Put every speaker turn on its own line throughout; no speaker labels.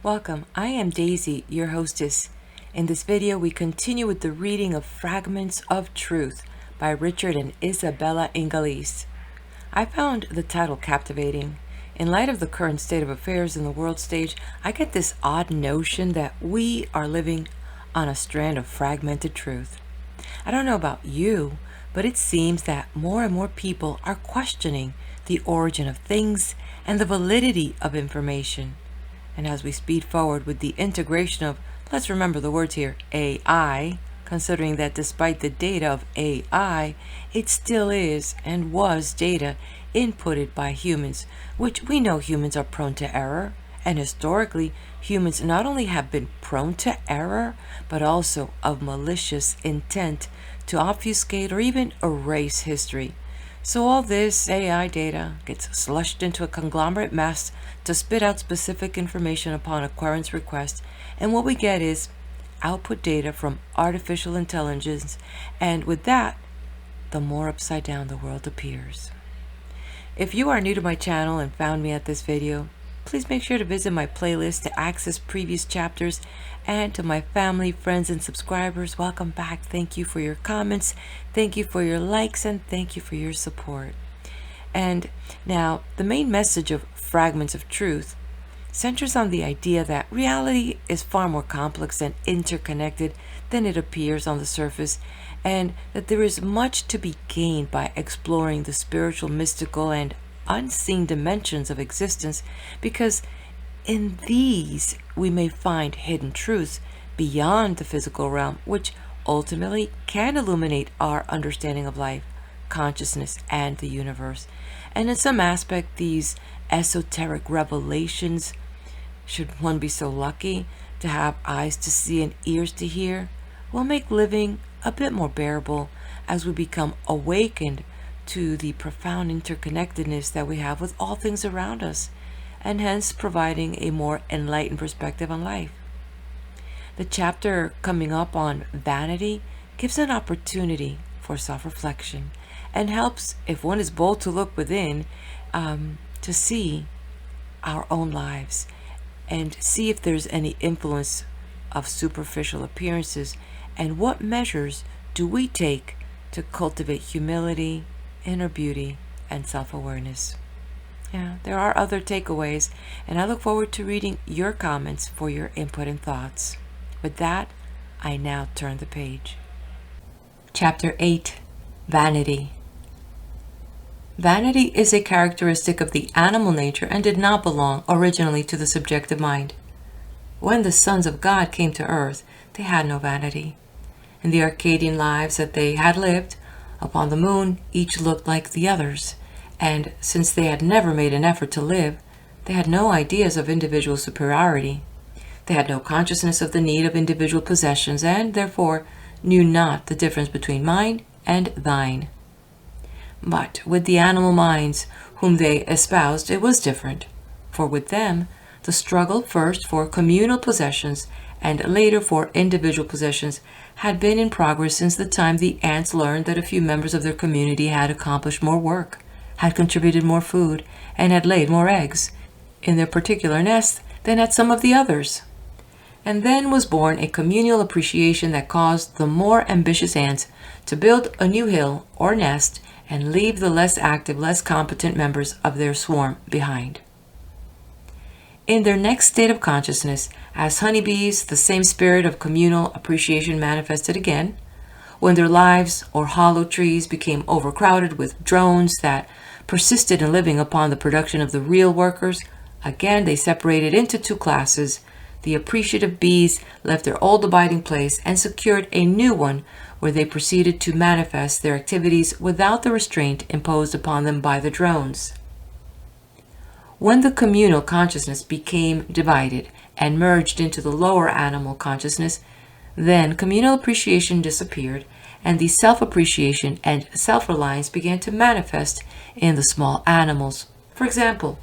Welcome, I am Daisy, your hostess. In this video, we continue with the reading of Fragments of Truth by Richard and Isabella Ingalese. I found the title captivating. In light of the current state of affairs in the world stage, I get this odd notion that we are living on a strand of fragmented truth. I don't know about you, but it seems that more and more people are questioning the origin of things and the validity of information. And as we speed forward with the integration of, let's remember the words here, AI, considering that despite the data of AI, it still is and was data inputted by humans, which we know humans are prone to error. And historically, humans not only have been prone to error, but also of malicious intent to obfuscate or even erase history. So all this AI data gets slushed into a conglomerate mess to spit out specific information upon a query's request, and what we get is output data from artificial intelligence, and with that, the more upside down the world appears. If you are new to my channel and found me at this video, please make sure to visit my playlist to access previous chapters. And to my family, friends, and subscribers, welcome back. Thank you for your comments, thank you for your likes, and thank you for your support. And now, the main message of Fragments of Truth centers on the idea that reality is far more complex and interconnected than it appears on the surface, and that there is much to be gained by exploring the spiritual, mystical, and unseen dimensions of existence, because in these we may find hidden truths beyond the physical realm, which ultimately can illuminate our understanding of life, consciousness, and the universe. And in some aspect, these esoteric revelations, should one be so lucky to have eyes to see and ears to hear, will make living a bit more bearable as we become awakened to the profound interconnectedness that we have with all things around us, and hence providing a more enlightened perspective on life. The chapter coming up on Vanity gives an opportunity for self-reflection and helps, if one is bold to look within, to see our own lives and see if there's any influence of superficial appearances, and what measures do we take to cultivate humility, inner beauty, and self-awareness. Yeah, there are other takeaways, and I look forward to reading your comments for your input and thoughts. With that, I now turn the page. Chapter 8, Vanity. Vanity is a characteristic of the animal nature and did not belong originally to the subjective mind. When the sons of God came to earth, they had no vanity. In the Arcadian lives that they had lived upon the moon, each looked like the others, and since they had never made an effort to live, they had no ideas of individual superiority. They had no consciousness of the need of individual possessions, and therefore knew not the difference between mine and thine. But with the animal minds whom they espoused, it was different, for with them the struggle first for communal possessions and later for individual possessions had been in progress since the time the ants learned that a few members of their community had accomplished more work, had contributed more food, and had laid more eggs in their particular nest than had some of the others. And then was born a communal appreciation that caused the more ambitious ants to build a new hill or nest and leave the less active, less competent members of their swarm behind. In their next state of consciousness, as honeybees, the same spirit of communal appreciation manifested again. When their lives or hollow trees became overcrowded with drones that persisted in living upon the production of the real workers, again they separated into two classes. The appreciative bees left their old abiding place and secured a new one where they proceeded to manifest their activities without the restraint imposed upon them by the drones. When the communal consciousness became divided and merged into the lower animal consciousness, then communal appreciation disappeared, and the self-appreciation and self-reliance began to manifest in the small animals. For example,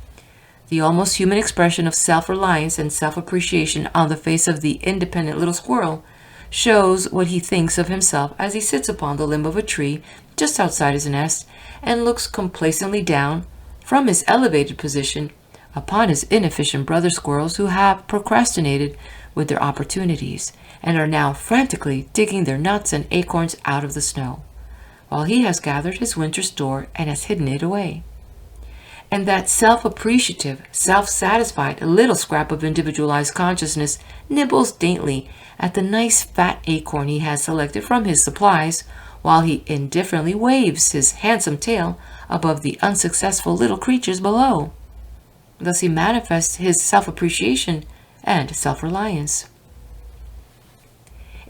the almost human expression of self-reliance and self-appreciation on the face of the independent little squirrel shows what he thinks of himself as he sits upon the limb of a tree just outside his nest and looks complacently down from his elevated position upon his inefficient brother squirrels who have procrastinated with their opportunities and are now frantically digging their nuts and acorns out of the snow, while he has gathered his winter store and has hidden it away. And that self-appreciative, self-satisfied little scrap of individualized consciousness nibbles daintily at the nice fat acorn he has selected from his supplies, while he indifferently waves his handsome tail above the unsuccessful little creatures below. Thus he manifests his self-appreciation and self-reliance.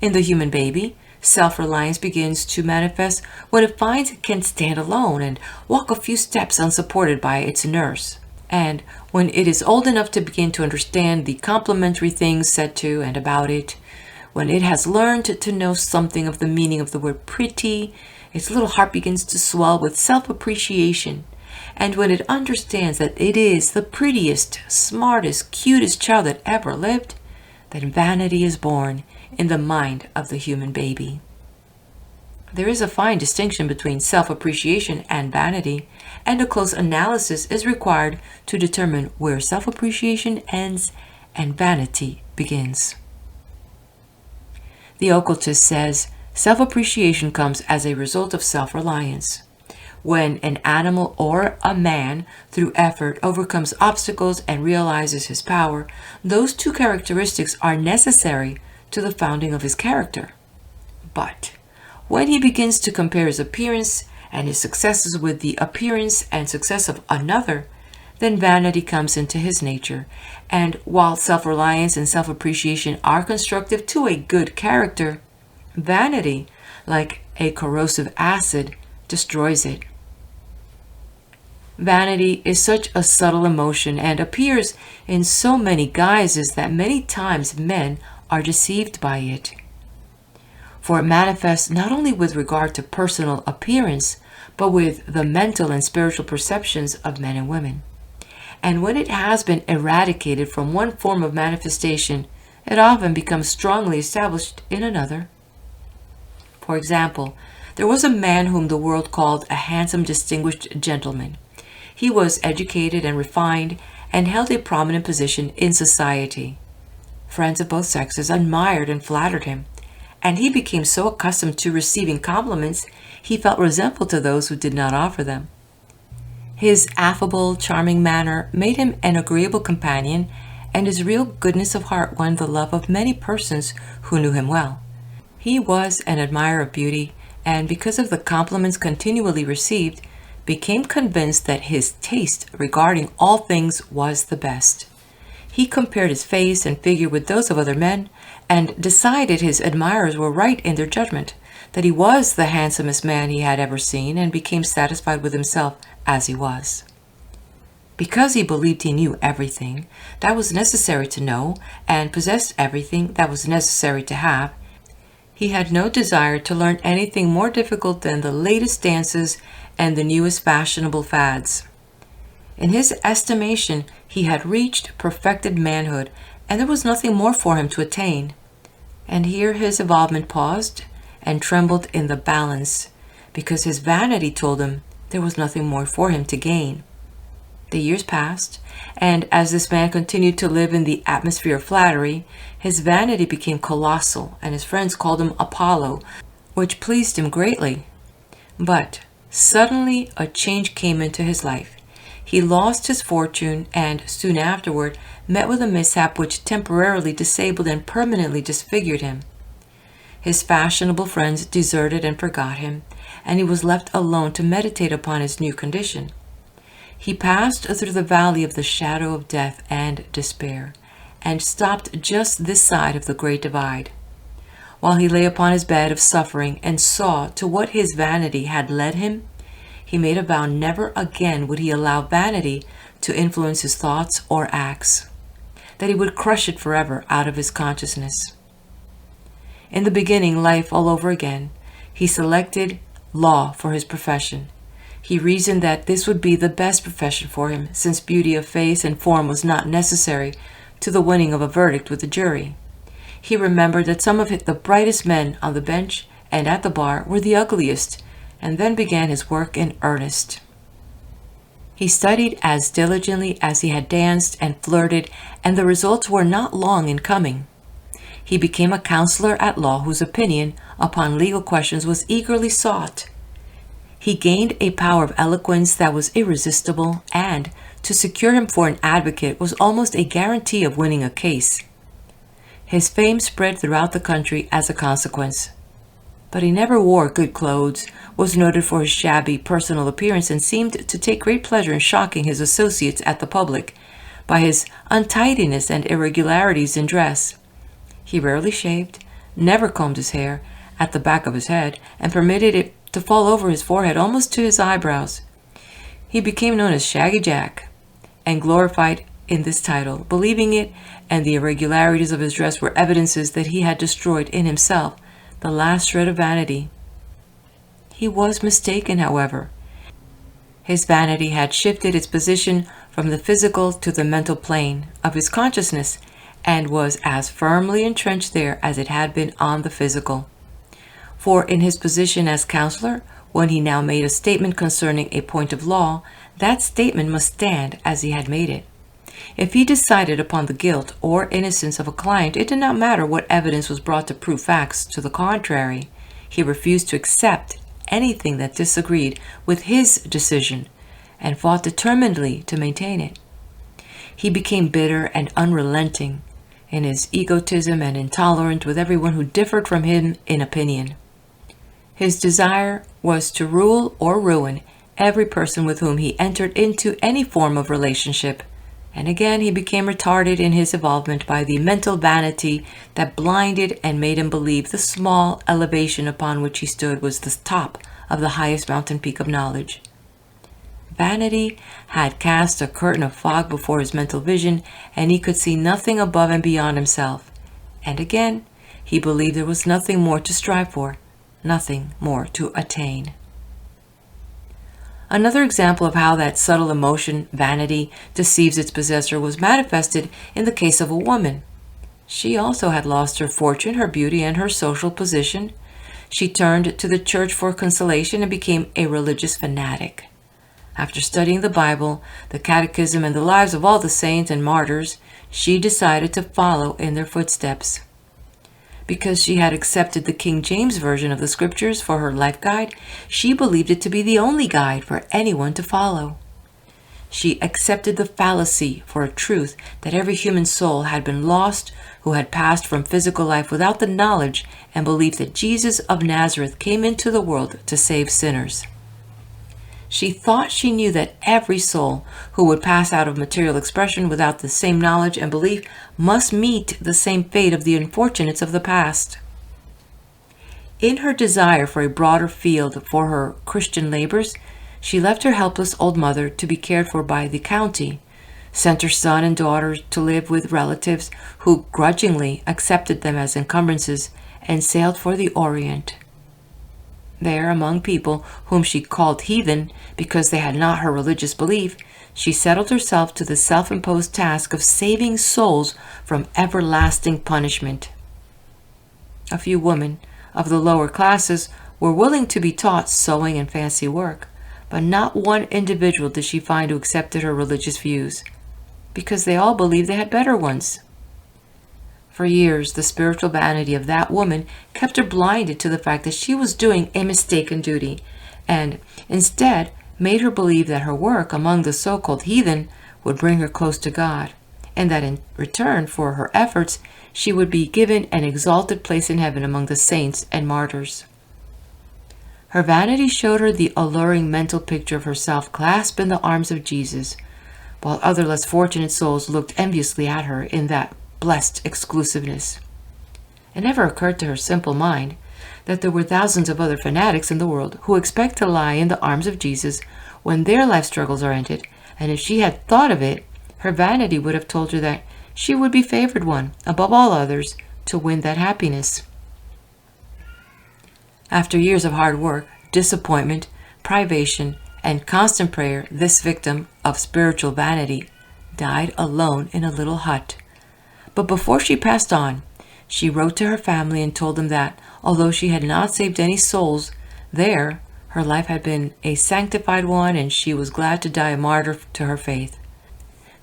In the human baby, self-reliance begins to manifest when it finds it can stand alone and walk a few steps unsupported by its nurse, and when it is old enough to begin to understand the complimentary things said to and about it, when it has learned to know something of the meaning of the word pretty, its little heart begins to swell with self-appreciation. And when it understands that it is the prettiest, smartest, cutest child that ever lived, then vanity is born in the mind of the human baby. There is a fine distinction between self-appreciation and vanity, and a close analysis is required to determine where self-appreciation ends and vanity begins. The occultist says self-appreciation comes as a result of self-reliance. When an animal or a man, through effort, overcomes obstacles and realizes his power, those two characteristics are necessary to the founding of his character. But when he begins to compare his appearance and his successes with the appearance and success of another, then vanity comes into his nature, and while self-reliance and self-appreciation are constructive to a good character, vanity, like a corrosive acid, destroys it. Vanity is such a subtle emotion and appears in so many guises that many times men are deceived by it. For it manifests not only with regard to personal appearance, but with the mental and spiritual perceptions of men and women. And when it has been eradicated from one form of manifestation, it often becomes strongly established in another. For example, there was a man whom the world called a handsome, distinguished gentleman. He was educated and refined and held a prominent position in society. Friends of both sexes admired and flattered him, and he became so accustomed to receiving compliments, he felt resentful to those who did not offer them. His affable, charming manner made him an agreeable companion, and his real goodness of heart won the love of many persons who knew him well. He was an admirer of beauty, and because of the compliments continually received, became convinced that his taste regarding all things was the best. He compared his face and figure with those of other men, and decided his admirers were right in their judgment, that he was the handsomest man he had ever seen, and became satisfied with himself as he was. Because he believed he knew everything that was necessary to know, and possessed everything that was necessary to have, he had no desire to learn anything more difficult than the latest dances and the newest fashionable fads. In his estimation, he had reached perfected manhood, and there was nothing more for him to attain. And here his evolvement paused and trembled in the balance, because his vanity told him there was nothing more for him to gain. The years passed, and as this man continued to live in the atmosphere of flattery, his vanity became colossal, and his friends called him Apollo, which pleased him greatly. But suddenly a change came into his life. He lost his fortune, and soon afterward met with a mishap which temporarily disabled and permanently disfigured him. His fashionable friends deserted and forgot him, and he was left alone to meditate upon his new condition. He passed through the valley of the shadow of death and despair, and stopped just this side of the great divide. While he lay upon his bed of suffering and saw to what his vanity had led him, he made a vow never again would he allow vanity to influence his thoughts or acts, that he would crush it forever out of his consciousness. In the beginning life all over again, he selected law for his profession. He reasoned that this would be the best profession for him, since beauty of face and form was not necessary to the winning of a verdict with the jury. He remembered that some of the brightest men on the bench and at the bar were the ugliest, and then began his work in earnest. He studied as diligently as he had danced and flirted, and the results were not long in coming. He became a counselor at law whose opinion upon legal questions was eagerly sought. He gained a power of eloquence that was irresistible, and to secure him for an advocate was almost a guarantee of winning a case. His fame spread throughout the country as a consequence. But he never wore good clothes, was noted for his shabby personal appearance, and seemed to take great pleasure in shocking his associates at the public by his untidiness and irregularities in dress. He rarely shaved, never combed his hair at the back of his head, and permitted it to fall over his forehead almost to his eyebrows. He became known as Shaggy Jack, and glorified in this title, believing it and the irregularities of his dress were evidences that he had destroyed in himself the last shred of vanity. He was mistaken, however. His vanity had shifted its position from the physical to the mental plane of his consciousness, and was as firmly entrenched there as it had been on the physical. For in his position as counselor, when he now made a statement concerning a point of law, that statement must stand as he had made it. If he decided upon the guilt or innocence of a client, it did not matter what evidence was brought to prove facts to the contrary. He refused to accept anything that disagreed with his decision, and fought determinedly to maintain it. He became bitter and unrelenting in his egotism, and intolerant with everyone who differed from him in opinion. His desire was to rule or ruin every person with whom he entered into any form of relationship, and again he became retarded in his evolvement by the mental vanity that blinded and made him believe the small elevation upon which he stood was the top of the highest mountain peak of knowledge. Vanity had cast a curtain of fog before his mental vision, and he could see nothing above and beyond himself. And again, he believed there was nothing more to strive for, nothing more to attain. Another example of how that subtle emotion, vanity, deceives its possessor was manifested in the case of a woman. She also had lost her fortune, her beauty, and her social position. She turned to the church for consolation and became a religious fanatic. After studying the Bible, the Catechism, and the lives of all the saints and martyrs, she decided to follow in their footsteps. Because she had accepted the King James Version of the Scriptures for her life guide, she believed it to be the only guide for anyone to follow. She accepted the fallacy for a truth that every human soul had been lost who had passed from physical life without the knowledge and belief that Jesus of Nazareth came into the world to save sinners. She thought she knew that every soul who would pass out of material expression without the same knowledge and belief must meet the same fate of the unfortunates of the past. In her desire for a broader field for her Christian labors, she left her helpless old mother to be cared for by the county, sent her son and daughter to live with relatives who grudgingly accepted them as encumbrances, and sailed for the Orient. There, among people whom she called heathen because they had not her religious belief, she settled herself to the self-imposed task of saving souls from everlasting punishment. A few women of the lower classes were willing to be taught sewing and fancy work, but not one individual did she find who accepted her religious views, because they all believed they had better ones. For years, the spiritual vanity of that woman kept her blinded to the fact that she was doing a mistaken duty, and instead made her believe that her work among the so-called heathen would bring her close to God, and that in return for her efforts, she would be given an exalted place in heaven among the saints and martyrs. Her vanity showed her the alluring mental picture of herself clasped in the arms of Jesus, while other less fortunate souls looked enviously at her in that blessed exclusiveness. It never occurred to her simple mind that there were thousands of other fanatics in the world who expect to lie in the arms of Jesus when their life struggles are ended, and if she had thought of it, her vanity would have told her that she would be favored one, above all others, to win that happiness. After years of hard work, disappointment, privation, and constant prayer, this victim of spiritual vanity died alone in a little hut. But before she passed on, she wrote to her family and told them that, although she had not saved any souls there, Her life had been a sanctified one, and she was glad to die a martyr to her faith.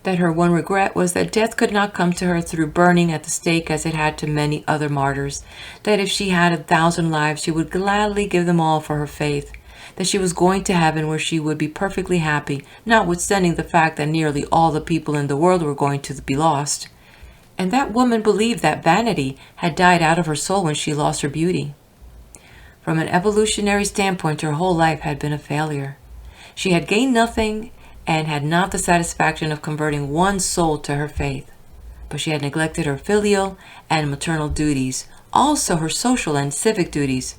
That her one regret was that death could not come to her through burning at the stake as it had to many other martyrs. That if she had 1,000 lives, she would gladly give them all for her faith. That she was going to heaven where she would be perfectly happy, notwithstanding the fact that nearly all the people in the world were going to be lost. And that woman believed that vanity had died out of her soul when she lost her beauty. From an evolutionary standpoint, her whole life had been a failure. She had gained nothing and had not the satisfaction of converting one soul to her faith. But she had neglected her filial and maternal duties, also her social and civic duties.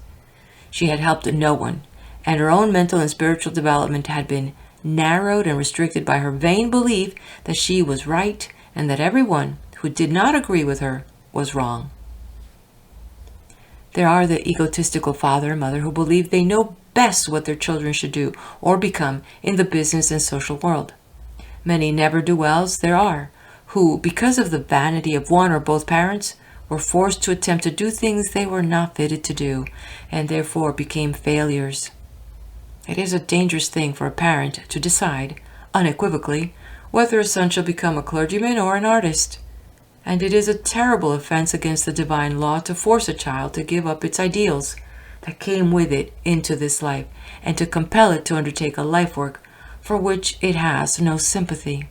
She had helped no one, and her own mental and spiritual development had been narrowed and restricted by her vain belief that she was right and that everyone who did not agree with her was wrong. There are the egotistical father and mother who believe they know best what their children should do or become in the business and social world. Many never-do-wells there are, who, because of the vanity of one or both parents, were forced to attempt to do things they were not fitted to do, and therefore became failures. It is a dangerous thing for a parent to decide, unequivocally, whether a son shall become a clergyman or an artist. And it is a terrible offense against the divine law to force a child to give up its ideals that came with it into this life, and to compel it to undertake a life work for which it has no sympathy.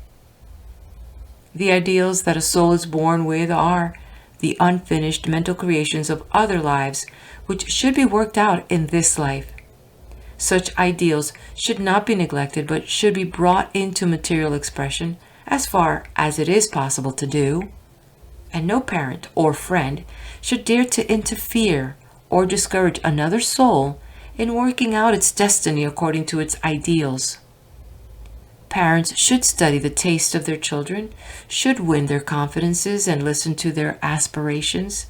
The ideals that a soul is born with are the unfinished mental creations of other lives which should be worked out in this life. Such ideals should not be neglected, but should be brought into material expression as far as it is possible to do. And no parent or friend should dare to interfere or discourage another soul in working out its destiny according to its ideals. Parents should study the taste of their children, should win their confidences and listen to their aspirations.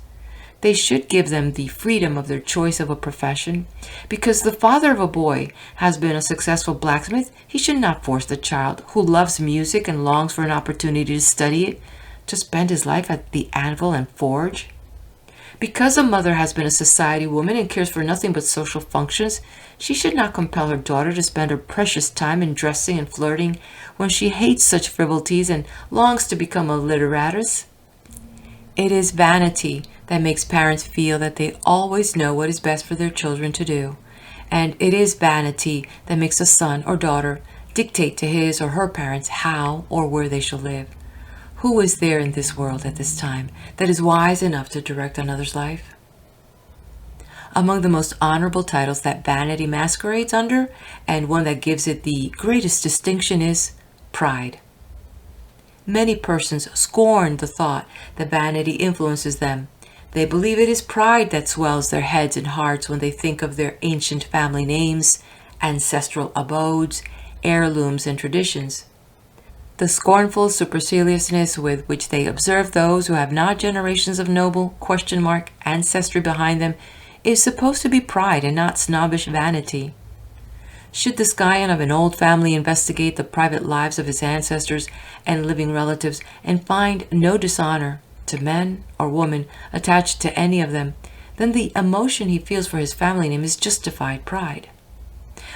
They should give them the freedom of their choice of a profession. Because the father of a boy has been a successful blacksmith, he should not force the child who loves music and longs for an opportunity to study it to spend his life at the anvil and forge. Because a mother has been a society woman and cares for nothing but social functions, she should not compel her daughter to spend her precious time in dressing and flirting when she hates such frivolities and longs to become a literatus. It is vanity that makes parents feel that they always know what is best for their children to do, and it is vanity that makes a son or daughter dictate to his or her parents how or where they shall live. Who is there in this world at this time that is wise enough to direct another's life? Among the most honorable titles that vanity masquerades under, and one that gives it the greatest distinction, is pride. Many persons scorn the thought that vanity influences them. They believe it is pride that swells their heads and hearts when they think of their ancient family names, ancestral abodes, heirlooms, and traditions. The scornful superciliousness with which they observe those who have not generations of noble ancestry behind them is supposed to be pride and not snobbish vanity. Should the scion of an old family investigate the private lives of his ancestors and living relatives and find no dishonor to men or women attached to any of them, then the emotion he feels for his family name is justified pride.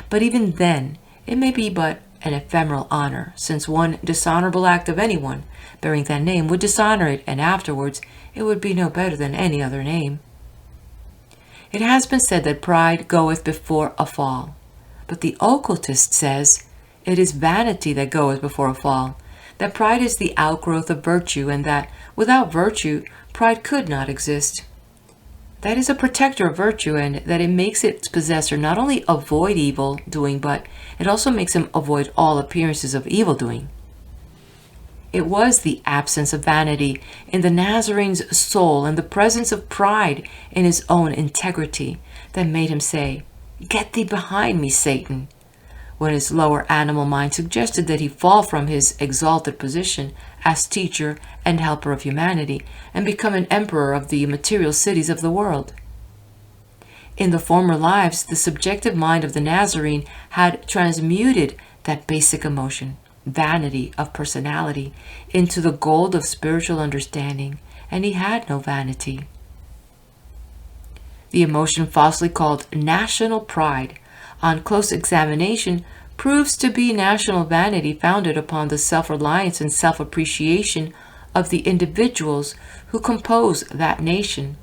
But even then, it may be but an ephemeral honor, since one dishonorable act of anyone bearing that name would dishonor it, and afterwards it would be no better than any other name. It has been said that pride goeth before a fall, but the occultist says it is vanity that goeth before a fall, that pride is the outgrowth of virtue, and that without virtue pride could not exist. That is a protector of virtue, and that it makes its possessor not only avoid evil doing, but it also makes him avoid all appearances of evil doing. It was the absence of vanity in the Nazarene's soul and the presence of pride in his own integrity that made him say, "Get thee behind me, Satan," when his lower animal mind suggested that he fall from his exalted position as teacher and helper of humanity and become an emperor of the material cities of the world. In the former lives, the subjective mind of the Nazarene had transmuted that basic emotion, vanity of personality, into the gold of spiritual understanding, and he had no vanity. The emotion falsely called national pride on close examination, proves to be national vanity founded upon the self-reliance and self-appreciation of the individuals who compose that nation.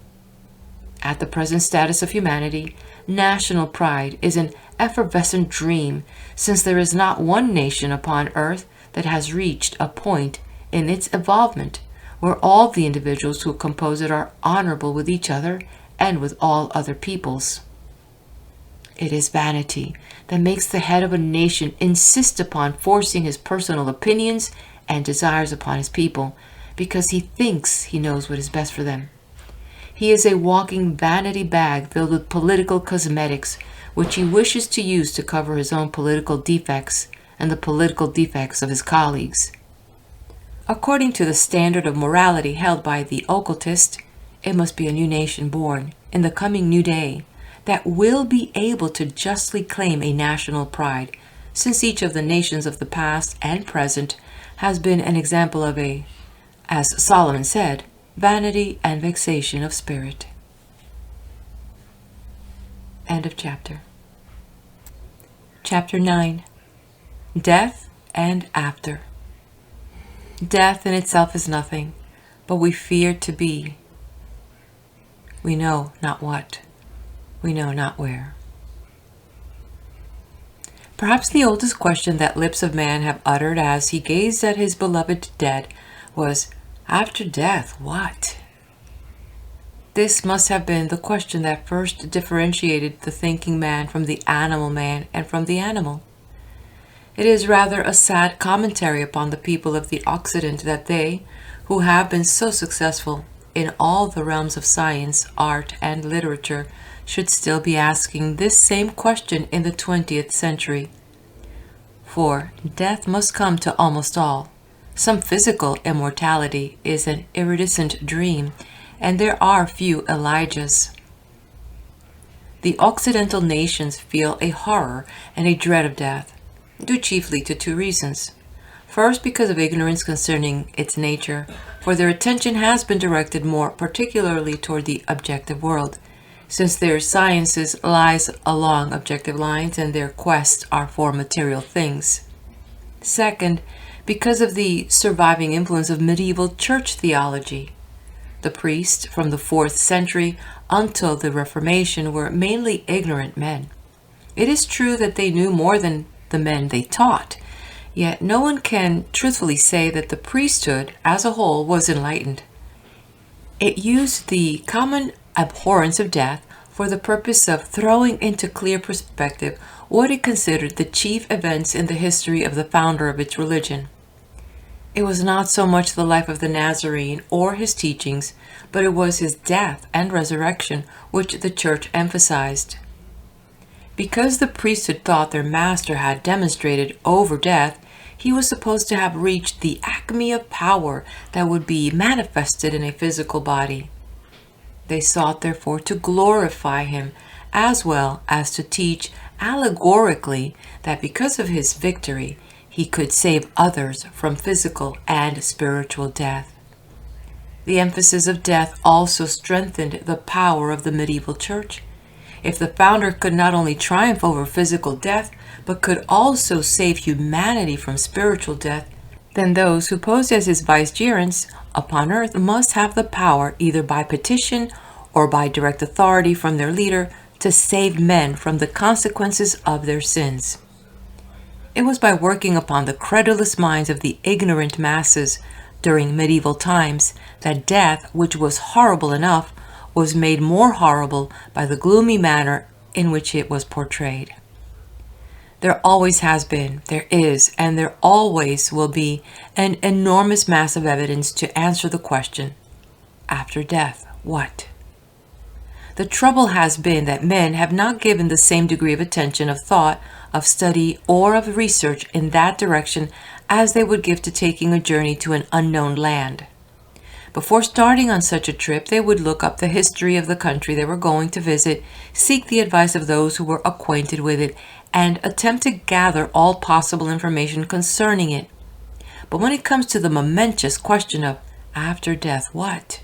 At the present status of humanity, national pride is an effervescent dream, since there is not one nation upon earth that has reached a point in its evolvement where all the individuals who compose it are honorable with each other and with all other peoples. It is vanity that makes the head of a nation insist upon forcing his personal opinions and desires upon his people, because he thinks he knows what is best for them. He is a walking vanity bag filled with political cosmetics, which he wishes to use to cover his own political defects and the political defects of his colleagues. According to the standard of morality held by the occultist, it must be a new nation born in the coming new day that will be able to justly claim a national pride, since each of the nations of the past and present has been an example of a, as Solomon said, vanity and vexation of spirit. End of chapter. Chapter 9. Death and After. Death in itself is nothing, but we fear to be. We know not what. We know not where. Perhaps the oldest question that lips of man have uttered as he gazed at his beloved dead was, after death, what? This must have been the question that first differentiated the thinking man from the animal man and from the animal. It is rather a sad commentary upon the people of the Occident that they, who have been so successful in all the realms of science, art, and literature, should still be asking this same question in the 20th century. For death must come to almost all. Some physical immortality is an iridescent dream, and there are few Elijahs. The Occidental nations feel a horror and a dread of death, due chiefly to two reasons. First, because of ignorance concerning its nature, for their attention has been directed more particularly toward the objective world, since their sciences lies along objective lines and their quests are for material things. Second, because of the surviving influence of medieval church theology. The priests from the 4th century until the Reformation were mainly ignorant men. It is true that they knew more than the men they taught, yet no one can truthfully say that the priesthood as a whole was enlightened. It used the common abhorrence of death for the purpose of throwing into clear perspective what it considered the chief events in the history of the founder of its religion. It was not so much the life of the Nazarene or his teachings, but it was his death and resurrection which the church emphasized. Because the priesthood thought their master had demonstrated over death, he was supposed to have reached the acme of power that would be manifested in a physical body. They sought therefore to glorify him, as well as to teach allegorically that because of his victory, he could save others from physical and spiritual death. The emphasis of death also strengthened the power of the medieval church. If the founder could not only triumph over physical death, but could also save humanity from spiritual death, then those who posed as his vicegerents upon earth must have the power, either by petition or by direct authority from their leader, to save men from the consequences of their sins. It was by working upon the credulous minds of the ignorant masses during medieval times that death, which was horrible enough, was made more horrible by the gloomy manner in which it was portrayed. There always has been, there is, and there always will be an enormous mass of evidence to answer the question, after death, what? The trouble has been that men have not given the same degree of attention, of thought, of study, or of research in that direction as they would give to taking a journey to an unknown land. Before starting on such a trip, they would look up the history of the country they were going to visit, seek the advice of those who were acquainted with it, and attempt to gather all possible information concerning it. But when it comes to the momentous question of after death, what?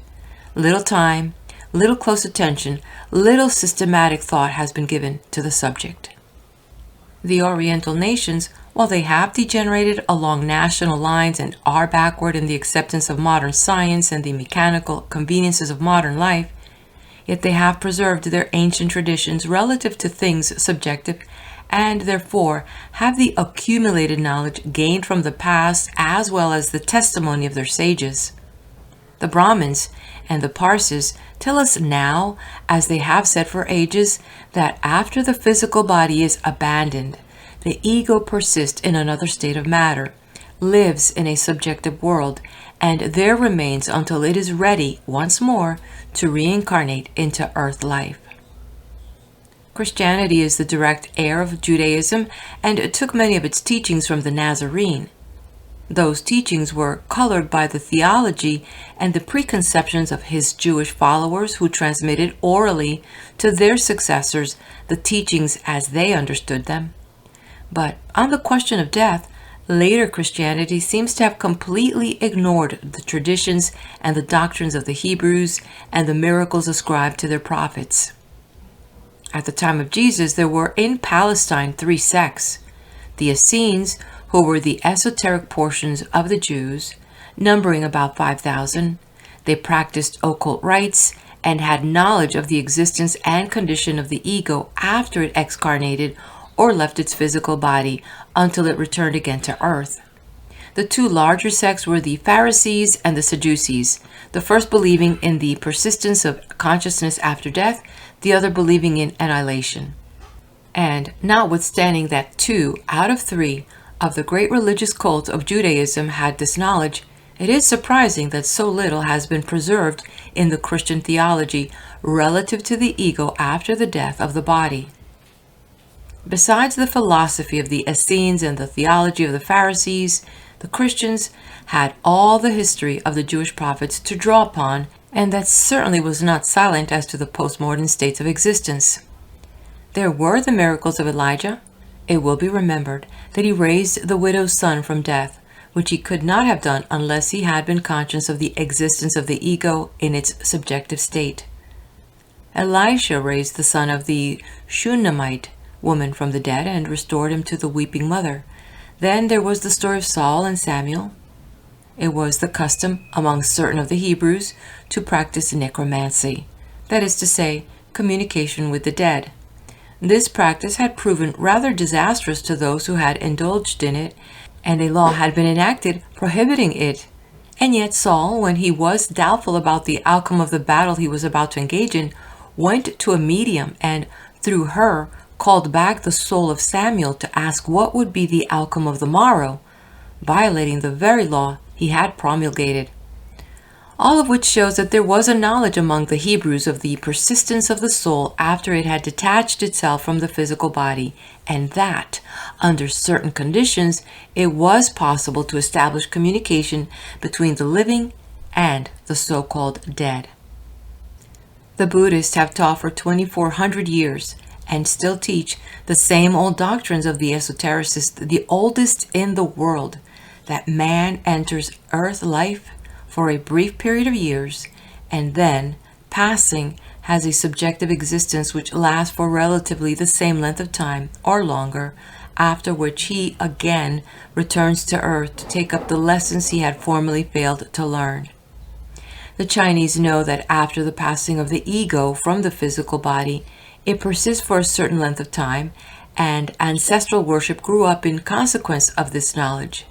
Little time, little close attention, little systematic thought has been given to the subject. The Oriental nations, while they have degenerated along national lines and are backward in the acceptance of modern science and the mechanical conveniences of modern life, yet they have preserved their ancient traditions relative to things subjective, and therefore have the accumulated knowledge gained from the past as well as the testimony of their sages. The Brahmins and the Parsis tell us now, as they have said for ages, that after the physical body is abandoned, the ego persists in another state of matter, lives in a subjective world, and there remains until it is ready once more to reincarnate into earth life. Christianity is the direct heir of Judaism and it took many of its teachings from the Nazarene. Those teachings were colored by the theology and the preconceptions of his Jewish followers who transmitted orally to their successors the teachings as they understood them. But on the question of death, later Christianity seems to have completely ignored the traditions and the doctrines of the Hebrews and the miracles ascribed to their prophets. At the time of Jesus, there were in Palestine 3 sects: the Essenes, who were the esoteric portions of the Jews, numbering about 5,000. They practiced occult rites and had knowledge of the existence and condition of the ego after it excarnated or left its physical body until it returned again to earth. The two larger sects were the Pharisees and the Sadducees, the first believing in the persistence of consciousness after death, the other believing in annihilation. And notwithstanding that 2 out of 3 of the great religious cults of Judaism had this knowledge, it is surprising that so little has been preserved in the Christian theology relative to the ego after the death of the body. Besides the philosophy of the Essenes and the theology of the Pharisees, the Christians had all the history of the Jewish prophets to draw upon, and that certainly was not silent as to the postmodern states of existence. There were the miracles of Elijah. It will be remembered that he raised the widow's son from death, which he could not have done unless he had been conscious of the existence of the ego in its subjective state. Elisha raised the son of the Shunammite woman from the dead and restored him to the weeping mother. Then there was the story of Saul and Samuel. It was the custom among certain of the Hebrews to practice necromancy, that is to say, communication with the dead. This practice had proven rather disastrous to those who had indulged in it, and a law had been enacted prohibiting it. And yet Saul, when he was doubtful about the outcome of the battle he was about to engage in, went to a medium and, through her, called back the soul of Samuel to ask what would be the outcome of the morrow, violating the very law he had promulgated. All of which shows that there was a knowledge among the Hebrews of the persistence of the soul after it had detached itself from the physical body, and that, under certain conditions, it was possible to establish communication between the living and the so-called dead. The Buddhists have taught for 2,400 years and still teach the same old doctrines of the esotericists, the oldest in the world, that man enters earth life for a brief period of years and then, passing, has a subjective existence which lasts for relatively the same length of time or longer, after which he again returns to earth to take up the lessons he had formerly failed to learn. The Chinese know that after the passing of the ego from the physical body, it persists for a certain length of time, and ancestral worship grew up in consequence of this knowledge.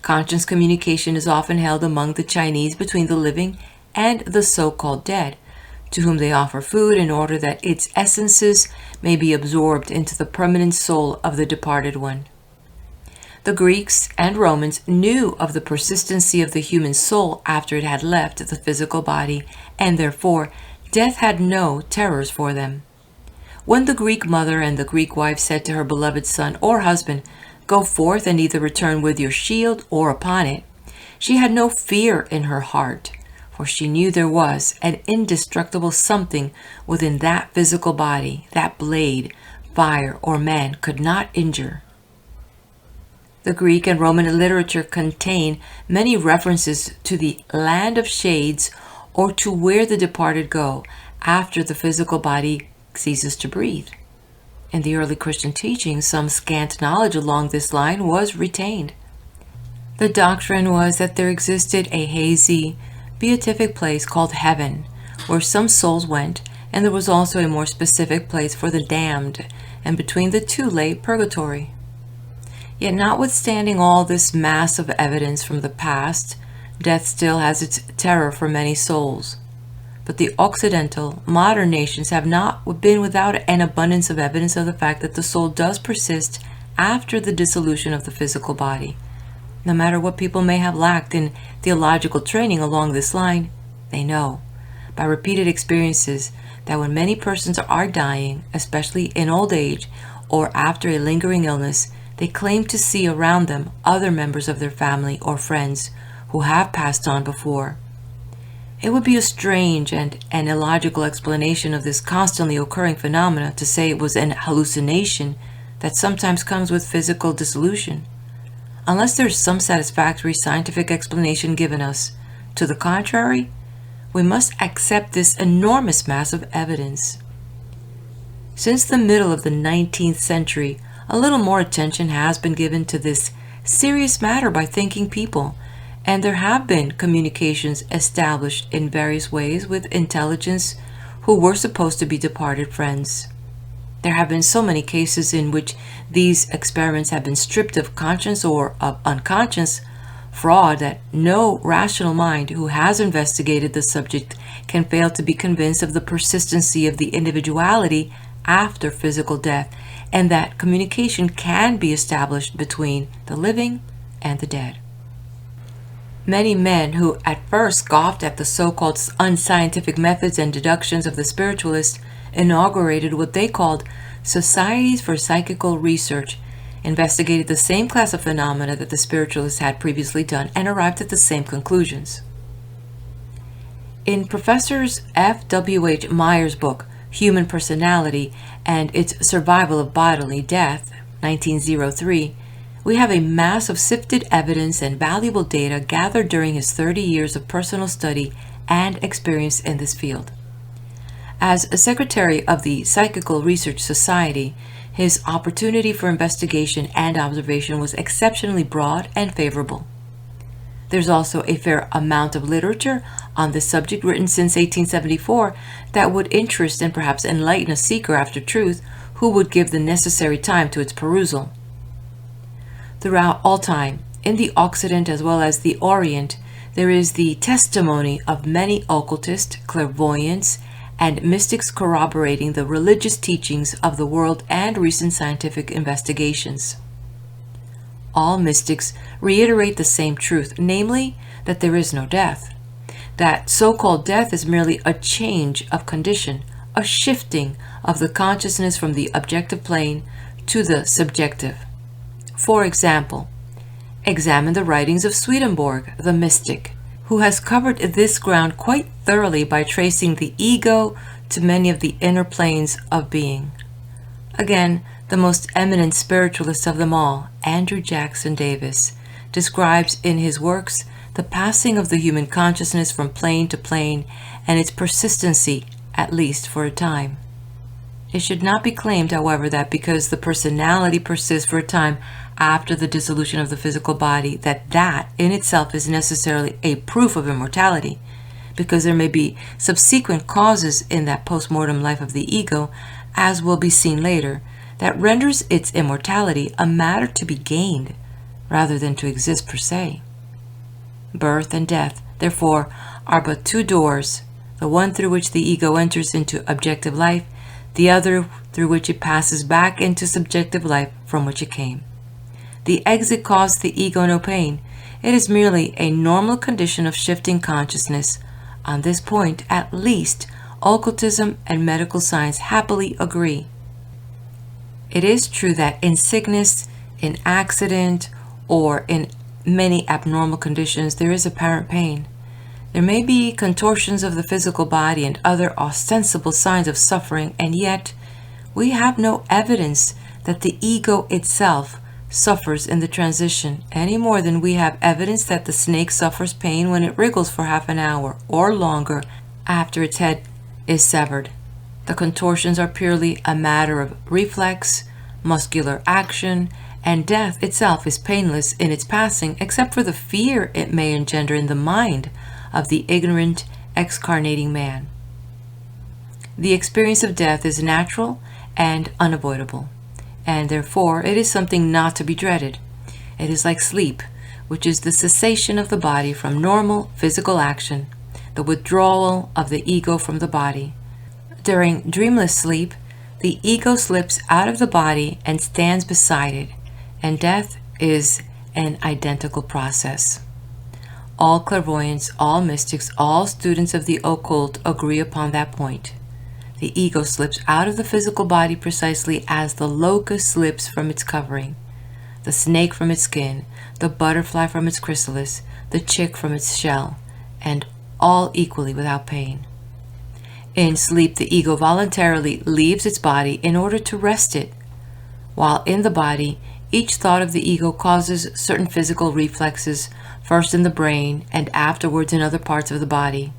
Conscious communication is often held among the Chinese between the living and the so-called dead, to whom they offer food in order that its essences may be absorbed into the permanent soul of the departed one. The Greeks and Romans knew of the persistency of the human soul after it had left the physical body, and therefore death had no terrors for them. When the Greek mother and the Greek wife said to her beloved son or husband, "Go forth and either return with your shield or upon it," she had no fear in her heart, for she knew there was an indestructible something within that physical body that blade, fire, or man could not injure. The Greek and Roman literature contain many references to the land of shades or to where the departed go after the physical body ceases to breathe. In the early Christian teachings, some scant knowledge along this line was retained. The doctrine was that there existed a hazy, beatific place called heaven, where some souls went, and there was also a more specific place for the damned, and between the two lay purgatory. Yet notwithstanding all this mass of evidence from the past, death still has its terror for many souls. But the Occidental, modern nations have not been without an abundance of evidence of the fact that the soul does persist after the dissolution of the physical body. No matter what people may have lacked in theological training along this line, they know, by repeated experiences, that when many persons are dying, especially in old age or after a lingering illness, they claim to see around them other members of their family or friends who have passed on before. It would be a strange and an illogical explanation of this constantly occurring phenomena to say it was an hallucination that sometimes comes with physical dissolution, unless there is some satisfactory scientific explanation given us. To the contrary, we must accept this enormous mass of evidence. Since the middle of the 19th century, a little more attention has been given to this serious matter by thinking people, and there have been communications established in various ways with intelligence who were supposed to be departed friends. There have been so many cases in which these experiments have been stripped of conscious or of unconscious fraud that no rational mind who has investigated the subject can fail to be convinced of the persistency of the individuality after physical death, and that communication can be established between the living and the dead. Many men who at first scoffed at the so-called unscientific methods and deductions of the spiritualists inaugurated what they called societies for psychical research, investigated the same class of phenomena that the spiritualists had previously done, and arrived at the same conclusions. In Professor F. W. H. Meyer's book, Human Personality and Its Survival of Bodily Death, 1903, we have a mass of sifted evidence and valuable data gathered during his 30 years of personal study and experience in this field. As a secretary of the Psychical Research Society, his opportunity for investigation and observation was exceptionally broad and favorable. There's also a fair amount of literature on this subject written since 1874 that would interest and perhaps enlighten a seeker after truth who would give the necessary time to its perusal. Throughout all time, in the Occident as well as the Orient, there is the testimony of many occultists, clairvoyants, and mystics corroborating the religious teachings of the world and recent scientific investigations. All mystics reiterate the same truth, namely that there is no death, that so-called death is merely a change of condition, a shifting of the consciousness from the objective plane to the subjective. For example, examine the writings of Swedenborg, the mystic, who has covered this ground quite thoroughly by tracing the ego to many of the inner planes of being. Again, the most eminent spiritualist of them all, Andrew Jackson Davis, describes in his works the passing of the human consciousness from plane to plane and its persistency, at least for a time. It should not be claimed, however, that because the personality persists for a time after the dissolution of the physical body, that in itself is necessarily a proof of immortality, because there may be subsequent causes in that post-mortem life of the ego, as will be seen later, that renders its immortality a matter to be gained rather than to exist per se. Birth and death, therefore, are but two doors, the one through which the ego enters into objective life, the other through which it passes back into subjective life from which it came. The exit caused the ego no pain. It is merely a normal condition of shifting consciousness. On this point, at least, occultism and medical science happily agree. It is true that in sickness, in accident, or in many abnormal conditions, there is apparent pain. There may be contortions of the physical body and other ostensible signs of suffering, and yet we have no evidence that the ego itself suffers in the transition, any more than we have evidence that the snake suffers pain when it wriggles for half an hour or longer after its head is severed. The contortions are purely a matter of reflex, muscular action, and death itself is painless in its passing except for the fear it may engender in the mind of the ignorant, excarnating man. The experience of death is natural and unavoidable, and therefore it is something not to be dreaded. It is like sleep, which is the cessation of the body from normal physical action, the withdrawal of the ego from the body. During dreamless sleep, the ego slips out of the body and stands beside it, and death is an identical process. All clairvoyants, all mystics, all students of the occult agree upon that point. The ego slips out of the physical body precisely as the locust slips from its covering, the snake from its skin, the butterfly from its chrysalis, the chick from its shell, and all equally without pain. In sleep, the ego voluntarily leaves its body in order to rest it, while in the body, each thought of the ego causes certain physical reflexes, first in the brain and afterwards in other parts of the body.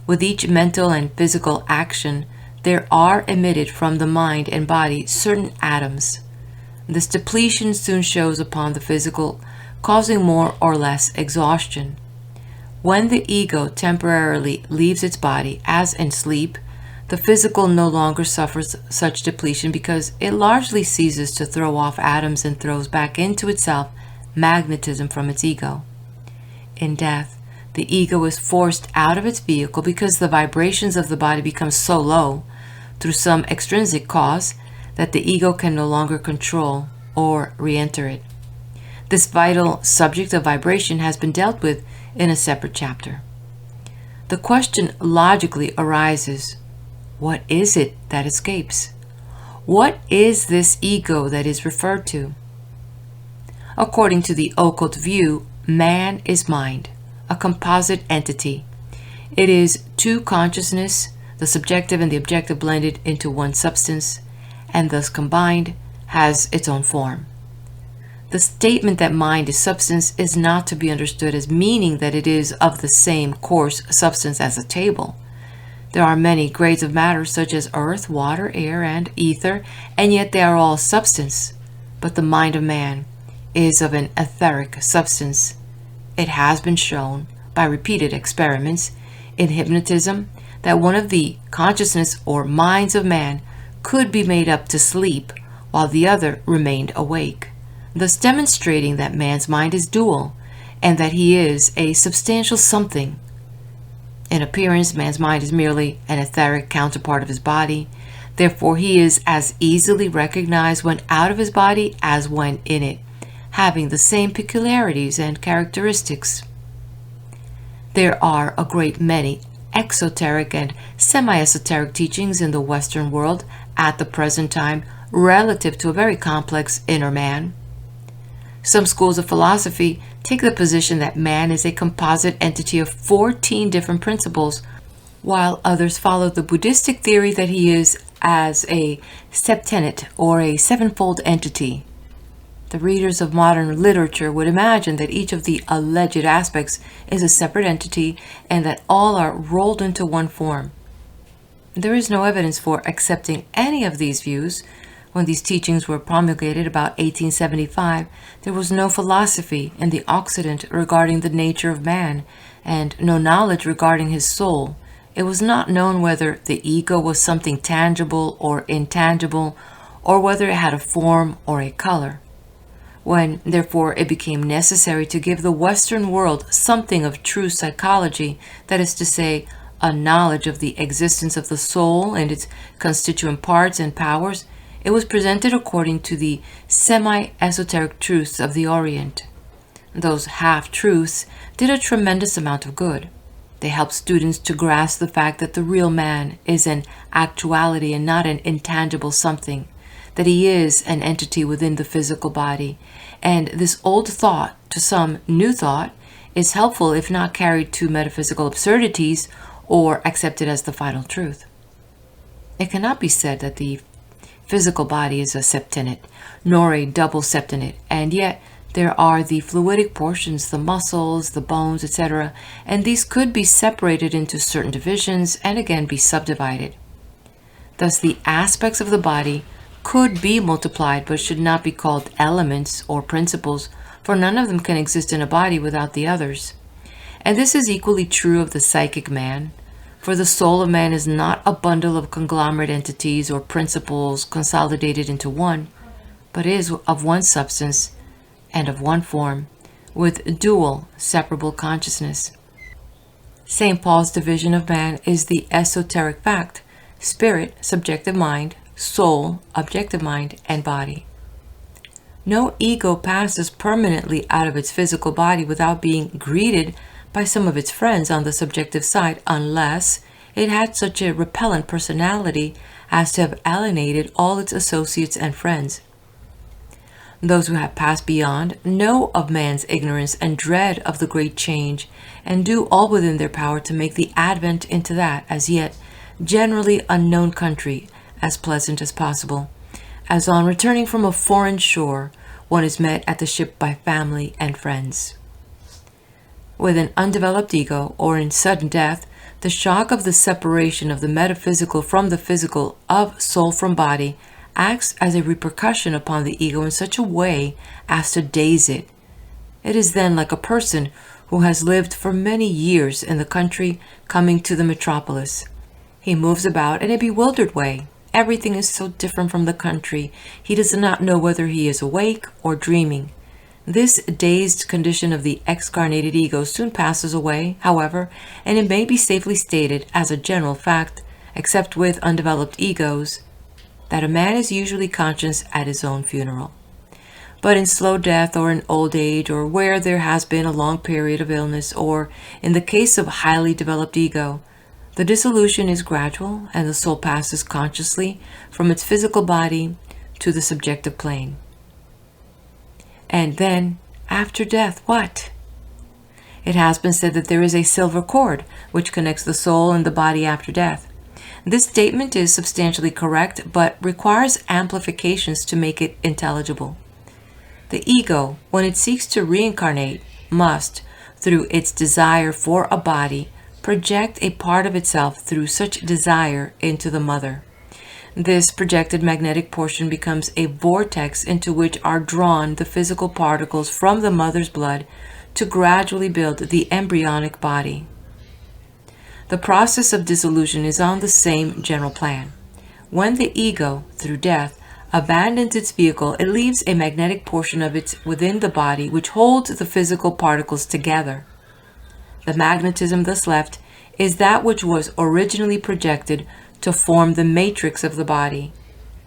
With each mental and physical action, there are emitted from the mind and body certain atoms. This depletion soon shows upon the physical, causing more or less exhaustion. When the ego temporarily leaves its body, as in sleep, the physical no longer suffers such depletion because it largely ceases to throw off atoms and throws back into itself magnetism from its ego. In death, the ego is forced out of its vehicle because the vibrations of the body become so low through some extrinsic cause that the ego can no longer control or re-enter it. This vital subject of vibration has been dealt with in a separate chapter. The question logically arises, what is it that escapes? What is this ego that is referred to? According to the occult view, man is mind, a composite entity. It is two consciousness, the subjective and the objective blended into one substance, and thus combined has its own form. The statement that mind is substance is not to be understood as meaning that it is of the same coarse substance as a table. There are many grades of matter such as earth, water, air, and ether, and yet they are all substance. But the mind of man is of an etheric substance. It has been shown by repeated experiments in hypnotism that one of the consciousness or minds of man could be made up to sleep while the other remained awake, thus demonstrating that man's mind is dual and that he is a substantial something. In appearance, man's mind is merely an etheric counterpart of his body. Therefore, he is as easily recognized when out of his body as when in it, having the same peculiarities and characteristics. There are a great many exoteric and semi-esoteric teachings in the Western world at the present time relative to a very complex inner man. Some schools of philosophy take the position that man is a composite entity of 14 different principles, while others follow the Buddhistic theory that he is as a septenet or a sevenfold entity. The readers of modern literature would imagine that each of the alleged aspects is a separate entity and that all are rolled into one form. There is no evidence for accepting any of these views. When these teachings were promulgated about 1875, there was no philosophy in the Occident regarding the nature of man, and no knowledge regarding his soul. It was not known whether the ego was something tangible or intangible, or whether it had a form or a color. When, therefore, it became necessary to give the Western world something of true psychology, that is to say, a knowledge of the existence of the soul and its constituent parts and powers, it was presented according to the semi-esoteric truths of the Orient. Those half-truths did a tremendous amount of good. They helped students to grasp the fact that the real man is an actuality and not an intangible something, that he is an entity within the physical body, and this old thought to some new thought is helpful if not carried to metaphysical absurdities or accepted as the final truth. It cannot be said that the physical body is a septenet, nor a double septenet, and yet there are the fluidic portions, the muscles, the bones, etc., and these could be separated into certain divisions and again be subdivided. Thus, the aspects of the body could be multiplied but should not be called elements or principles, for none of them can exist in a body without the others. And this is equally true of the psychic man, for the soul of man is not a bundle of conglomerate entities or principles consolidated into one, but is of one substance and of one form, with dual, separable consciousness. St. Paul's division of man is the esoteric fact: spirit, subjective mind; soul, objective mind; and body. No ego passes permanently out of its physical body without being greeted by some of its friends on the subjective side, unless it had such a repellent personality as to have alienated all its associates and friends. Those who have passed beyond know of man's ignorance and dread of the great change, and do all within their power to make the advent into that, as yet, generally unknown country as pleasant as possible, as on returning from a foreign shore, one is met at the ship by family and friends. With an undeveloped ego, or in sudden death, the shock of the separation of the metaphysical from the physical, of soul from body, acts as a repercussion upon the ego in such a way as to daze it. It is then like a person who has lived for many years in the country coming to the metropolis. He moves about in a bewildered way. Everything is so different from the country, he does not know whether he is awake or dreaming. This dazed condition of the excarnated ego soon passes away, however, and it may be safely stated as a general fact, except with undeveloped egos, that a man is usually conscious at his own funeral. But in slow death, or in old age, or where there has been a long period of illness, or in the case of highly developed ego, the dissolution is gradual, and the soul passes consciously from its physical body to the subjective plane. And then, after death, what? It has been said that there is a silver cord which connects the soul and the body after death. This statement is substantially correct, but requires amplifications to make it intelligible. The ego, when it seeks to reincarnate, must, through its desire for a body, project a part of itself through such desire into the mother. This projected magnetic portion becomes a vortex into which are drawn the physical particles from the mother's blood to gradually build the embryonic body. The process of dissolution is on the same general plan. When the ego, through death, abandons its vehicle, it leaves a magnetic portion of it within the body which holds the physical particles together. The magnetism thus left is that which was originally projected to form the matrix of the body,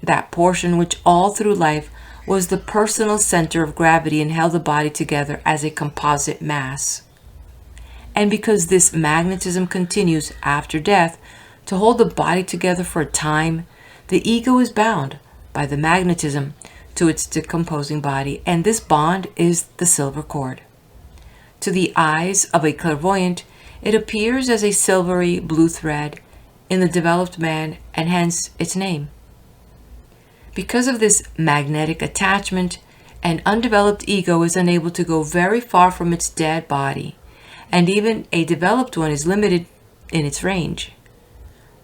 that portion which all through life was the personal center of gravity and held the body together as a composite mass. And because this magnetism continues after death to hold the body together for a time, the ego is bound by the magnetism to its decomposing body, and this bond is the silver cord. To the eyes of a clairvoyant, it appears as a silvery blue thread in the developed man, and hence its name. Because of this magnetic attachment, an undeveloped ego is unable to go very far from its dead body, and even a developed one is limited in its range.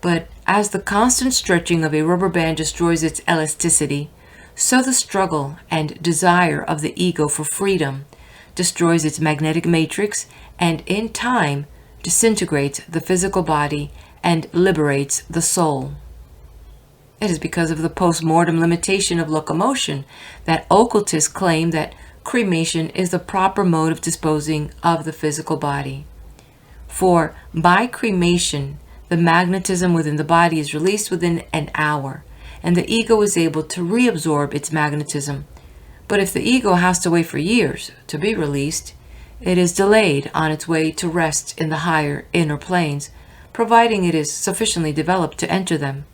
But as the constant stretching of a rubber band destroys its elasticity, so the struggle and desire of the ego for freedom destroys its magnetic matrix, and in time disintegrates the physical body and liberates the soul. It is because of the post-mortem limitation of locomotion that occultists claim that cremation is the proper mode of disposing of the physical body. For by cremation, the magnetism within the body is released within an hour, and the ego is able to reabsorb its magnetism. But if the ego has to wait for years to be released, it is delayed on its way to rest in the higher inner planes, providing it is sufficiently developed to enter them.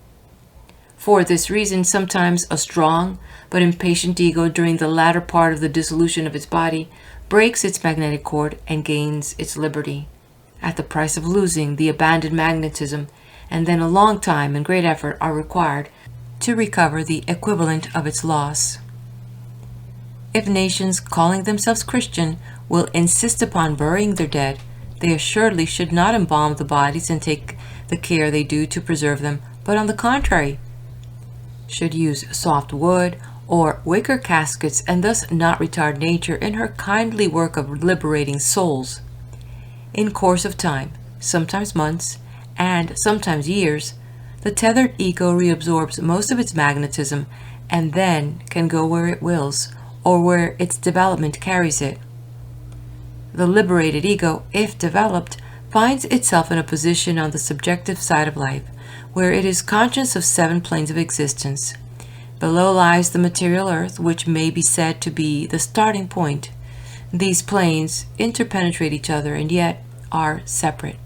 For this reason, sometimes a strong but impatient ego during the latter part of the dissolution of its body breaks its magnetic cord and gains its liberty, at the price of losing the abandoned magnetism, and then a long time and great effort are required to recover the equivalent of its loss. If nations calling themselves Christian will insist upon burying their dead, they assuredly should not embalm the bodies and take the care they do to preserve them, but on the contrary, should use soft wood or wicker caskets and thus not retard nature in her kindly work of liberating souls. In course of time, sometimes months, and sometimes years, the tethered ego reabsorbs most of its magnetism and then can go where it wills or where its development carries it. The liberated ego, if developed, finds itself in a position on the subjective side of life where it is conscious of 7 planes of existence. Below lies the material earth, which may be said to be the starting point. These planes interpenetrate each other and yet are separate.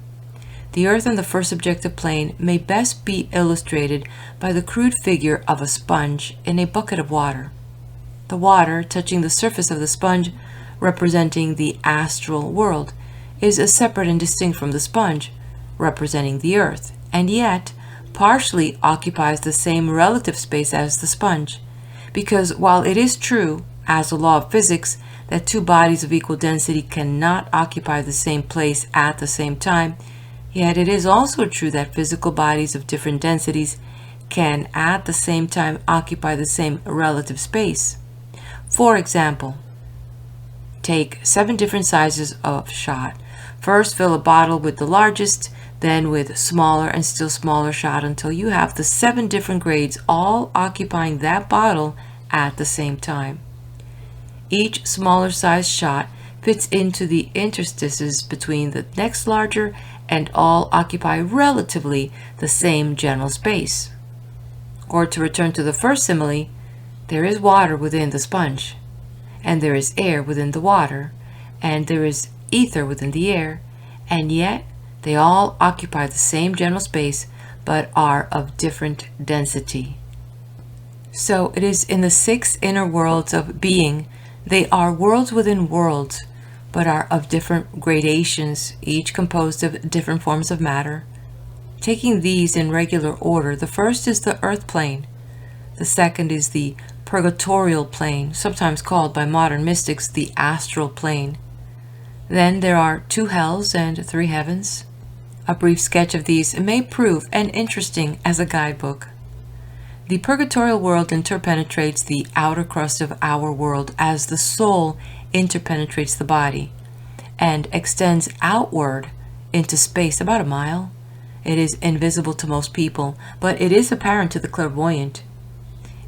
The earth and the first subjective plane may best be illustrated by the crude figure of a sponge in a bucket of water. The water, touching the surface of the sponge, representing the astral world, is separate and distinct from the sponge, representing the earth, and yet partially occupies the same relative space as the sponge, because while it is true, as a law of physics, that 2 bodies of equal density cannot occupy the same place at the same time, yet it is also true that physical bodies of different densities can at the same time occupy the same relative space. For example, take 7 different sizes of shot. First, fill a bottle with the largest, then with smaller and still smaller shot until you have the 7 different grades all occupying that bottle at the same time. Each smaller size shot fits into the interstices between the next larger and all occupy relatively the same general space. Or to return to the first simile, there is water within the sponge, and there is air within the water, and there is ether within the air, and yet they all occupy the same general space but are of different density. So it is in the 6 inner worlds of being. They are worlds within worlds, but are of different gradations, each composed of different forms of matter. Taking these in regular order, the first is the earth plane. The second is the purgatorial plane, sometimes called by modern mystics the astral plane. Then there are 2 hells and 3 heavens. A brief sketch of these may prove an interesting as a guidebook. The purgatorial world interpenetrates the outer crust of our world as the soul interpenetrates the body, and extends outward into space about a mile. It is invisible to most people, but it is apparent to the clairvoyant.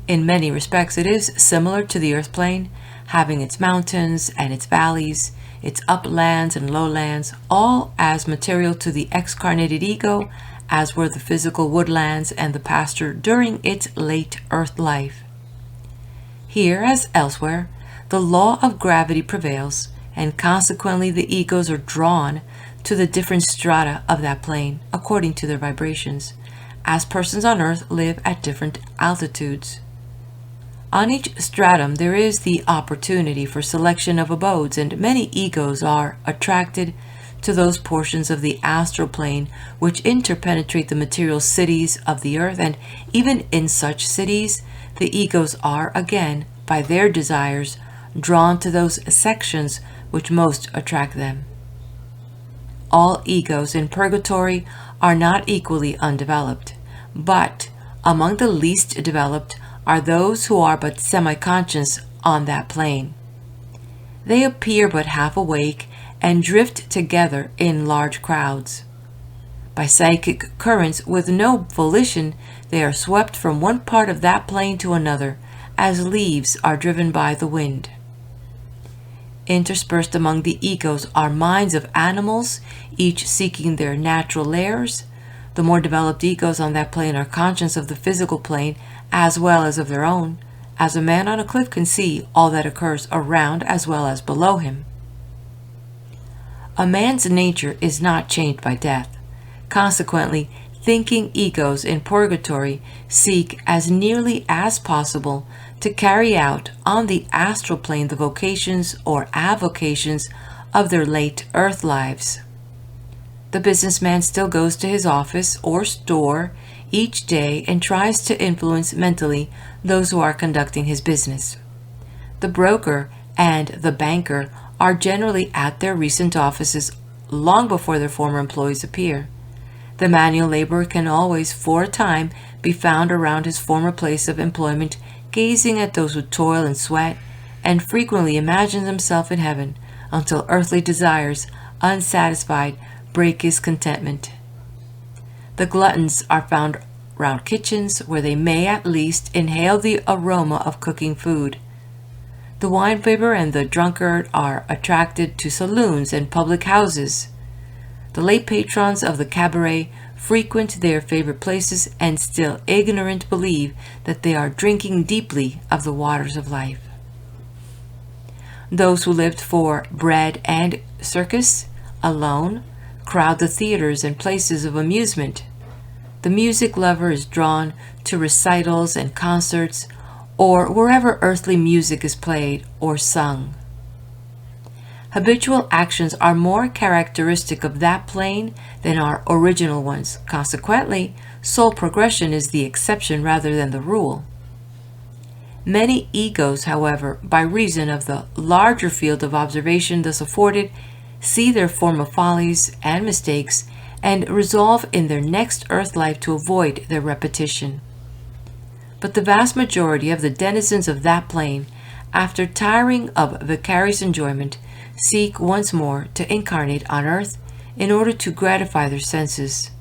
In many respects, it is similar to the earth plane, having its mountains and its valleys, its uplands and lowlands, all as material to the excarnated ego as were the physical woodlands and the pasture during its late earth life. Here, as elsewhere, the law of gravity prevails, and consequently the egos are drawn to the different strata of that plane according to their vibrations, as persons on earth live at different altitudes. On each stratum there is the opportunity for selection of abodes, and many egos are attracted to those portions of the astral plane which interpenetrate the material cities of the earth, and even in such cities the egos are again, by their desires, drawn to those sections which most attract them. All egos in purgatory are not equally undeveloped, but among the least developed are those who are but semi-conscious on that plane. They appear but half awake and drift together in large crowds. By psychic currents with no volition, they are swept from one part of that plane to another, as leaves are driven by the wind. Interspersed among the egos are minds of animals, each seeking their natural lairs. The more developed egos on that plane are conscious of the physical plane as well as of their own, as a man on a cliff can see all that occurs around as well as below him. A man's nature is not changed by death. Consequently, thinking egos in purgatory seek as nearly as possible to carry out on the astral plane the vocations or avocations of their late earth lives. The businessman still goes to his office or store each day and tries to influence mentally those who are conducting his business. The broker and the banker are generally at their recent offices long before their former employees appear. The manual laborer can always, for a time, be found around his former place of employment, gazing at those who toil and sweat, and frequently imagines himself in heaven, until earthly desires, unsatisfied, break his contentment. The gluttons are found round kitchens, where they may at least inhale the aroma of cooking food. The wine bibber and the drunkard are attracted to saloons and public houses. The late patrons of the cabaret frequent their favorite places, and still ignorant believe that they are drinking deeply of the waters of life. Those who lived for bread and circus alone crowd the theaters and places of amusement. The music lover is drawn to recitals and concerts, or wherever earthly music is played or sung. Habitual actions are more characteristic of that plane than our original ones. Consequently, soul progression is the exception rather than the rule. Many egos, however, by reason of the larger field of observation thus afforded, see their former follies and mistakes and resolve in their next earth life to avoid their repetition. But the vast majority of the denizens of that plane, after tiring of vicarious enjoyment, seek once more to incarnate on earth in order to gratify their senses.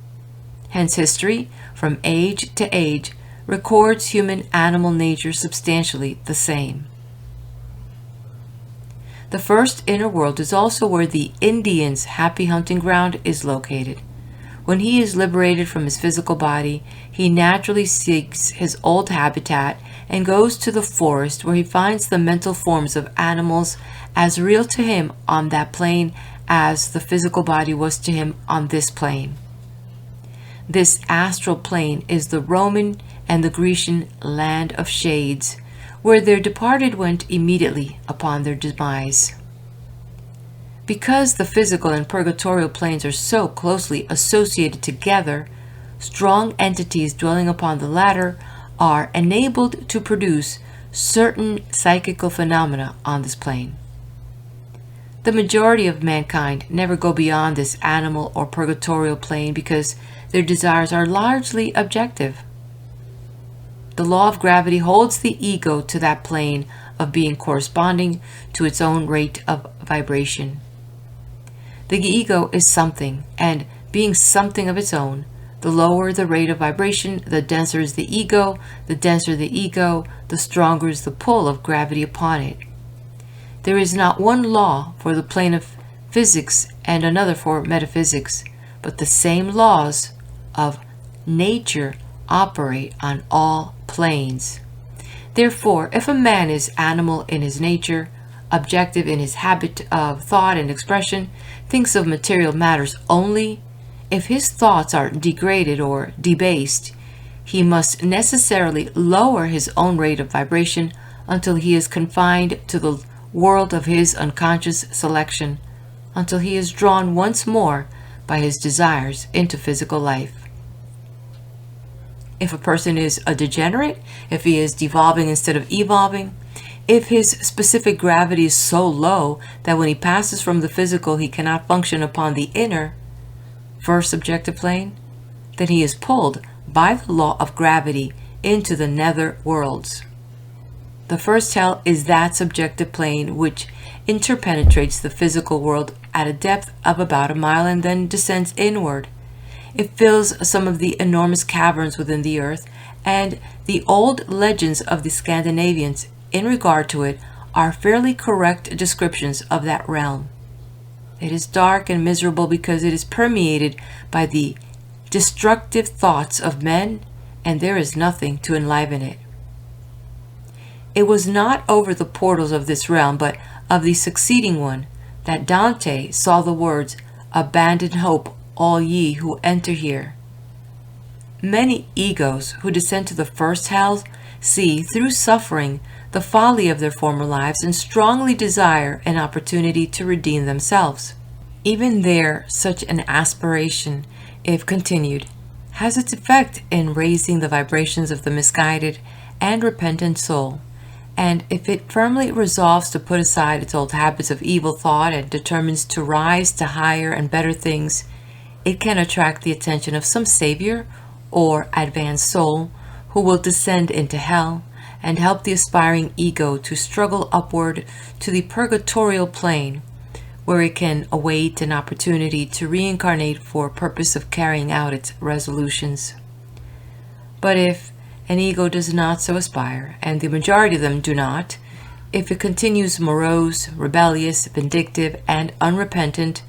Hence history, from age to age, records human animal nature substantially the same. The first inner world is also where the Indian's happy hunting ground is located. When he is liberated from his physical body, he naturally seeks his old habitat and goes to the forest, where he finds the mental forms of animals as real to him on that plane as the physical body was to him on this plane. This astral plane is the Roman and the Grecian land of shades, where their departed went immediately upon their demise. Because the physical and purgatorial planes are so closely associated together, strong entities dwelling upon the latter are enabled to produce certain psychical phenomena on this plane. The majority of mankind never go beyond this animal or purgatorial plane because their desires are largely objective. The law of gravity holds the ego to that plane of being corresponding to its own rate of vibration. The ego is something, and being something of its own, the lower the rate of vibration, the denser is the ego, the stronger is the pull of gravity upon it. There is not one law for the plane of physics and another for metaphysics, but the same laws of nature operate on all planes. Therefore, if a man is animal in his nature, objective in his habit of thought and expression, thinks of material matters only, if his thoughts are degraded or debased, he must necessarily lower his own rate of vibration until he is confined to the world of his unconscious selection, until he is drawn once more by his desires into physical life. If a person is a degenerate, if he is devolving instead of evolving, if his specific gravity is so low that when he passes from the physical he cannot function upon the inner, first subjective plane, then he is pulled by the law of gravity into the nether worlds. The first hell is that subjective plane which interpenetrates the physical world at a depth of about a mile and then descends inward. It fills some of the enormous caverns within the earth, and the old legends of the Scandinavians in regard to it are fairly correct descriptions of that realm. It is dark and miserable because it is permeated by the destructive thoughts of men, and there is nothing to enliven it. It was not over the portals of this realm, but of the succeeding one, that Dante saw the words, "Abandon hope, all ye who enter here." Many egos who descend to the first hell see through suffering the folly of their former lives and strongly desire an opportunity to redeem themselves. Even there, such an aspiration, if continued, has its effect in raising the vibrations of the misguided and repentant soul, and if it firmly resolves to put aside its old habits of evil thought and determines to rise to higher and better things, it can attract the attention of some savior or advanced soul who will descend into hell and help the aspiring ego to struggle upward to the purgatorial plane, where it can await an opportunity to reincarnate for purpose of carrying out its resolutions. But if an ego does not so aspire, and the majority of them do not, if it continues morose, rebellious, vindictive, and unrepentant,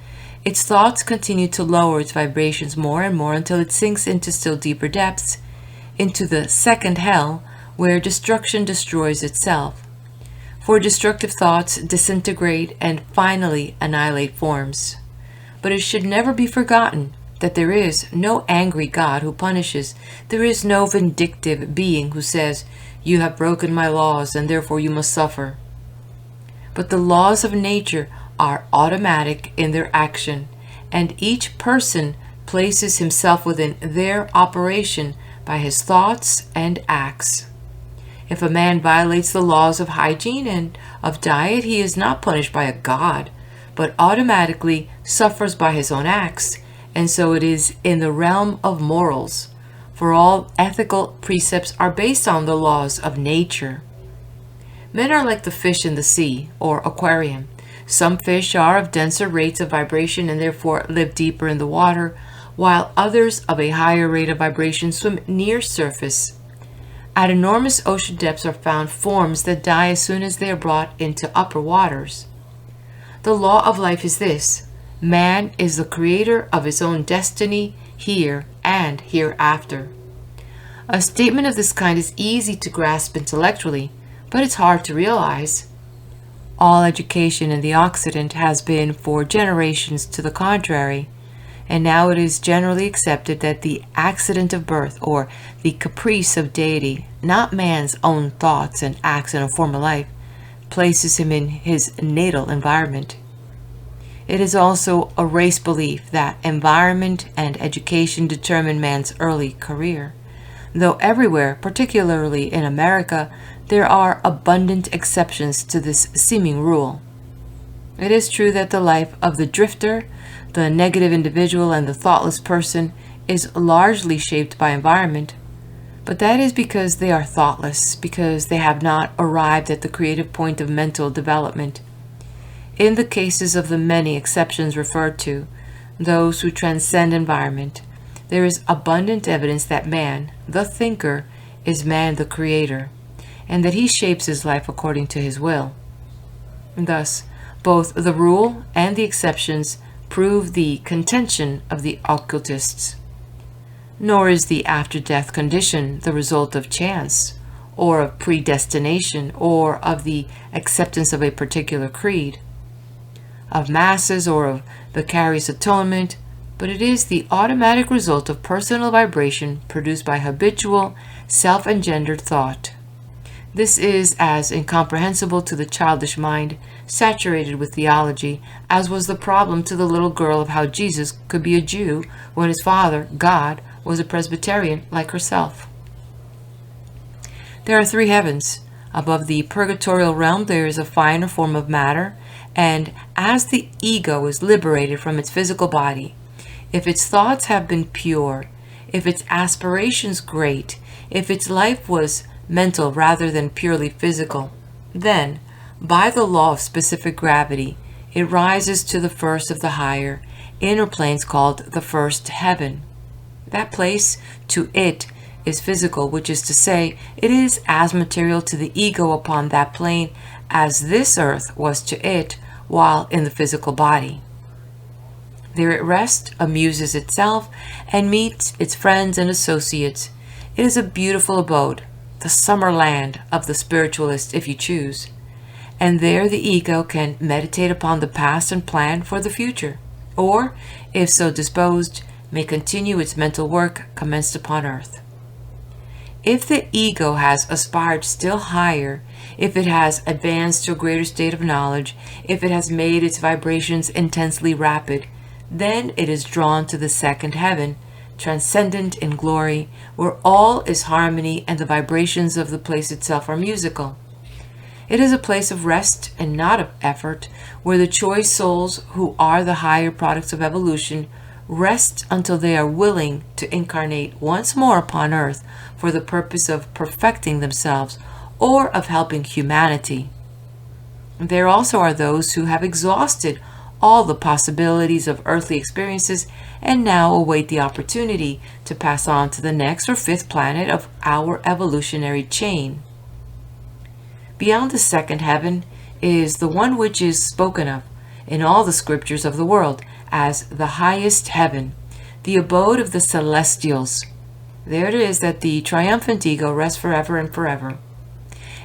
its thoughts continue to lower its vibrations more and more until it sinks into still deeper depths, into the second hell, where destruction destroys itself. For destructive thoughts disintegrate and finally annihilate forms. But it should never be forgotten that there is no angry God who punishes. There is no vindictive being who says, "You have broken my laws and therefore you must suffer." But the laws of nature are automatic in their action, and each person places himself within their operation by his thoughts and acts. If a man violates the laws of hygiene and of diet, he is not punished by a god, but automatically suffers by his own acts. And so it is in the realm of morals, for all ethical precepts are based on the laws of nature. Men are like the fish in the sea or aquarium. Some fish are of denser rates of vibration and therefore live deeper in the water, while others of a higher rate of vibration swim near surface. At enormous ocean depths are found forms that die as soon as they are brought into upper waters. The law of life is this: man is the creator of his own destiny here and hereafter. A statement of this kind is easy to grasp intellectually, but it's hard to realize. All education in the Occident has been for generations to the contrary, and now it is generally accepted that the accident of birth, or the caprice of deity, not man's own thoughts and acts in a former life, places him in his natal environment. It is also a race belief that environment and education determine man's early career, though everywhere, particularly in America, there are abundant exceptions to this seeming rule. It is true that the life of the drifter, the negative individual, and the thoughtless person is largely shaped by environment, but that is because they are thoughtless, because they have not arrived at the creative point of mental development. In the cases of the many exceptions referred to, those who transcend environment, there is abundant evidence that man, the thinker, is man the creator, and that he shapes his life according to his will. And thus, both the rule and the exceptions prove the contention of the occultists. Nor is the after-death condition the result of chance, or of predestination, or of the acceptance of a particular creed, of masses, or of vicarious atonement, but it is the automatic result of personal vibration produced by habitual, self-engendered thought. This is as incomprehensible to the childish mind, saturated with theology, as was the problem to the little girl of how Jesus could be a Jew when his father, God, was a Presbyterian like herself. There are three heavens. Above the purgatorial realm there is a finer form of matter, and as the ego is liberated from its physical body, if its thoughts have been pure, if its aspirations great, if its life was mental rather than purely physical, then, by the law of specific gravity, it rises to the first of the higher, inner planes called the first heaven. That place, to it, is physical, which is to say, it is as material to the ego upon that plane as this earth was to it while in the physical body. There it rests, amuses itself, and meets its friends and associates. It is a beautiful abode, the summer land of the spiritualist if you choose, and there the ego can meditate upon the past and plan for the future, or, if so disposed, may continue its mental work commenced upon earth. If the ego has aspired still higher, if it has advanced to a greater state of knowledge, if it has made its vibrations intensely rapid, then it is drawn to the second heaven, transcendent in glory, where all is harmony and the vibrations of the place itself are musical. It is a place of rest and not of effort, where the choice souls who are the higher products of evolution rest until they are willing to incarnate once more upon earth for the purpose of perfecting themselves or of helping humanity. There also are those who have exhausted all the possibilities of earthly experiences and now await the opportunity to pass on to the next or fifth planet of our evolutionary chain. Beyond the second heaven is the one which is spoken of in all the scriptures of the world as the highest heaven, the abode of the celestials. There it is that the triumphant ego rests forever and forever.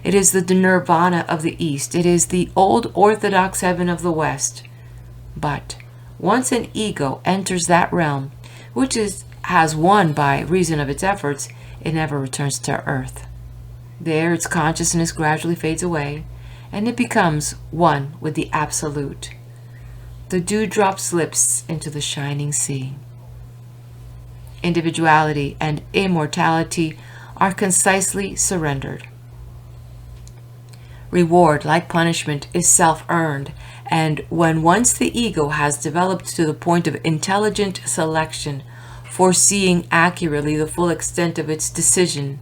It is the nirvana of the east. It is the old orthodox heaven of the west. But once an ego enters that realm, which has won by reason of its efforts, it never returns to earth. There its consciousness gradually fades away, and it becomes one with the absolute. The dewdrop slips into the shining sea. Individuality and immortality are concisely surrendered. Reward, like punishment, is self-earned, and when once the ego has developed to the point of intelligent selection, foreseeing accurately the full extent of its decision,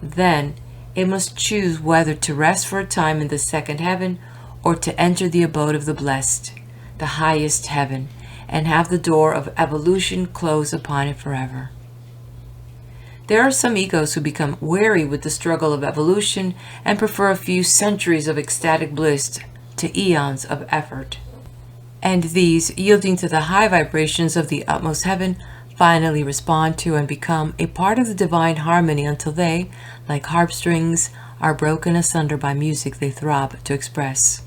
then it must choose whether to rest for a time in the second heaven or to enter the abode of the blessed, the highest heaven, and have the door of evolution close upon it forever. There are some egos who become weary with the struggle of evolution and prefer a few centuries of ecstatic bliss to eons of effort. And these, yielding to the high vibrations of the utmost heaven, finally respond to and become a part of the divine harmony until they, like harp strings, are broken asunder by music they throb to express.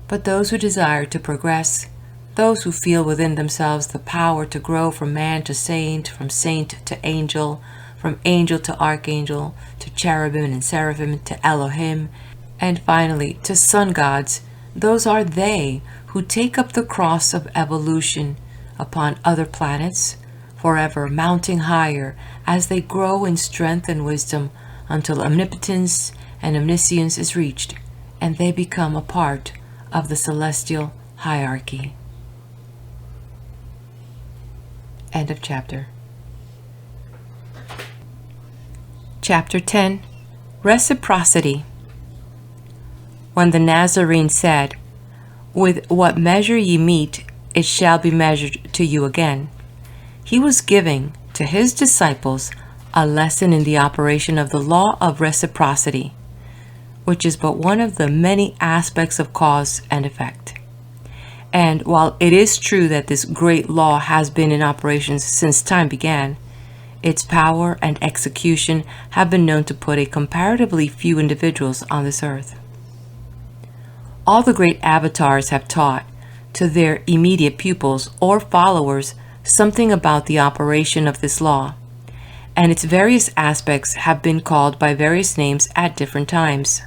But those who desire to progress, those who feel within themselves the power to grow from man to saint, from saint to angel, from angel to archangel, to cherubim and seraphim, to Elohim, and finally to sun gods, those are they who take up the cross of evolution upon other planets, forever mounting higher as they grow in strength and wisdom until omnipotence and omniscience is reached, and they become a part of the celestial hierarchy. End of chapter. Chapter 10. Reciprocity. When the Nazarene said, "With what measure ye meet, it shall be measured to you again," he was giving to his disciples a lesson in the operation of the law of reciprocity, which is but one of the many aspects of cause and effect. And while it is true that this great law has been in operation since time began, its power and execution have been known to put a comparatively few individuals on this earth. All the great avatars have taught to their immediate pupils or followers something about the operation of this law, and its various aspects have been called by various names at different times.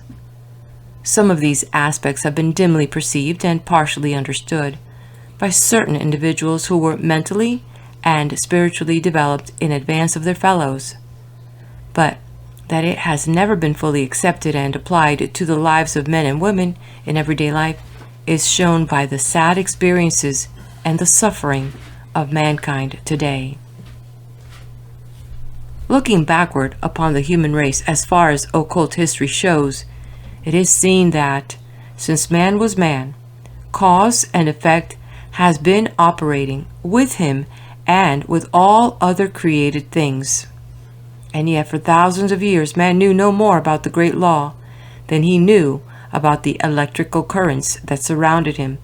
Some of these aspects have been dimly perceived and partially understood by certain individuals who were mentally and spiritually developed in advance of their fellows, but that it has never been fully accepted and applied to the lives of men and women in everyday life is shown by the sad experiences and the suffering of mankind today. Looking backward upon the human race as far as occult history shows, it is seen that, since man was man, cause and effect has been operating with him and with all other created things. And yet for thousands of years man knew no more about the great law than he knew about the electrical currents that surrounded him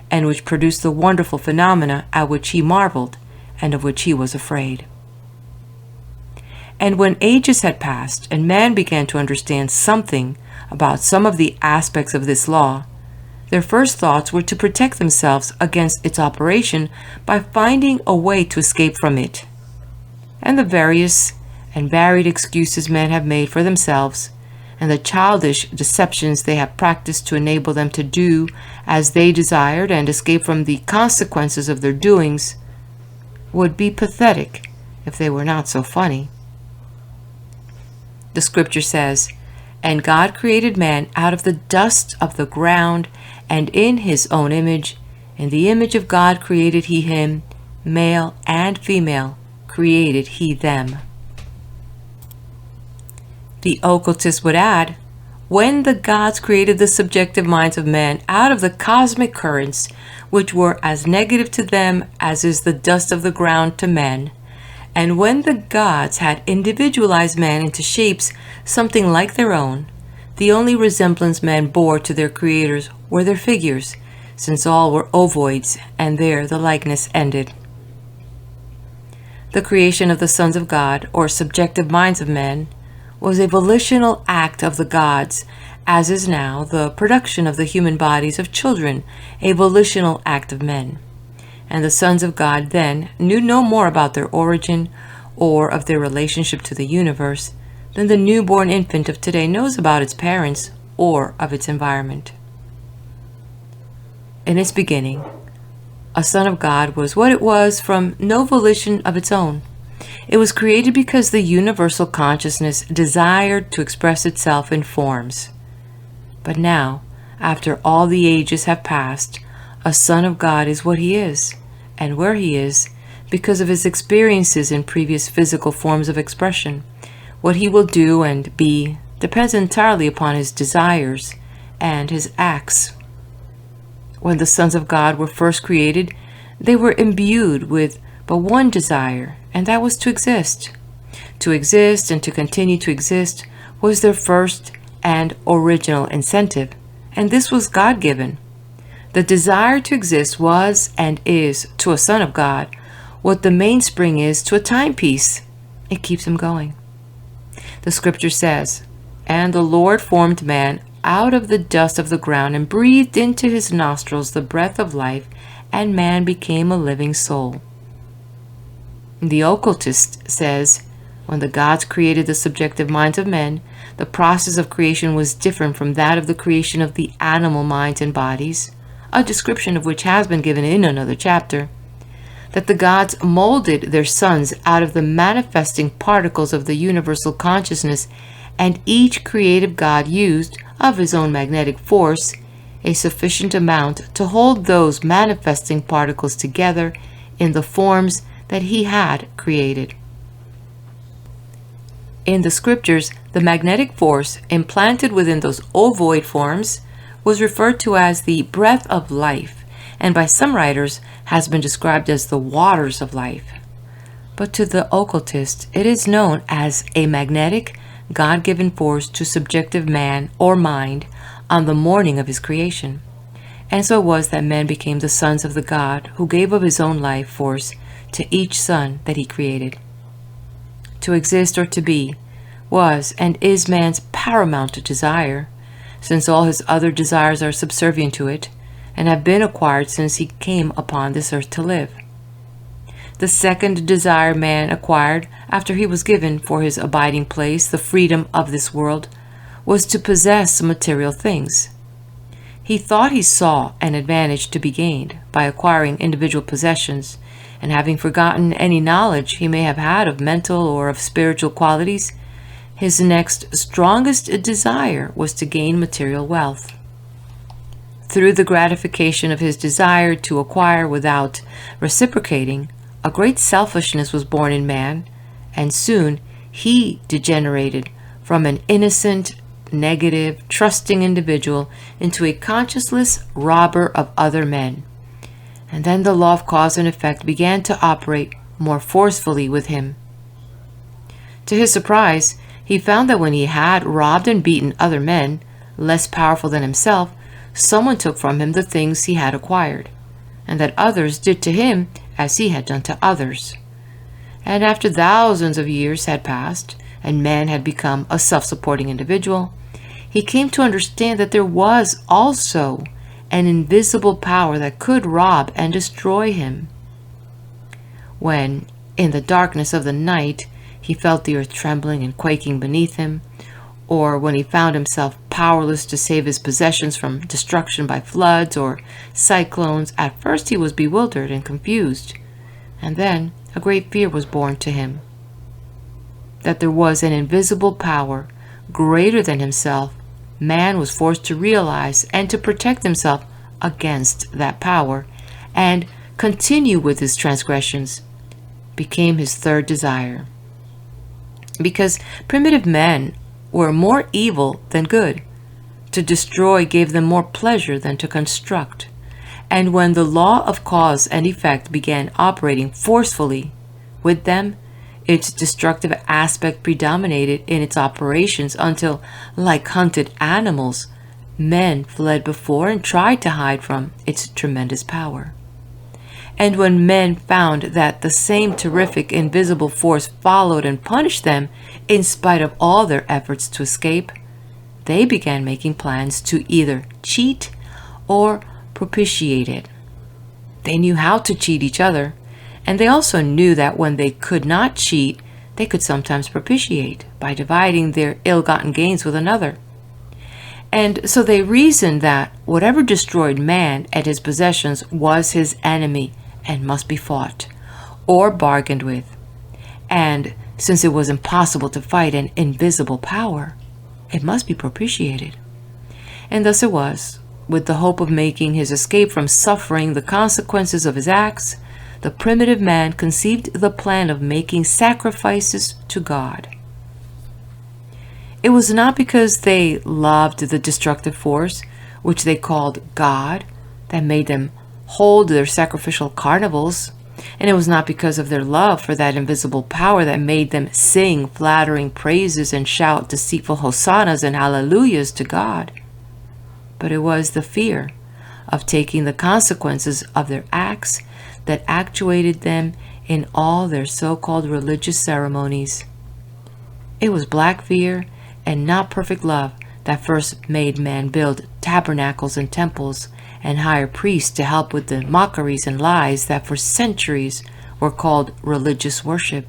and which produced the wonderful phenomena at which he marveled and of which he was afraid. And when ages had passed and man began to understand something about some of the aspects of this law, their first thoughts were to protect themselves against its operation by finding a way to escape from it. And the various and varied excuses men have made for themselves, and the childish deceptions they have practiced to enable them to do as they desired and escape from the consequences of their doings, would be pathetic if they were not so funny. The scripture says, "And God created man out of the dust of the ground, and in his own image, in the image of God created he him, male and female, created he them. The occultist would add, when the gods created the subjective minds of men out of the cosmic currents, which were as negative to them as is the dust of the ground to men, and when the gods had individualized man into shapes something like their own, the only resemblance men bore to their creators were their figures, since all were ovoids, and there the likeness ended. The creation of the sons of God, or subjective minds of men, was a volitional act of the gods, as is now the production of the human bodies of children a volitional act of men. And the sons of God then knew no more about their origin or of their relationship to the universe than the newborn infant of today knows about its parents or of its environment. In its beginning, a son of God was what it was from no volition of its own. It was created because the universal consciousness desired to express itself in forms. But now, after all the ages have passed, a son of God is what he is, and where he is, because of his experiences in previous physical forms of expression. What he will do and be depends entirely upon his desires and his acts. When the sons of God were first created, they were imbued with but one desire, and that was to exist. To exist and to continue to exist was their first and original incentive, and this was God-given. The desire to exist was and is, to a son of God, what the mainspring is to a timepiece. It keeps him going. The scripture says, "And the Lord formed man out of the dust of the ground and breathed into his nostrils the breath of life, and man became a living soul." The occultist says, when the gods created the subjective minds of men, the process of creation was different from that of the creation of the animal minds and bodies, a description of which has been given in another chapter. That the gods molded their sons out of the manifesting particles of the universal consciousness, and each creative god used, of his own magnetic force, a sufficient amount to hold those manifesting particles together in the forms that he had created. In the scriptures, the magnetic force implanted within those ovoid forms was referred to as the breath of life, and by some writers has been described as the waters of life. But to the occultist, it is known as a magnetic, God-given force to subjective man or mind on the morning of his creation. And so it was that man became the sons of the God who gave of his own life force to each son that he created. To exist or to be was and is man's paramount desire, since all his other desires are subservient to it and have been acquired since he came upon this earth to live. The second desire man acquired after he was given for his abiding place the freedom of this world was to possess material things. He thought he saw an advantage to be gained by acquiring individual possessions, and having forgotten any knowledge he may have had of mental or of spiritual qualities, his next strongest desire was to gain material wealth. Through the gratification of his desire to acquire without reciprocating, a great selfishness was born in man, and soon he degenerated from an innocent, negative, trusting individual into a conscienceless robber of other men. And then the law of cause and effect began to operate more forcefully with him. To his surprise, he found that when he had robbed and beaten other men, less powerful than himself, someone took from him the things he had acquired, and that others did to him as he had done to others. And after thousands of years had passed, and man had become a self-supporting individual, he came to understand that there was also an invisible power that could rob and destroy him. When, in the darkness of the night, he felt the earth trembling and quaking beneath him, or when he found himself powerless to save his possessions from destruction by floods or cyclones, at first he was bewildered and confused, and then a great fear was born to him. That there was an invisible power greater than himself, man was forced to realize and to protect himself against that power, and continue with his transgressions became his third desire. Because primitive men were more evil than good. To destroy gave them more pleasure than to construct. And when the law of cause and effect began operating forcefully with them, its destructive aspect predominated in its operations until, like hunted animals, men fled before and tried to hide from its tremendous power. And when men found that the same terrific invisible force followed and punished them in spite of all their efforts to escape, they began making plans to either cheat or propitiate it. They knew how to cheat each other, and they also knew that when they could not cheat, they could sometimes propitiate by dividing their ill-gotten gains with another. And so they reasoned that whatever destroyed man and his possessions was his enemy and must be fought or bargained with. And since it was impossible to fight an invisible power, it must be propitiated. And thus it was, with the hope of making his escape from suffering the consequences of his acts, the primitive man conceived the plan of making sacrifices to God. It was not because they loved the destructive force, which they called God, that made them hold their sacrificial carnivals, and it was not because of their love for that invisible power that made them sing flattering praises and shout deceitful hosannas and hallelujahs to God, but it was the fear of taking the consequences of their acts that actuated them in all their so-called religious ceremonies. It was black fear and not perfect love that first made man build tabernacles and temples and hire priests to help with the mockeries and lies that for centuries were called religious worship.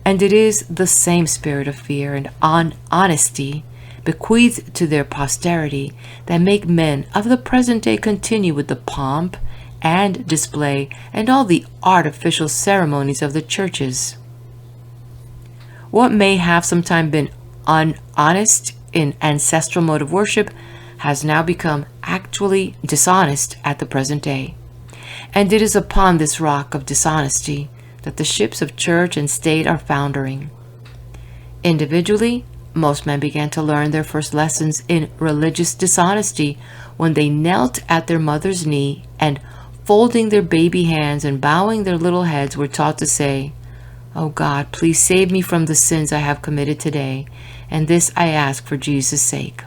And it is the same spirit of fear and honesty bequeathed to their posterity that make men of the present day continue with the pomp and display and all the artificial ceremonies of the churches. What may have sometime been honest in ancestral mode of worship has now become actually dishonest at the present day. And it is upon this rock of dishonesty that the ships of church and state are foundering. Individually, most men began to learn their first lessons in religious dishonesty when they knelt at their mother's knee and, folding their baby hands and bowing their little heads, were taught to say, "Oh God, please save me from the sins I have committed today, and this I ask for Jesus' sake."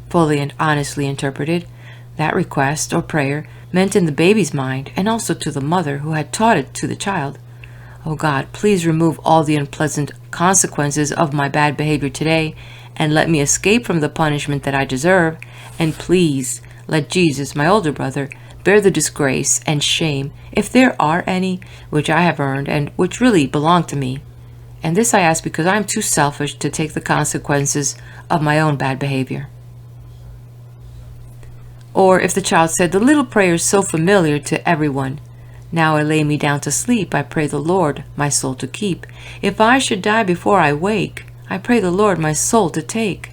Fully and honestly interpreted, that request or prayer meant in the baby's mind, and also to the mother who had taught it to the child, "Oh God, please remove all the unpleasant consequences of my bad behavior today, and let me escape from the punishment that I deserve, and please let Jesus, my older brother, bear the disgrace and shame, if there are any, which I have earned and which really belong to me. And this I ask because I am too selfish to take the consequences of my own bad behavior." Or if the child said the little prayer so familiar to everyone, "Now I lay me down to sleep, I pray the Lord my soul to keep. If I should die before I wake, I pray the Lord my soul to take."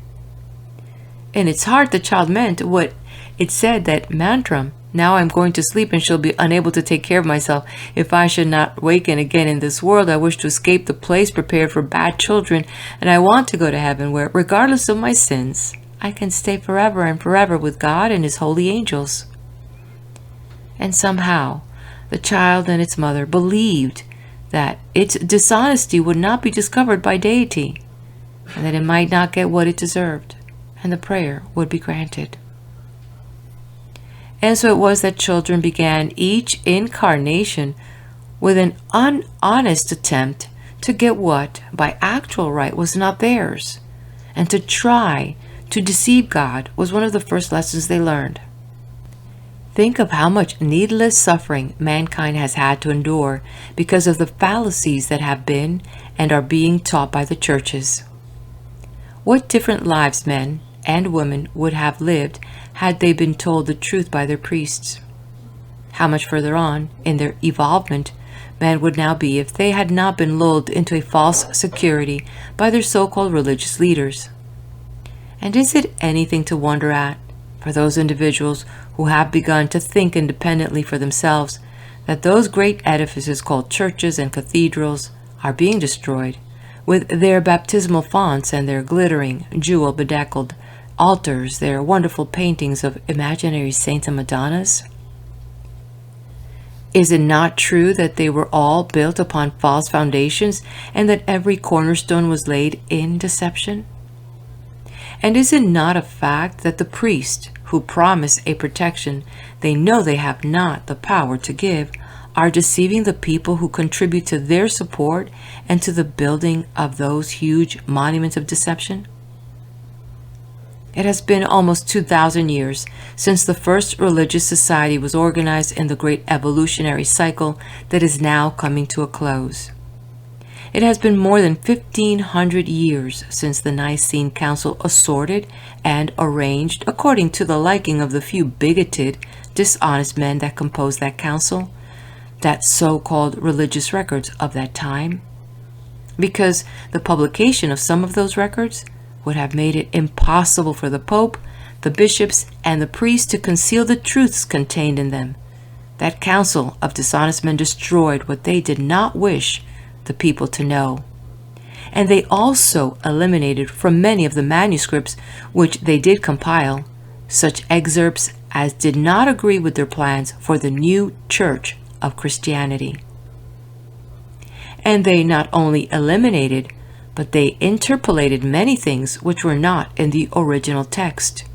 In its heart the child meant what it said, that mantra, "Now I'm going to sleep and shall be unable to take care of myself. If I should not waken again in this world, I wish to escape the place prepared for bad children, and I want to go to heaven where, regardless of my sins, I can stay forever and forever with God and His holy angels." And somehow the child and its mother believed that its dishonesty would not be discovered by deity, and that it might not get what it deserved, and the prayer would be granted. And so it was that children began each incarnation with an unhonest attempt to get what, by actual right, was not theirs, and to try to deceive God was one of the first lessons they learned. Think of how much needless suffering mankind has had to endure because of the fallacies that have been and are being taught by the churches. What different lives men and women would have lived had they been told the truth by their priests. How much further on in their evolvement man would now be if they had not been lulled into a false security by their so-called religious leaders. And is it anything to wonder at, for those individuals who have begun to think independently for themselves that those great edifices called churches and cathedrals are being destroyed, with their baptismal fonts and their glittering, jewel-bedeckled altars, their wonderful paintings of imaginary saints and madonnas? Is it not true that they were all built upon false foundations, and that every cornerstone was laid in deception? And is it not a fact that the priests who promise a protection they know they have not the power to give are deceiving the people who contribute to their support and to the building of those huge monuments of deception? It has been almost 2,000 years since the first religious society was organized in the great evolutionary cycle that is now coming to a close. It has been more than 1,500 years since the Nicene Council assorted and arranged according to the liking of the few bigoted, dishonest men that composed that council, that so-called religious records of that time, because the publication of some of those records would have made it impossible for the Pope, the bishops, and the priests to conceal the truths contained in them. That council of dishonest men destroyed what they did not wish the people to know. And they also eliminated from many of the manuscripts which they did compile such excerpts as did not agree with their plans for the new church of Christianity. And they not only eliminated, but they interpolated many things which were not in the original text.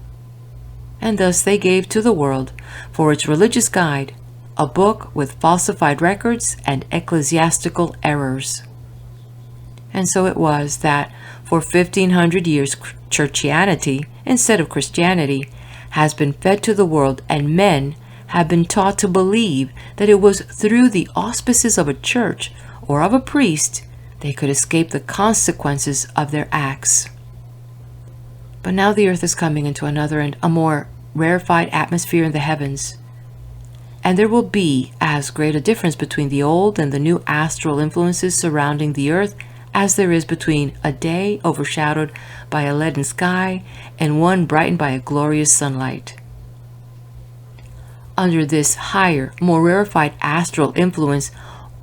And thus they gave to the world, for its religious guide, a book with falsified records and ecclesiastical errors. And so it was that for 1,500 years churchianity, instead of Christianity, has been fed to the world, and men have been taught to believe that it was through the auspices of a church or of a priest they could escape the consequences of their acts. But now the earth is coming into another and a more rarefied atmosphere in the heavens, and there will be as great a difference between the old and the new astral influences surrounding the earth as there is between a day overshadowed by a leaden sky and one brightened by a glorious sunlight. Under this higher, more rarefied astral influence,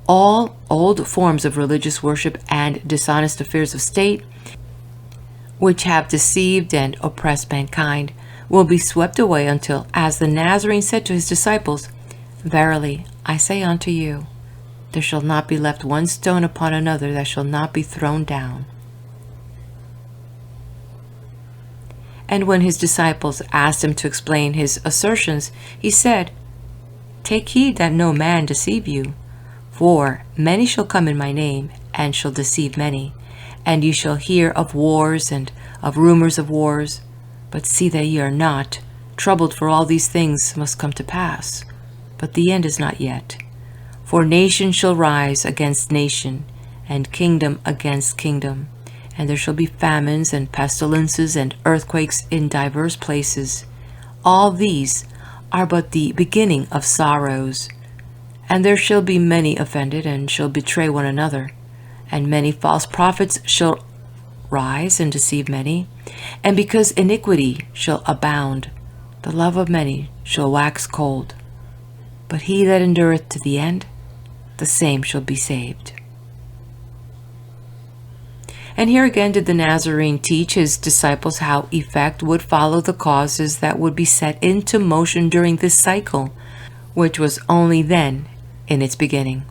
all old forms of religious worship and dishonest affairs of state, which have deceived and oppressed mankind, will be swept away until, as the Nazarene said to his disciples, "Verily, I say unto you, there shall not be left one stone upon another that shall not be thrown down." And when his disciples asked him to explain his assertions, he said, "Take heed that no man deceive you. For many shall come in my name, and shall deceive many. And ye shall hear of wars and of rumors of wars. But see that ye are not troubled, for all these things must come to pass. But the end is not yet. For nation shall rise against nation, and kingdom against kingdom. And there shall be famines and pestilences and earthquakes in divers places. All these are but the beginning of sorrows. And there shall be many offended, and shall betray one another. And many false prophets shall rise and deceive many. And because iniquity shall abound, the love of many shall wax cold. But he that endureth to the end, the same shall be saved." And here again did the Nazarene teach his disciples how effect would follow the causes that would be set into motion during this cycle, which was only then in its beginning.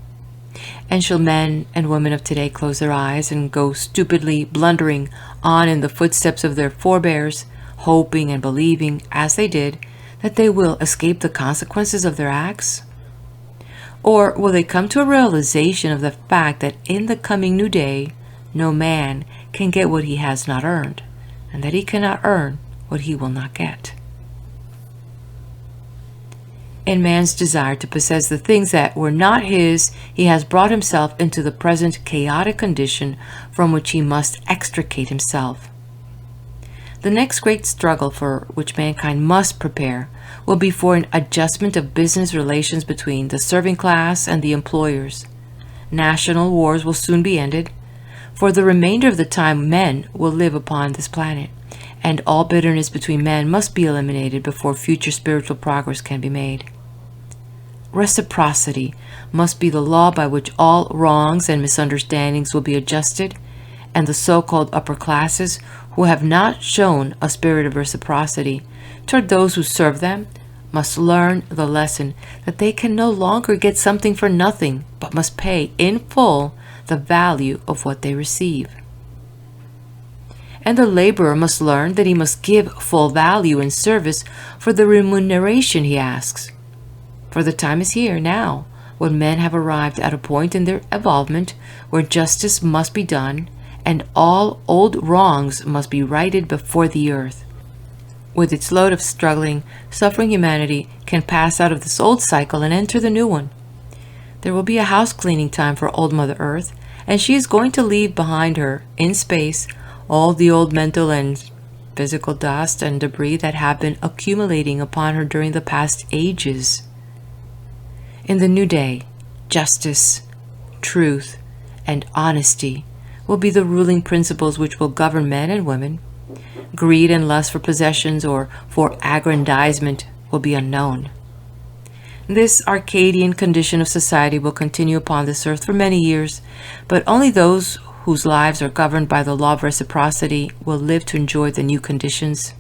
And shall men and women of today close their eyes and go stupidly blundering on in the footsteps of their forebears, hoping and believing, as they did, that they will escape the consequences of their acts? Or will they come to a realization of the fact that in the coming new day, no man can get what he has not earned, and that he cannot earn what he will not get? In man's desire to possess the things that were not his, he has brought himself into the present chaotic condition from which he must extricate himself. The next great struggle for which mankind must prepare will be for an adjustment of business relations between the serving class and the employers. National wars will soon be ended. For the remainder of the time, men will live upon this planet, and all bitterness between men must be eliminated before future spiritual progress can be made. Reciprocity must be the law by which all wrongs and misunderstandings will be adjusted, and the so-called upper classes who have not shown a spirit of reciprocity toward those who serve them must learn the lesson that they can no longer get something for nothing, but must pay in full the value of what they receive. And the laborer must learn that he must give full value in service for the remuneration he asks. For the time is here now when men have arrived at a point in their evolvement where justice must be done and all old wrongs must be righted before the earth, with its load of struggling, suffering humanity, can pass out of this old cycle and enter the new one. There will be a house cleaning time for old Mother Earth, and she is going to leave behind her, in space, all the old mental and physical dust and debris that have been accumulating upon her during the past ages. In the new day, justice, truth, and honesty will be the ruling principles which will govern men and women. Greed and lust for possessions or for aggrandizement will be unknown. This Arcadian condition of society will continue upon this earth for many years, but only those whose lives are governed by the law of reciprocity will live to enjoy the new conditions.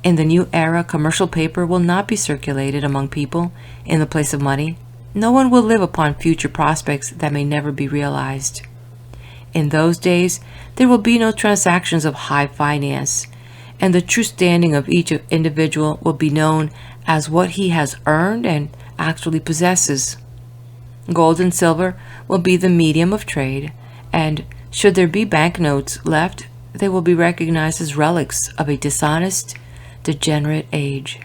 In the new era, commercial paper will not be circulated among people in the place of money. No one will live upon future prospects that may never be realized. In those days, there will be no transactions of high finance, and the true standing of each individual will be known as what he has earned and actually possesses. Gold and silver will be the medium of trade, and should there be banknotes left, they will be recognized as relics of a dishonest, degenerate age.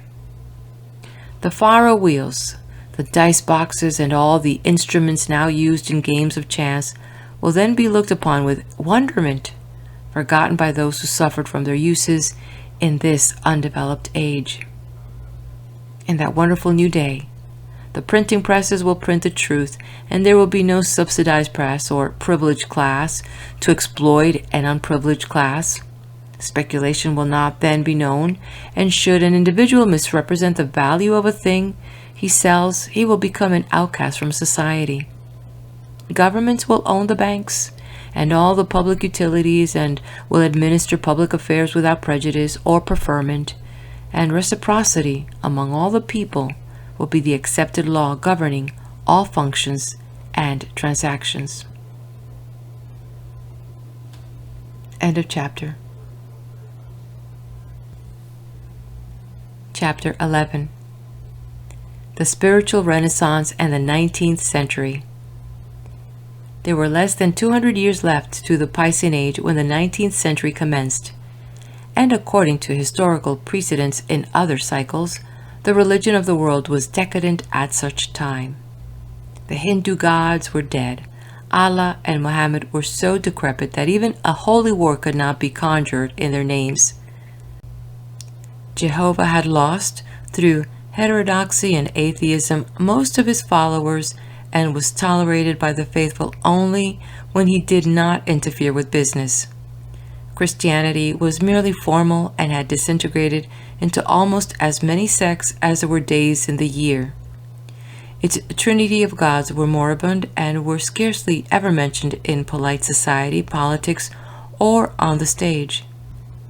The faro wheels, the dice boxes, and all the instruments now used in games of chance will then be looked upon with wonderment, forgotten by those who suffered from their uses in this undeveloped age. In that wonderful new day, the printing presses will print the truth, and there will be no subsidized press or privileged class to exploit an unprivileged class. Speculation will not then be known, and should an individual misrepresent the value of a thing he sells, he will become an outcast from society. Governments will own the banks and all the public utilities and will administer public affairs without prejudice or preferment, and reciprocity among all the people will be the accepted law governing all functions and transactions. End of chapter. Chapter 11. The Spiritual Renaissance and the 19th Century. There were less than 200 years left to the Piscean Age when the 19th century commenced, and according to historical precedents in other cycles, the religion of the world was decadent at such time. The Hindu gods were dead. Allah and Muhammad were so decrepit that even a holy war could not be conjured in their names. Jehovah had lost, through heterodoxy and atheism, most of his followers and was tolerated by the faithful only when he did not interfere with business. Christianity was merely formal and had disintegrated into almost as many sects as there were days in the year. Its trinity of gods were moribund and were scarcely ever mentioned in polite society, politics, or on the stage.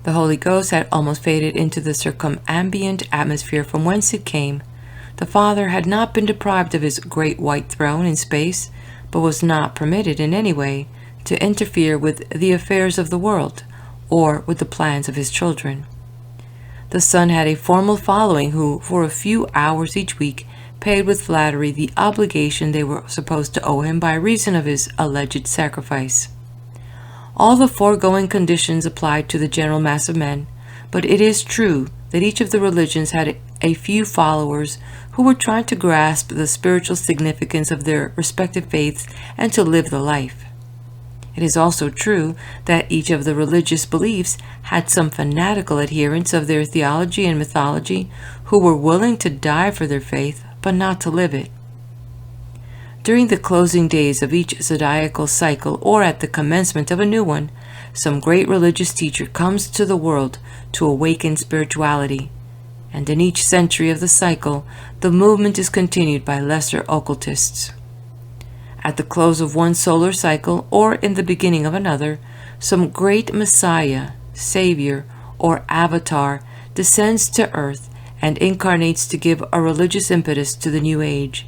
The Holy Ghost had almost faded into the circumambient atmosphere from whence it came. The Father had not been deprived of his great white throne in space, but was not permitted in any way to interfere with the affairs of the world or with the plans of his children. The Son had a formal following who, for a few hours each week, paid with flattery the obligation they were supposed to owe him by reason of his alleged sacrifice. All the foregoing conditions applied to the general mass of men, but it is true that each of the religions had a few followers who were trying to grasp the spiritual significance of their respective faiths and to live the life. It is also true that each of the religious beliefs had some fanatical adherents of their theology and mythology who were willing to die for their faith, but not to live it. During the closing days of each zodiacal cycle or at the commencement of a new one, some great religious teacher comes to the world to awaken spirituality, and in each century of the cycle, the movement is continued by lesser occultists. At the close of one solar cycle, or in the beginning of another, some great Messiah, Savior, or Avatar descends to earth and incarnates to give a religious impetus to the new age.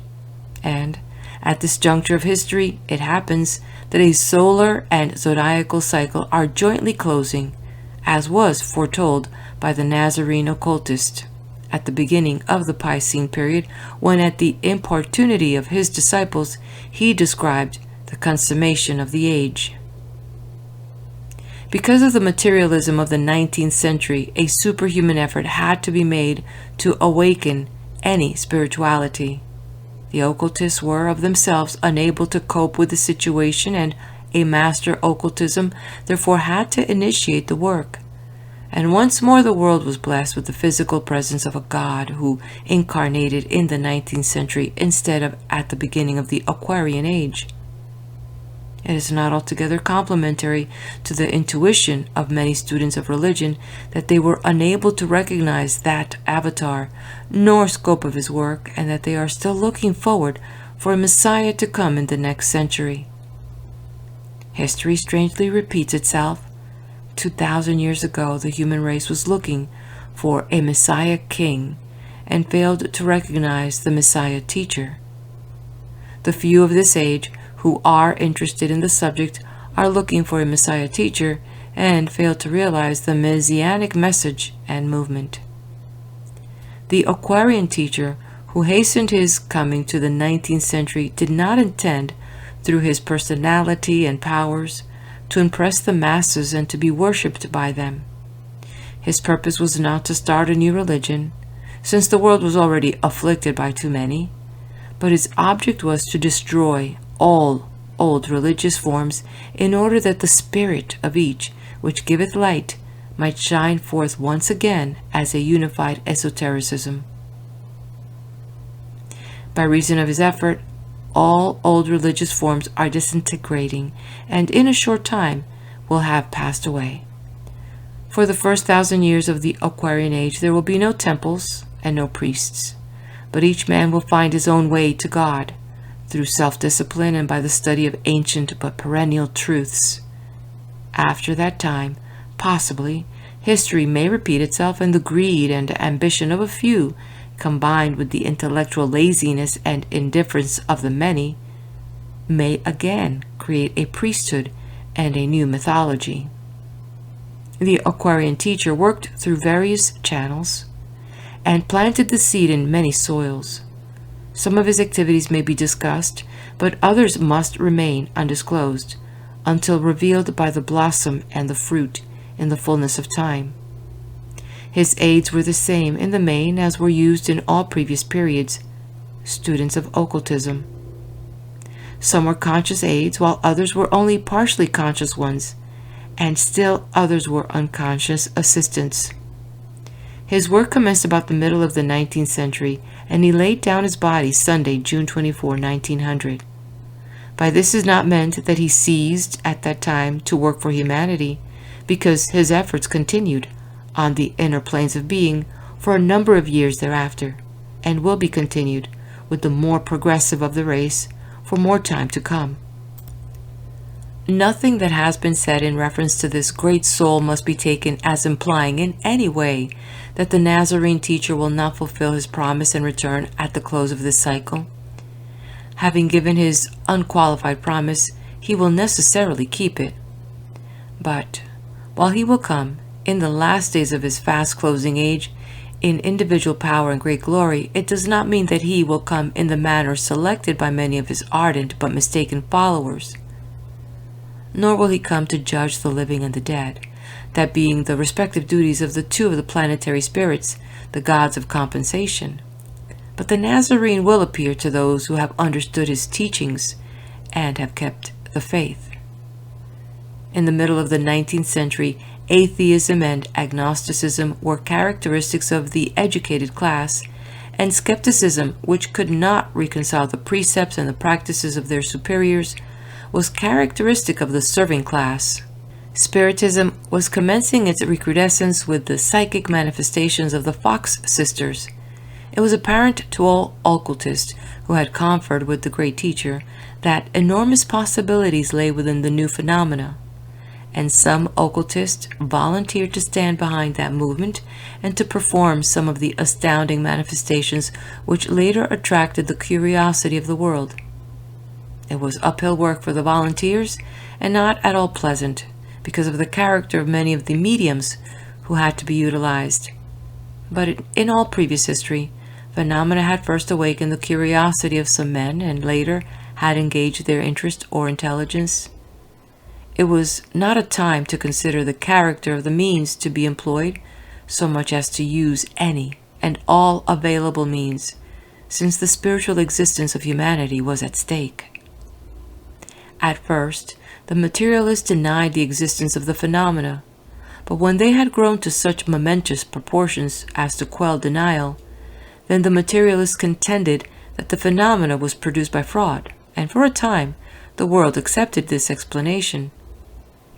And at this juncture of history, it happens that a solar and zodiacal cycle are jointly closing, as was foretold by the Nazarene occultist at the beginning of the Piscean period, when at the importunity of his disciples he described the consummation of the age. Because of the materialism of the 19th century, a superhuman effort had to be made to awaken any spirituality. The occultists were of themselves unable to cope with the situation, and a master occultism therefore had to initiate the work. And once more the world was blessed with the physical presence of a God who incarnated in the 19th century instead of at the beginning of the Aquarian age. It is not altogether complimentary to the intuition of many students of religion that they were unable to recognize that avatar nor scope of his work, and that they are still looking forward for a Messiah to come in the next century. History strangely repeats itself. 2,000 years ago, the human race was looking for a Messiah king and failed to recognize the Messiah teacher. The few of this age who are interested in the subject are looking for a Messiah teacher and fail to realize the messianic message and movement. The Aquarian teacher who hastened his coming to the 19th century did not intend, through his personality and powers, to impress the masses and to be worshipped by them. His purpose was not to start a new religion, since the world was already afflicted by too many, but his object was to destroy all old religious forms, in order that the spirit of each, which giveth light, might shine forth once again as a unified esotericism. By reason of his effort, all old religious forms are disintegrating, and in a short time will have passed away. For the first 1,000 years of the Aquarian age there will be no temples and no priests, but each man will find his own way to God, through self-discipline and by the study of ancient but perennial truths. After that time, possibly, history may repeat itself, and the greed and ambition of a few, combined with the intellectual laziness and indifference of the many, may again create a priesthood and a new mythology. The Aquarian teacher worked through various channels and planted the seed in many soils. Some of his activities may be discussed, but others must remain undisclosed until revealed by the blossom and the fruit in the fullness of time. His aids were the same in the main as were used in all previous periods, students of occultism. Some were conscious aids, while others were only partially conscious ones, and still others were unconscious assistants. His work commenced about the middle of the 19th century, and he laid down his body Sunday, June 24, 1900. By this is not meant that he ceased at that time to work for humanity, because his efforts continued on the inner planes of being for a number of years thereafter, and will be continued with the more progressive of the race for more time to come. Nothing that has been said in reference to this great soul must be taken as implying in any way that the Nazarene teacher will not fulfill his promise and return at the close of this cycle. Having given his unqualified promise, he will necessarily keep it. But while he will come in the last days of his fast-closing age in individual power and great glory, it does not mean that he will come in the manner selected by many of his ardent but mistaken followers. Nor will he come to judge the living and the dead, that being the respective duties of the two of the planetary spirits, the gods of compensation. But the Nazarene will appear to those who have understood his teachings and have kept the faith. In the middle of the 19th century, atheism and agnosticism were characteristics of the educated class, and skepticism, which could not reconcile the precepts and the practices of their superiors, was characteristic of the serving class. Spiritism was commencing its recrudescence with the psychic manifestations of the Fox sisters. It was apparent to all occultists who had conferred with the great teacher that enormous possibilities lay within the new phenomena, and some occultists volunteered to stand behind that movement and to perform some of the astounding manifestations which later attracted the curiosity of the world. It was uphill work for the volunteers, and not at all pleasant, because of the character of many of the mediums who had to be utilized. But in all previous history, phenomena had first awakened the curiosity of some men and later had engaged their interest or intelligence. It was not a time to consider the character of the means to be employed so much as to use any and all available means, since the spiritual existence of humanity was at stake. At first, the materialists denied the existence of the phenomena, but when they had grown to such momentous proportions as to quell denial, then the materialists contended that the phenomena was produced by fraud, and for a time the world accepted this explanation.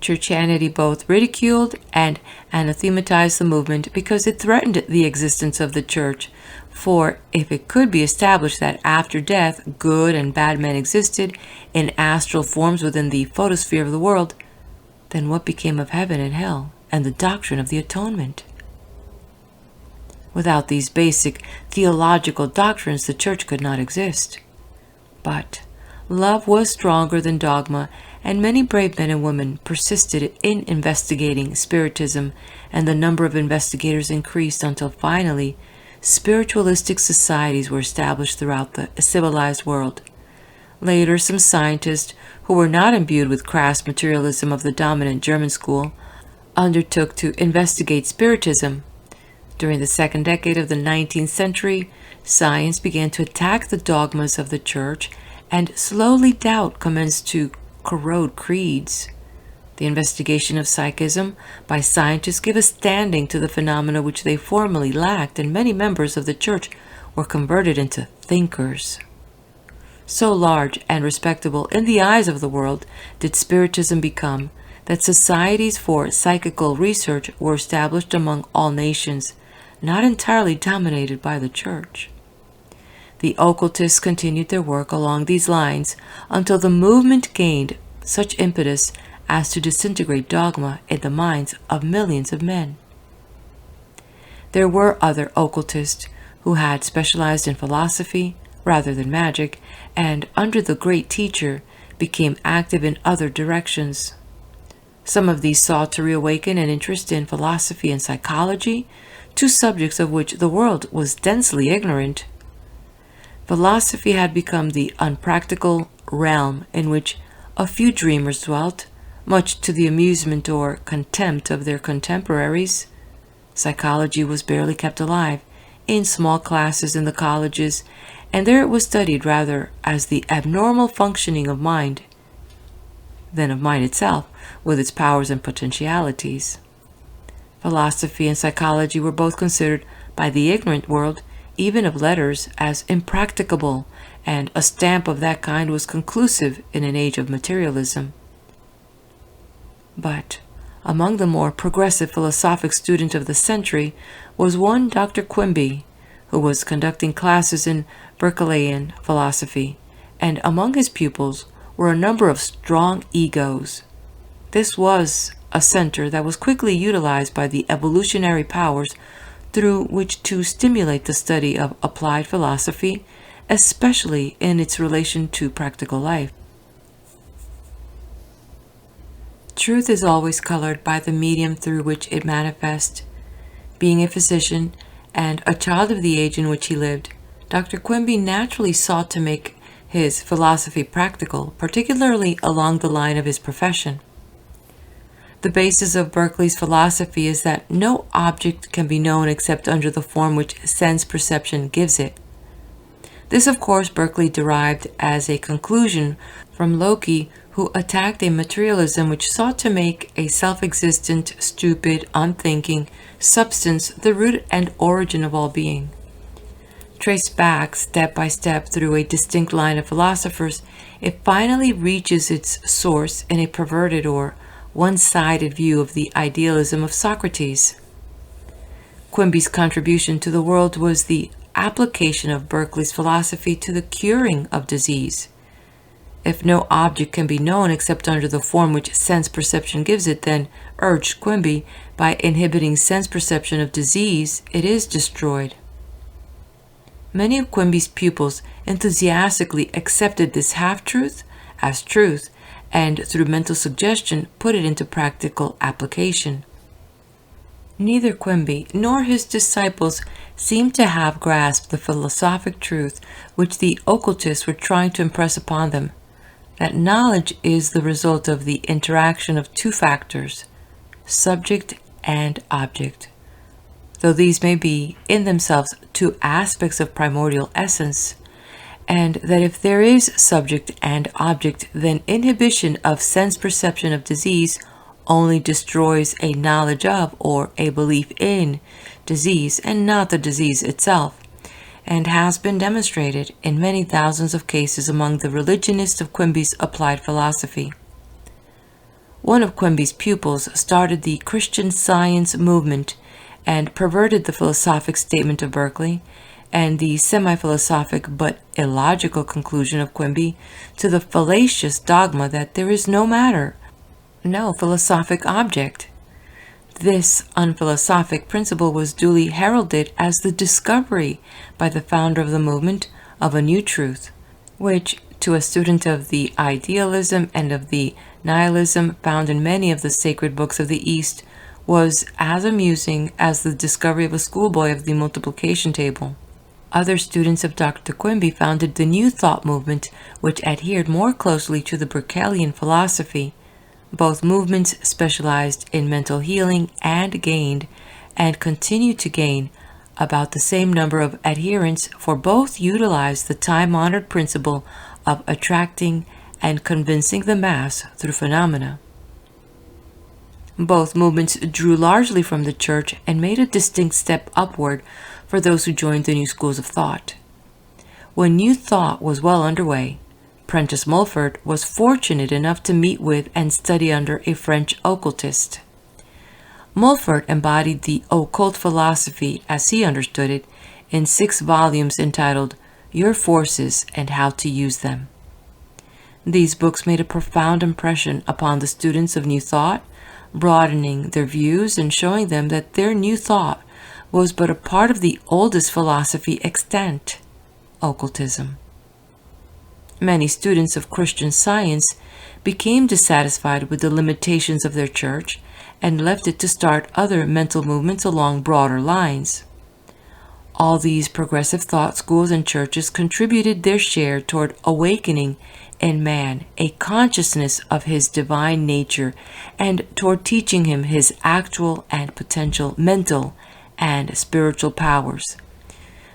Churchianity both ridiculed and anathematized the movement because it threatened the existence of the church, for if it could be established that after death good and bad men existed in astral forms within the photosphere of the world, then what became of heaven and hell and the doctrine of the atonement? Without these basic theological doctrines, the church could not exist. But love was stronger than dogma, and many brave men and women persisted in investigating Spiritism, and the number of investigators increased until finally spiritualistic societies were established throughout the civilized world. Later, some scientists who were not imbued with crass materialism of the dominant German school undertook to investigate Spiritism. During the second decade of the 19th century, science began to attack the dogmas of the church, and slowly doubt commenced to corrode creeds. The investigation of psychism by scientists gave a standing to the phenomena which they formerly lacked, and many members of the church were converted into thinkers. So large and respectable in the eyes of the world did Spiritism become that societies for psychical research were established among all nations, not entirely dominated by the church. The occultists continued their work along these lines until the movement gained such impetus as to disintegrate dogma in the minds of millions of men. There were other occultists who had specialized in philosophy rather than magic, and under the great teacher became active in other directions. Some of these sought to reawaken an interest in philosophy and psychology, two subjects of which the world was densely ignorant. Philosophy had become the unpractical realm in which a few dreamers dwelt, much to the amusement or contempt of their contemporaries. Psychology was barely kept alive in small classes in the colleges, and there it was studied rather as the abnormal functioning of mind than of mind itself, with its powers and potentialities. Philosophy and psychology were both considered by the ignorant world, even of letters, as impracticable, and a stamp of that kind was conclusive in an age of materialism. But among the more progressive philosophic students of the century was one Dr. Quimby, who was conducting classes in Berkeleyan philosophy, and among his pupils were a number of strong egos. This was a center that was quickly utilized by the evolutionary powers through which to stimulate the study of applied philosophy, especially in its relation to practical life. Truth is always colored by the medium through which it manifests. Being a physician and a child of the age in which he lived, Dr. Quimby naturally sought to make his philosophy practical, particularly along the line of his profession. The basis of Berkeley's philosophy is that no object can be known except under the form which sense perception gives it. This, of course, Berkeley derived as a conclusion from Locke, who attacked a materialism which sought to make a self-existent, stupid, unthinking substance the root and origin of all being. Traced back step by step through a distinct line of philosophers, it finally reaches its source in a perverted or one-sided view of the idealism of Socrates. Quimby's contribution to the world was the application of Berkeley's philosophy to the curing of disease. If no object can be known except under the form which sense perception gives it, then, urged Quimby, by inhibiting sense perception of disease, it is destroyed. Many of Quimby's pupils enthusiastically accepted this half-truth as truth, and through mental suggestion put it into practical application. Neither Quimby nor his disciples seem to have grasped the philosophic truth which the occultists were trying to impress upon them, that knowledge is the result of the interaction of two factors, subject and object. Though these may be, in themselves, two aspects of primordial essence, and that if there is subject and object, then inhibition of sense perception of disease only destroys a knowledge of or a belief in disease and not the disease itself, and has been demonstrated in many thousands of cases among the religionists of Quimby's applied philosophy. One of Quimby's pupils started the Christian Science movement and perverted the philosophic statement of Berkeley and the semi-philosophic but illogical conclusion of Quimby to the fallacious dogma that there is no matter, no philosophic object. This unphilosophic principle was duly heralded as the discovery by the founder of the movement of a new truth, which, to a student of the idealism and of the nihilism found in many of the sacred books of the East, was as amusing as the discovery of a schoolboy of the multiplication table. Other students of Dr. Quimby founded the New Thought movement, which adhered more closely to the Berkeleyan philosophy. Both movements specialized in mental healing and gained, and continue to gain, about the same number of adherents, for both utilized the time-honored principle of attracting and convincing the mass through phenomena. Both movements drew largely from the church and made a distinct step upward for those who joined the new schools of thought. When New Thought was well underway, Prentice Mulford was fortunate enough to meet with and study under a French occultist. Mulford embodied the occult philosophy, as he understood it, in 6 volumes entitled Your Forces and How to Use Them. These books made a profound impression upon the students of New Thought, broadening their views and showing them that their new thought was but a part of the oldest philosophy extant, occultism. Many students of Christian Science became dissatisfied with the limitations of their church and left it to start other mental movements along broader lines. All these progressive thought schools and churches contributed their share toward awakening in man a consciousness of his divine nature and toward teaching him his actual and potential mental and spiritual powers.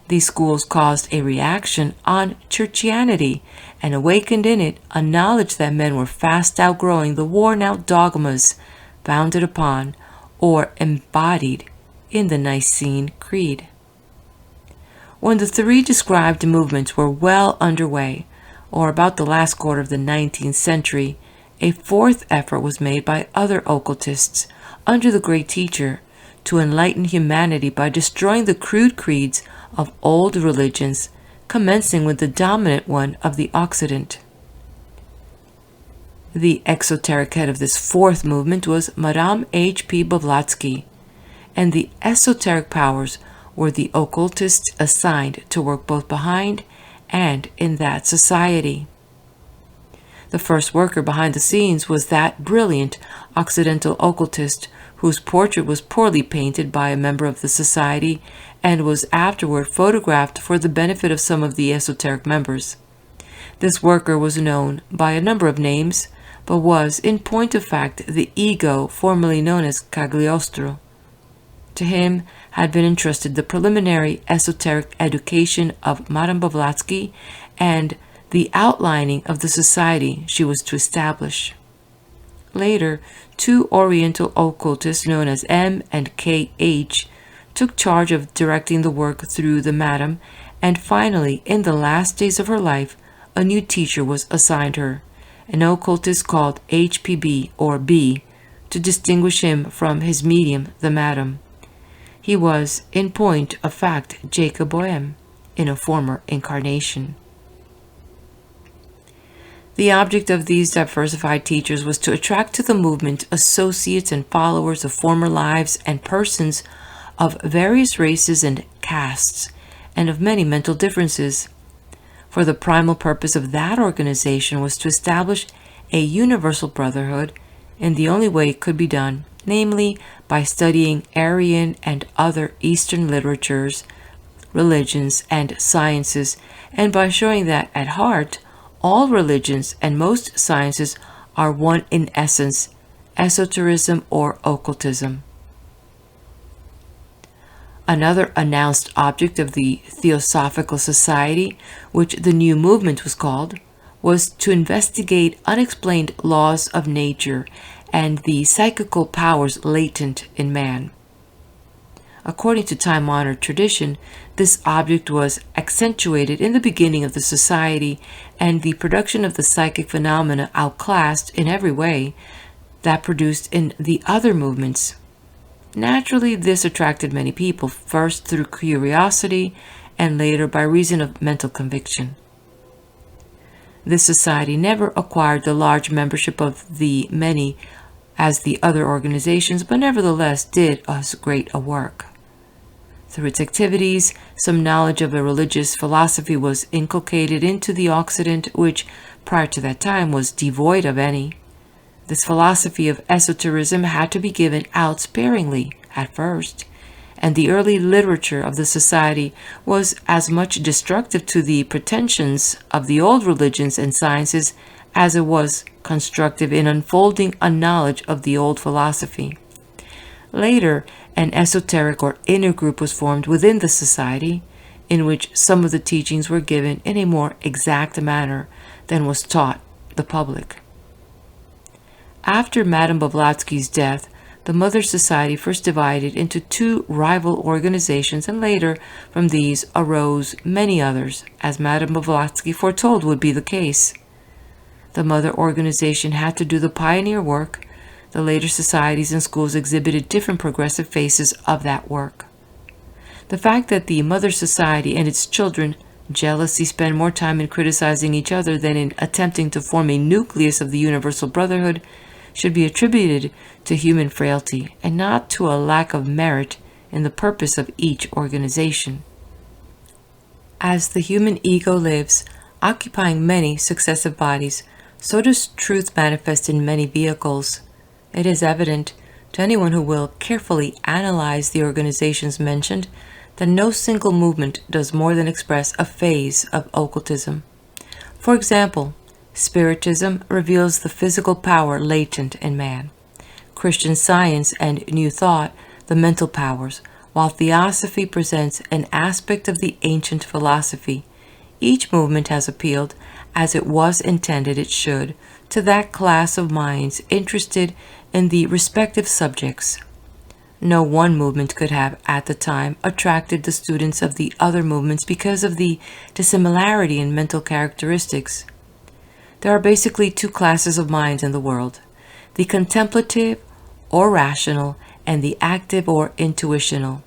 These schools caused a reaction on churchianity and awakened in it a knowledge that men were fast outgrowing the worn-out dogmas founded upon or embodied in the Nicene Creed. When the 3 described movements were well underway, or about the last quarter of the 19th century, a 4th effort was made by other occultists under the great teacher to enlighten humanity by destroying the crude creeds of old religions, commencing with the dominant one of the Occident. The exoteric head of this 4th movement was Madame H.P. Blavatsky, and the esoteric powers were the occultists assigned to work both behind and in that society. The first worker behind the scenes was that brilliant Occidental occultist whose portrait was poorly painted by a member of the society and was afterward photographed for the benefit of some of the esoteric members. This worker was known by a number of names, but was, in point of fact, the ego formerly known as Cagliostro. To him had been entrusted the preliminary esoteric education of Madame Blavatsky and the outlining of the society she was to establish. Later, 2 Oriental occultists known as M and K.H. took charge of directing the work through the madam, and finally, in the last days of her life, a new teacher was assigned her, an occultist called H.P.B. or B, to distinguish him from his medium, the madam. He was, in point of fact, Jacob Boehme in a former incarnation. The object of these diversified teachers was to attract to the movement associates and followers of former lives and persons of various races and castes, and of many mental differences. For the primal purpose of that organization was to establish a universal brotherhood in the only way it could be done, namely by studying Aryan and other Eastern literatures, religions, and sciences, and by showing that at heart all religions and most sciences are one in essence, esotericism or occultism. Another announced object of the Theosophical Society, which the new movement was called, was to investigate unexplained laws of nature and the psychical powers latent in man. According to time-honored tradition, this object was accentuated in the beginning of the society, and the production of the psychic phenomena outclassed in every way that produced in the other movements. Naturally, this attracted many people, first through curiosity and later by reason of mental conviction. This society never acquired the large membership of the many as the other organizations, but nevertheless did as great a work. Through its activities, some knowledge of a religious philosophy was inculcated into the Occident, which prior to that time was devoid of any. This philosophy of esotericism had to be given out sparingly at first, and the early literature of the society was as much destructive to the pretensions of the old religions and sciences as it was constructive in unfolding a knowledge of the old philosophy. Later, an esoteric or inner group was formed within the society, in which some of the teachings were given in a more exact manner than was taught the public. After Madame Blavatsky's death, the Mother Society first divided into two rival organizations, and later from these arose many others, as Madame Blavatsky foretold would be the case. The Mother organization had to do the pioneer work. The later societies and schools exhibited different progressive phases of that work. The fact that the Mother Society and its children jealously spend more time in criticizing each other than in attempting to form a nucleus of the universal brotherhood should be attributed to human frailty and not to a lack of merit in the purpose of each organization. As the human ego lives, occupying many successive bodies, so does truth manifest in many vehicles. It is evident to anyone who will carefully analyze the organizations mentioned that no single movement does more than express a phase of occultism. For example, Spiritism reveals the physical power latent in man. Christian Science and New Thought, the mental powers, while Theosophy presents an aspect of the ancient philosophy. Each movement has appealed, as it was intended it should, to that class of minds interested in the respective subjects. No one movement could have, at the time, attracted the students of the other movements because of the dissimilarity in mental characteristics. There are basically two classes of minds in the world, the contemplative or rational and the active or intuitional.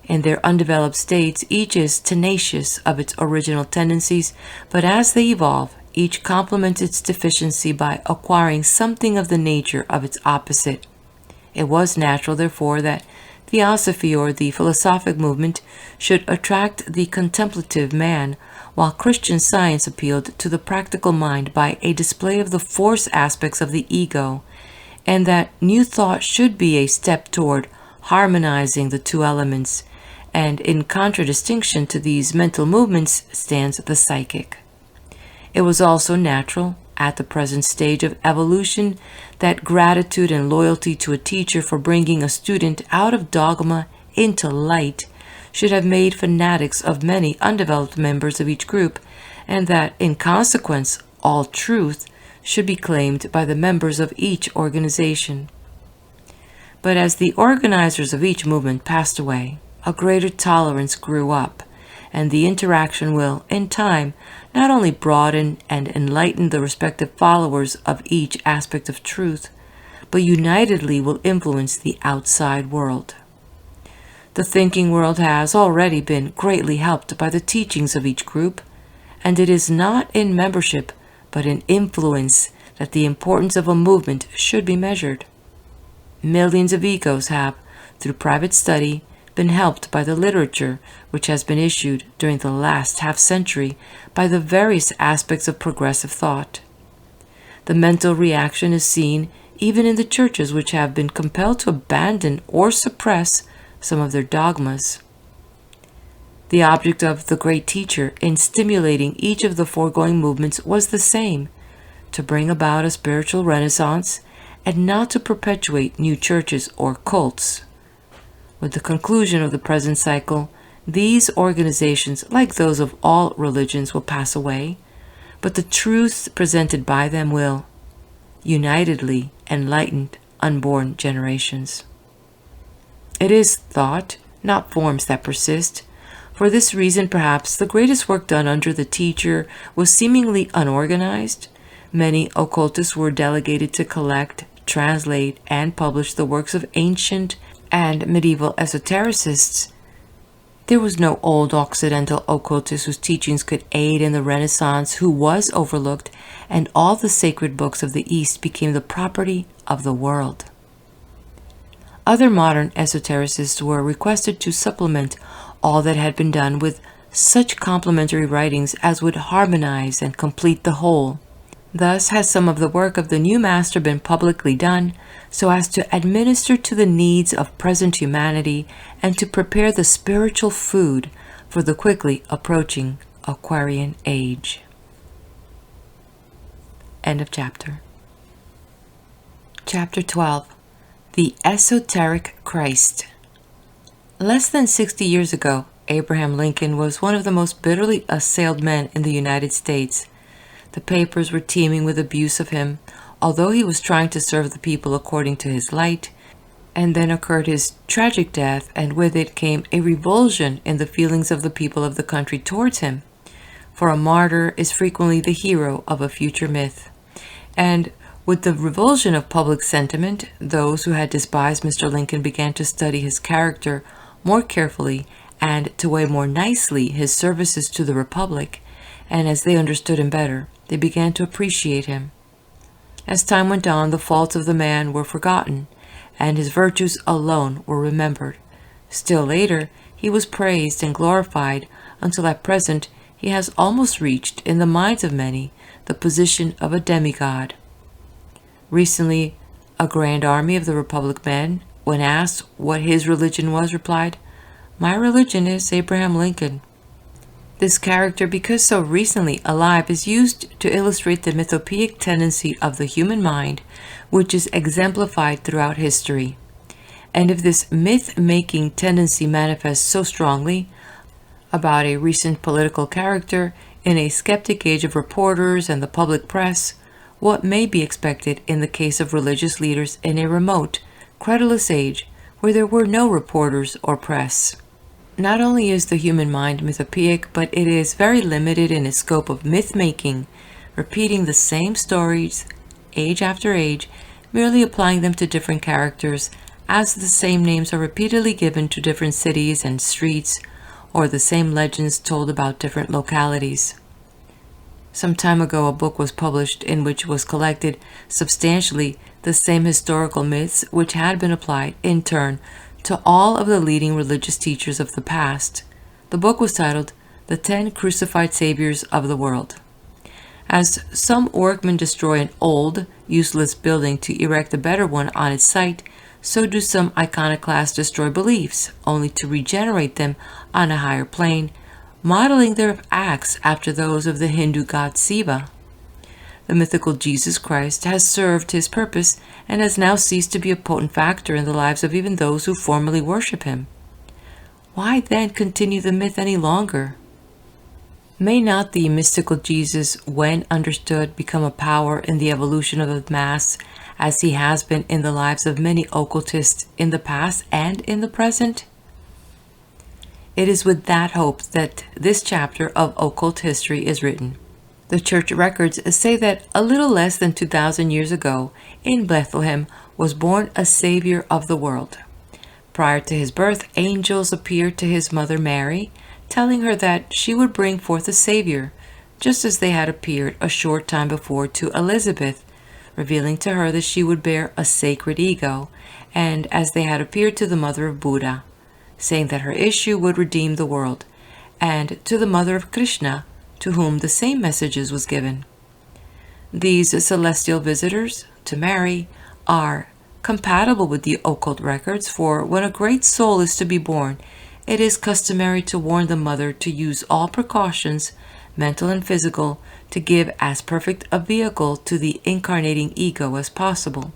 In their undeveloped states, each is tenacious of its original tendencies, but as they evolve, each complements its deficiency by acquiring something of the nature of its opposite. It was natural, therefore, that Theosophy or the philosophic movement should attract the contemplative man, while Christian Science appealed to the practical mind by a display of the force aspects of the ego, and that New Thought should be a step toward harmonizing the two elements, and in contradistinction to these mental movements stands the psychic. It was also natural, at the present stage of evolution, that gratitude and loyalty to a teacher for bringing a student out of dogma into light should have made fanatics of many undeveloped members of each group, and that, in consequence, all truth should be claimed by the members of each organization. But as the organizers of each movement passed away, a greater tolerance grew up, and the interaction will, in time, not only broaden and enlighten the respective followers of each aspect of truth, but unitedly will influence the outside world. The thinking world has already been greatly helped by the teachings of each group, and it is not in membership but in influence that the importance of a movement should be measured. Millions of egos have, through private study, been helped by the literature which has been issued during the last half-century by the various aspects of progressive thought. The mental reaction is seen even in the churches which have been compelled to abandon or suppress some of their dogmas. The object of the great teacher in stimulating each of the foregoing movements was the same: to bring about a spiritual renaissance and not to perpetuate new churches or cults. With the conclusion of the present cycle, these organizations, like those of all religions, will pass away, but the truths presented by them will, unitedly enlighten unborn generations. It is thought, not forms, that persist. For this reason, perhaps, the greatest work done under the teacher was seemingly unorganized. Many occultists were delegated to collect, translate, and publish the works of ancient and medieval esotericists. There was no old Occidental occultist whose teachings could aid in the Renaissance who was overlooked, and all the sacred books of the East became the property of the world. Other modern esotericists were requested to supplement all that had been done with such complementary writings as would harmonize and complete the whole. Thus has some of the work of the new master been publicly done, so as to administer to the needs of present humanity and to prepare the spiritual food for the quickly approaching Aquarian age. End of chapter. Chapter 12. The Esoteric Christ. Less than 60 years ago, Abraham Lincoln was one of the most bitterly assailed men in the United States. The papers were teeming with abuse of him, although he was trying to serve the people according to his light. And then occurred his tragic death, and with it came a revulsion in the feelings of the people of the country towards him. For a martyr is frequently the hero of a future myth. And with the revulsion of public sentiment, those who had despised Mr. Lincoln began to study his character more carefully and to weigh more nicely his services to the Republic, and as they understood him better, they began to appreciate him. As time went on, the faults of the man were forgotten, and his virtues alone were remembered. Still later, he was praised and glorified, until at present he has almost reached, in the minds of many, the position of a demigod. Recently, a grand army of the Republic men, when asked what his religion was, replied, "My religion is Abraham Lincoln." This character, because so recently alive, is used to illustrate the mythopoeic tendency of the human mind, which is exemplified throughout history. And if this myth-making tendency manifests so strongly about a recent political character in a skeptic age of reporters and the public press, what may be expected in the case of religious leaders in a remote, credulous age where there were no reporters or press? Not only is the human mind mythopoeic, but it is very limited in its scope of myth-making, repeating the same stories age after age, merely applying them to different characters, as the same names are repeatedly given to different cities and streets, or the same legends told about different localities. Some time ago, a book was published in which was collected substantially the same historical myths which had been applied in turn to all of the leading religious teachers of the past. The book was titled The 10 Crucified Saviors of the World. As some workmen destroy an old, useless building to erect a better one on its site, so do some iconoclasts destroy beliefs, only to regenerate them on a higher plane, modeling their acts after those of the Hindu god Shiva. The mythical Jesus Christ has served his purpose and has now ceased to be a potent factor in the lives of even those who formerly worship him. Why then continue the myth any longer? May not the mystical Jesus, when understood, become a power in the evolution of the mass, as he has been in the lives of many occultists in the past and in the present? It is with that hope that this chapter of occult history is written. The church records say that a little less than 2,000 years ago, in Bethlehem, was born a Savior of the world. Prior to his birth, angels appeared to his mother Mary, telling her that she would bring forth a Savior, just as they had appeared a short time before to Elizabeth, revealing to her that she would bear a sacred ego, and as they had appeared to the mother of Buddha, saying that her issue would redeem the world, and to the mother of Krishna, to whom the same messages was given. These celestial visitors to Mary are compatible with the occult records, for when a great soul is to be born, it is customary to warn the mother to use all precautions, mental and physical, to give as perfect a vehicle to the incarnating ego as possible.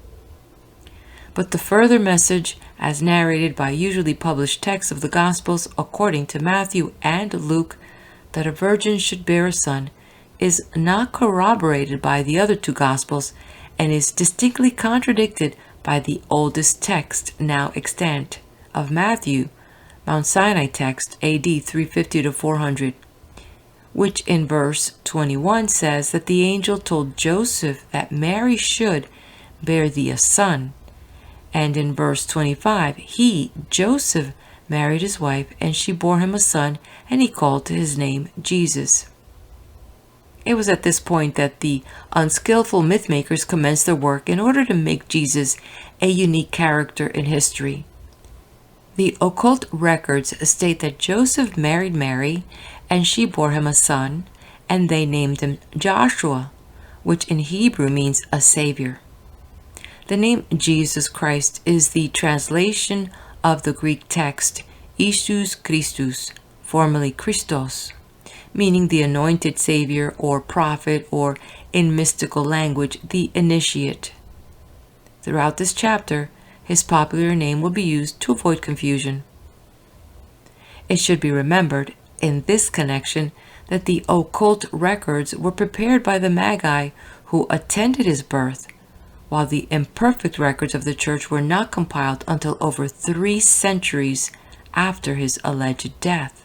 But the further message, as narrated by usually published texts of the Gospels according to Matthew and Luke, that a virgin should bear a son, is not corroborated by the other two Gospels and is distinctly contradicted by the oldest text now extant of Matthew, Mount Sinai text AD 350 to 400, which in verse 21 says that the angel told Joseph that Mary should bear thee a son. And in verse 25, he, Joseph, married his wife, and she bore him a son, and he called to his name Jesus. It was at this point that the unskillful mythmakers commenced their work in order to make Jesus a unique character in history. The occult records state that Joseph married Mary, and she bore him a son, and they named him Joshua, which in Hebrew means a savior. The name Jesus Christ is the translation of the Greek text Isus Christus, formerly Christos, meaning the anointed savior or prophet, or in mystical language, the initiate. Throughout this chapter, his popular name will be used to avoid confusion. It should be remembered in this connection that the occult records were prepared by the Magi who attended his birth, while the imperfect records of the Church were not compiled until over 3 centuries after his alleged death.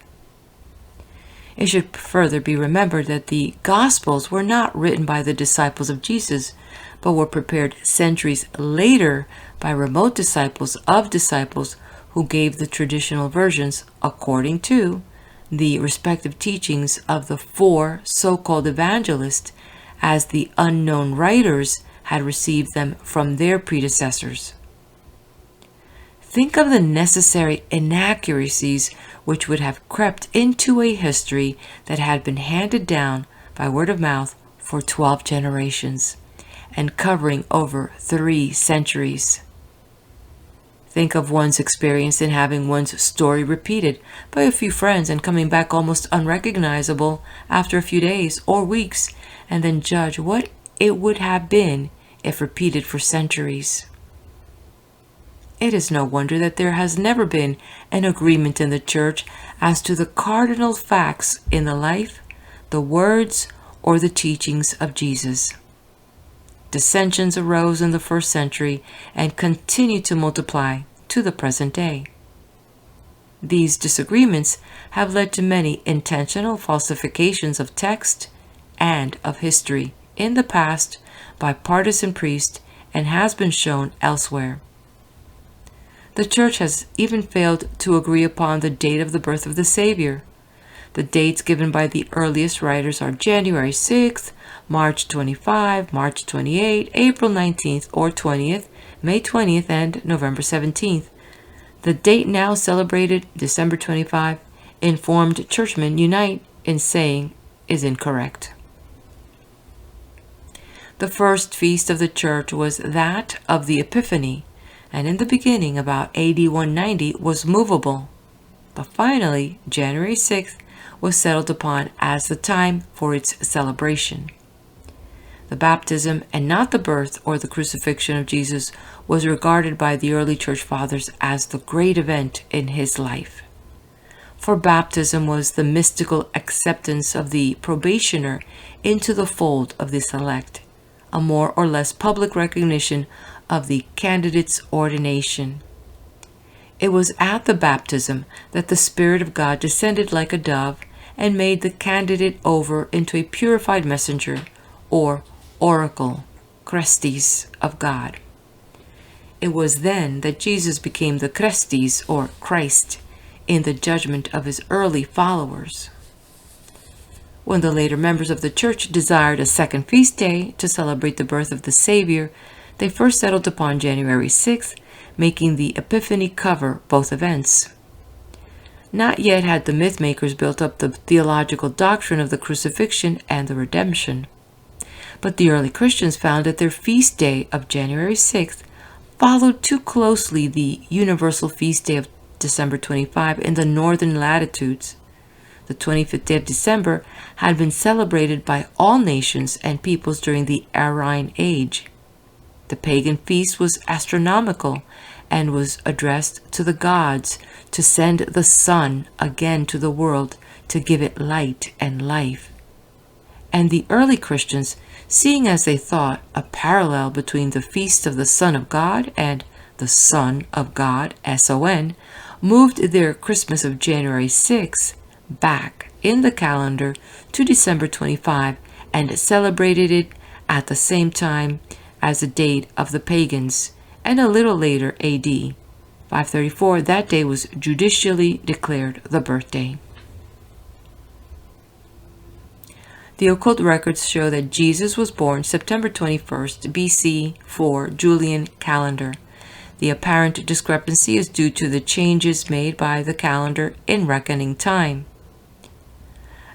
It should further be remembered that the Gospels were not written by the disciples of Jesus, but were prepared centuries later by remote disciples of disciples who gave the traditional versions according to the respective teachings of the 4 so-called evangelists, as the unknown writers had received them from their predecessors. Think of the necessary inaccuracies which would have crept into a history that had been handed down by word of mouth for 12 generations and covering over 3 centuries. Think of one's experience in having one's story repeated by a few friends and coming back almost unrecognizable after a few days or weeks, and then judge what it would have been if repeated for centuries. It is no wonder that there has never been an agreement in the Church as to the cardinal facts in the life, the words, or the teachings of Jesus. Dissensions arose in the 1st century and continue to multiply to the present day. These disagreements have led to many intentional falsifications of text and of history in the past by partisan priests, and has been shown elsewhere. The Church has even failed to agree upon the date of the birth of the Savior. The dates given by the earliest writers are January 6th, March 25, March 28, April 19th or 20th, May 20th, and November 17th. The date now celebrated, December 25, informed churchmen unite in saying is incorrect. The first feast of the Church was that of the Epiphany, and in the beginning, about AD 190, was movable. But finally, January 6th was settled upon as the time for its celebration. The baptism, and not the birth or the crucifixion of Jesus, was regarded by the early Church Fathers as the great event in his life. For baptism was the mystical acceptance of the probationer into the fold of the select, a more or less public recognition of the candidate's ordination. It was at the baptism that the Spirit of God descended like a dove and made the candidate over into a purified messenger, or oracle, Crestes, of God. It was then that Jesus became the Christes, or Christ, in the judgment of his early followers. When the later members of the church desired a second feast day to celebrate the birth of the Savior, they first settled upon January 6th, making the Epiphany cover both events. Not yet had the myth-makers built up the theological doctrine of the crucifixion and the redemption. But the early Christians found that their feast day of January 6th followed too closely the universal feast day of December 25 in the northern latitudes. The 25th day of December had been celebrated by all nations and peoples during the Aryan Age. The pagan feast was astronomical and was addressed to the gods to send the sun again to the world to give it light and life. And the early Christians, seeing as they thought a parallel between the feast of the Son of God and the Son of God, SON, moved their Christmas of January 6 back in the calendar to December 25 and celebrated it at the same time as the date of the pagans, and a little later, AD 534, that day was judicially declared the birthday. The occult records show that Jesus was born September 21st, BC 4 Julian calendar. The apparent discrepancy is due to the changes made by the calendar in reckoning time.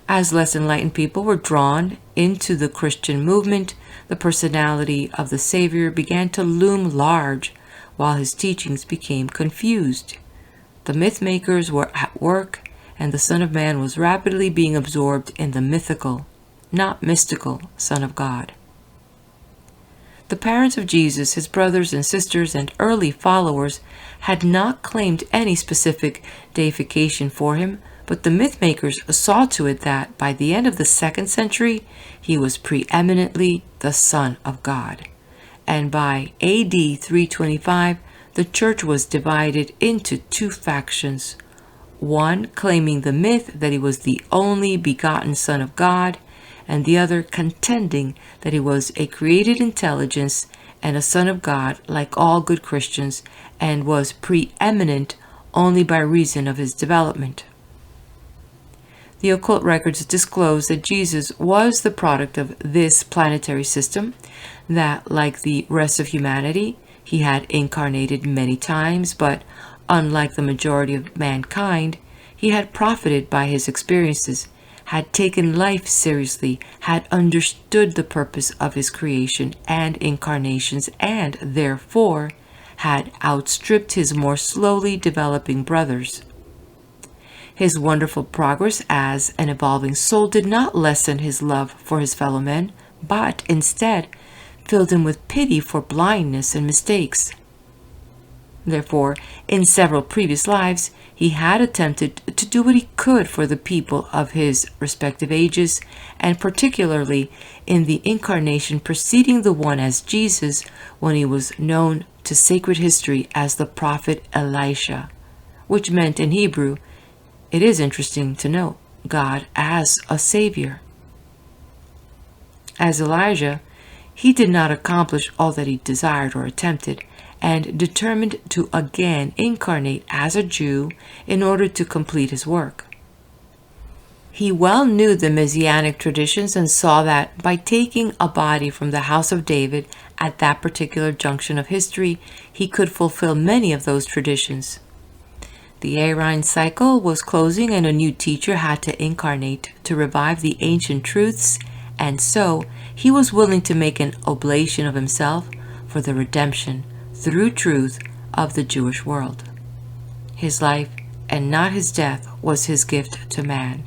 As less enlightened people were drawn into the Christian movement, the personality of the Savior began to loom large, while his teachings became confused. The myth-makers were at work, and the Son of Man was rapidly being absorbed in the mythical, not mystical, Son of God. The parents of Jesus, his brothers and sisters, and early followers had not claimed any specific deification for him, but the myth-makers saw to it that by the end of the 2nd century, he was preeminently the Son of God. And by AD 325, the church was divided into two factions, one claiming the myth that he was the only begotten Son of God, and the other contending that he was a created intelligence and a Son of God like all good Christians, and was preeminent only by reason of his development. The occult records disclose that Jesus was the product of this planetary system, that, like the rest of humanity, he had incarnated many times, but unlike the majority of mankind, he had profited by his experiences, had taken life seriously, had understood the purpose of his creation and incarnations, and therefore had outstripped his more slowly developing brothers. His wonderful progress as an evolving soul did not lessen his love for his fellow men, but instead filled him with pity for blindness and mistakes. Therefore, in several previous lives, he had attempted to do what he could for the people of his respective ages, and particularly in the incarnation preceding the one as Jesus, when he was known to sacred history as the prophet Elisha, which meant in Hebrew, it is interesting to note, God as a Savior. As Elijah, he did not accomplish all that he desired or attempted, and determined to again incarnate as a Jew in order to complete his work. He well knew the Messianic traditions and saw that by taking a body from the house of David at that particular junction of history, he could fulfill many of those traditions. The Aryan cycle was closing, and a new teacher had to incarnate to revive the ancient truths, and so he was willing to make an oblation of himself for the redemption through truth of the Jewish world. His life, and not his death, was his gift to man,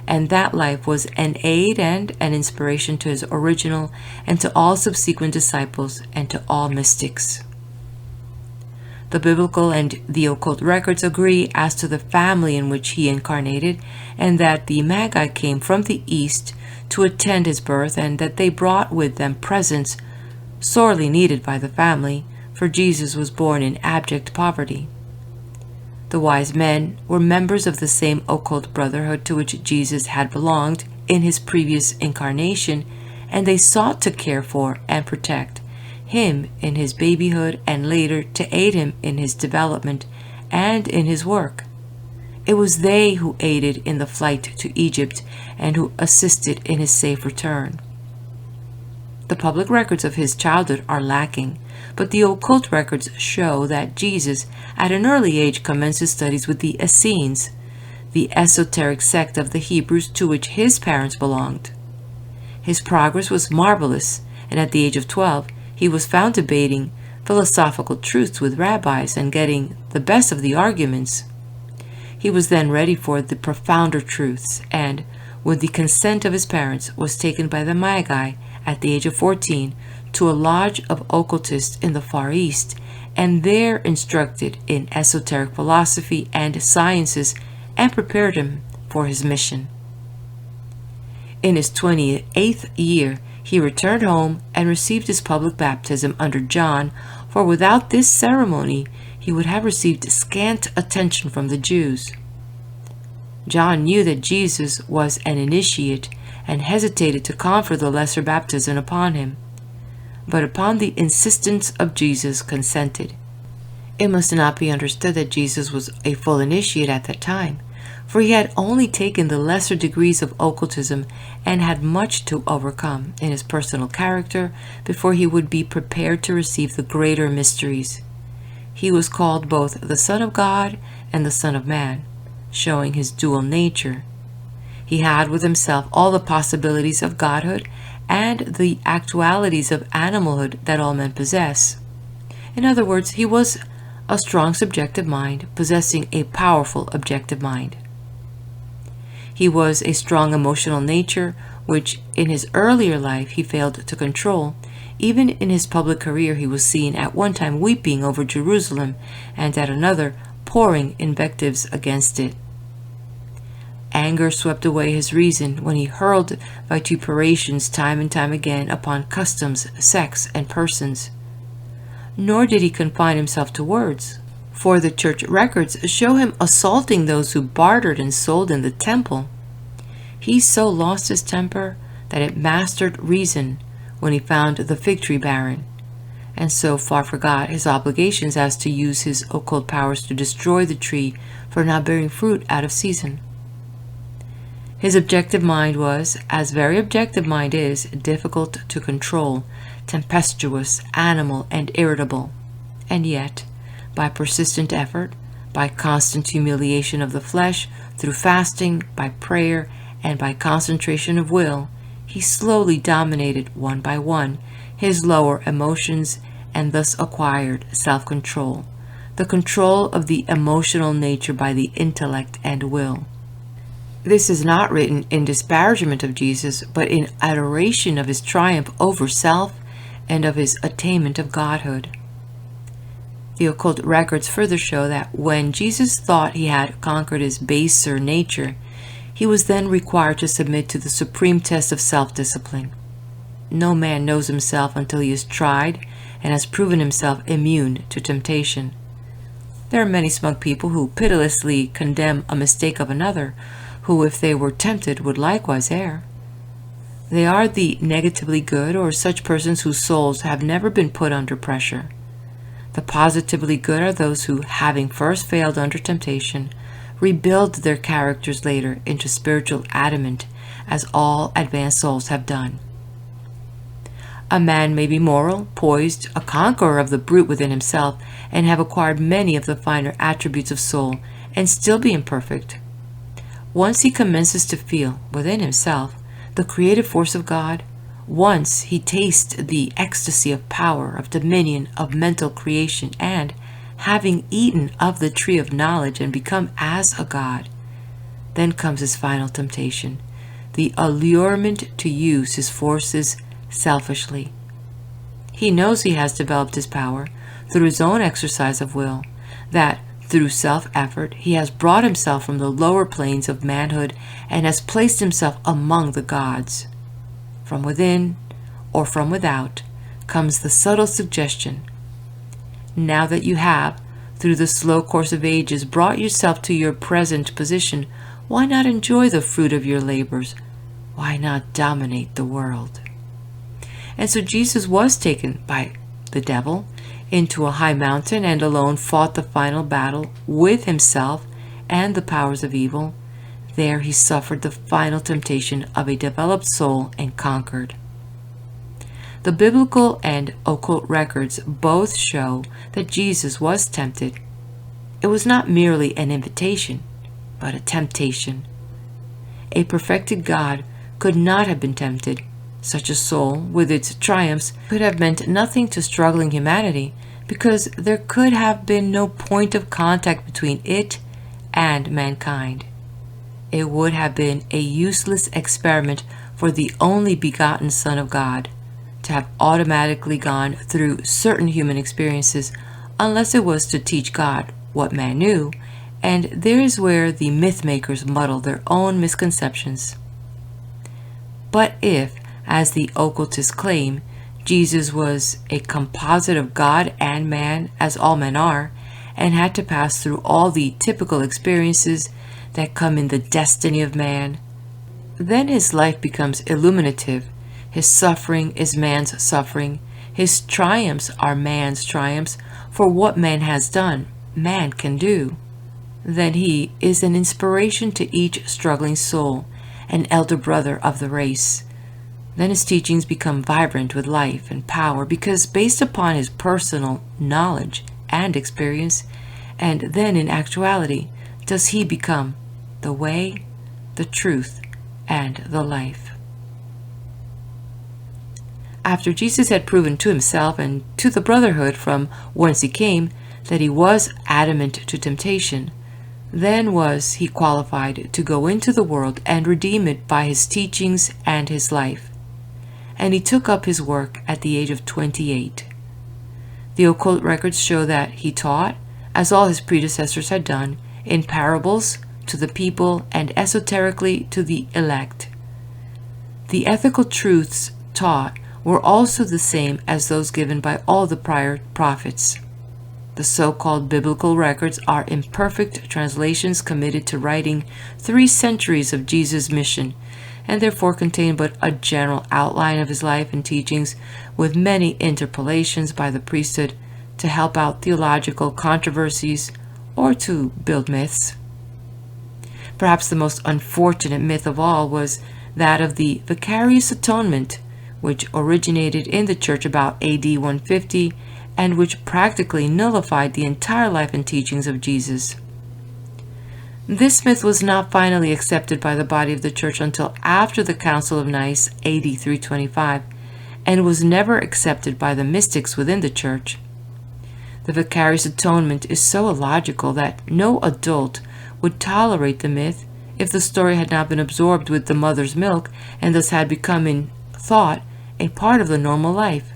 and that life was an aid and an inspiration to his original and to all subsequent disciples and to all mystics. The biblical and the occult records agree as to the family in which he incarnated, and that the Magi came from the east to attend his birth, and that they brought with them presents sorely needed by the family, for Jesus was born in abject poverty. The wise men were members of the same occult brotherhood to which Jesus had belonged in his previous incarnation, and they sought to care for and protect him in his babyhood and later to aid him in his development and in his work. It was they who aided in the flight to Egypt and who assisted in his safe return. The public records of his childhood are lacking, but the occult records show that Jesus, at an early age, commenced his studies with the Essenes, the esoteric sect of the Hebrews to which his parents belonged. His progress was marvelous, and at the age of 12, he was found debating philosophical truths with rabbis and getting the best of the arguments. He was then ready for the profounder truths, and, with the consent of his parents, was taken by the Magi at the age of 14 to a lodge of occultists in the Far East, and there instructed in esoteric philosophy and sciences and prepared him for his mission. In his 28th year, he returned home and received his public baptism under John, for without this ceremony he would have received scant attention from the Jews. John knew that Jesus was an initiate and hesitated to confer the lesser baptism upon him, but upon the insistence of Jesus consented. It must not be understood that Jesus was a full initiate at that time, for he had only taken the lesser degrees of occultism and had much to overcome in his personal character before he would be prepared to receive the greater mysteries. He was called both the Son of God and the Son of Man, showing his dual nature. He had with himself all the possibilities of godhood and the actualities of animalhood that all men possess. In other words, he was a strong subjective mind possessing a powerful objective mind. He was a strong emotional nature, which in his earlier life he failed to control. Even in his public career, he was seen at one time weeping over Jerusalem and at another pouring invectives against it. Anger swept away his reason when he hurled vituperations time and time again upon customs, sects, and persons. Nor did he confine himself to words, for the church records show him assaulting those who bartered and sold in the temple. He so lost his temper that it mastered reason when he found the fig tree barren, and so far forgot his obligations as to use his occult powers to destroy the tree for not bearing fruit out of season. His objective mind was, as very objective mind is, difficult to control, tempestuous, animal, and irritable. And yet, by persistent effort, by constant humiliation of the flesh, through fasting, by prayer, and by concentration of will, he slowly dominated one by one his lower emotions and thus acquired self-control, the control of the emotional nature by the intellect and will. This is not written in disparagement of Jesus, but in adoration of his triumph over self and of his attainment of godhood. The occult records further show that when Jesus thought he had conquered his baser nature, he was then required to submit to the supreme test of self-discipline. No man knows himself until he has tried and has proven himself immune to temptation. There are many smug people who pitilessly condemn a mistake of another, who, if they were tempted, would likewise err. They are the negatively good, or such persons whose souls have never been put under pressure. The positively good are those who, having first failed under temptation, rebuild their characters later into spiritual adamant, as all advanced souls have done. A man may be moral, poised, a conqueror of the brute within himself, and have acquired many of the finer attributes of soul, and still be imperfect. Once he commences to feel, within himself, the creative force of God, once he tastes the ecstasy of power, of dominion, of mental creation, and, having eaten of the tree of knowledge and become as a god, then comes his final temptation, the allurement to use his forces selfishly. He knows he has developed his power through his own exercise of will, that through self-effort he has brought himself from the lower planes of manhood and has placed himself among the gods. From within or from without comes the subtle suggestion, now that you have, through the slow course of ages, brought yourself to your present position, why not enjoy the fruit of your labors? Why not dominate the world? And so Jesus was taken by the devil, into a high mountain and alone fought the final battle with himself and the powers of evil. There he suffered the final temptation of a developed soul and conquered. The biblical and occult records both show that Jesus was tempted. It was not merely an invitation, but a temptation. A perfected God could not have been tempted. Such a soul, with its triumphs, could have meant nothing to struggling humanity, because there could have been no point of contact between it and mankind. It would have been a useless experiment for the only begotten Son of God to have automatically gone through certain human experiences, unless it was to teach God what man knew, and there is where the myth makers muddle their own misconceptions. But if, as the occultists claim, Jesus was a composite of God and man, as all men are, and had to pass through all the typical experiences that come in the destiny of man, then his life becomes illuminative. His suffering is man's suffering. His triumphs are man's triumphs, for what man has done, man can do. Then he is an inspiration to each struggling soul, an elder brother of the race. Then his teachings become vibrant with life and power, because based upon his personal knowledge and experience, and then in actuality does he become the way, the truth, and the life. After Jesus had proven to himself and to the brotherhood from whence he came that he was adamant to temptation, then was he qualified to go into the world and redeem it by his teachings and his life. And he took up his work at the age of 28. The occult records show that he taught, as all his predecessors had done, in parables to the people and esoterically to the elect. The ethical truths taught were also the same as those given by all the prior prophets. The so-called biblical records are imperfect translations committed to writing 3 centuries of Jesus' mission, and therefore contain but a general outline of his life and teachings, with many interpolations by the priesthood to help out theological controversies or to build myths. Perhaps the most unfortunate myth of all was that of the vicarious atonement, which originated in the church about AD 150 and which practically nullified the entire life and teachings of Jesus. This myth was not finally accepted by the body of the church until after the Council of Nicaea, AD 325, and was never accepted by the mystics within the church. The vicarious atonement is so illogical that no adult would tolerate the myth if the story had not been absorbed with the mother's milk and thus had become in thought a part of the normal life,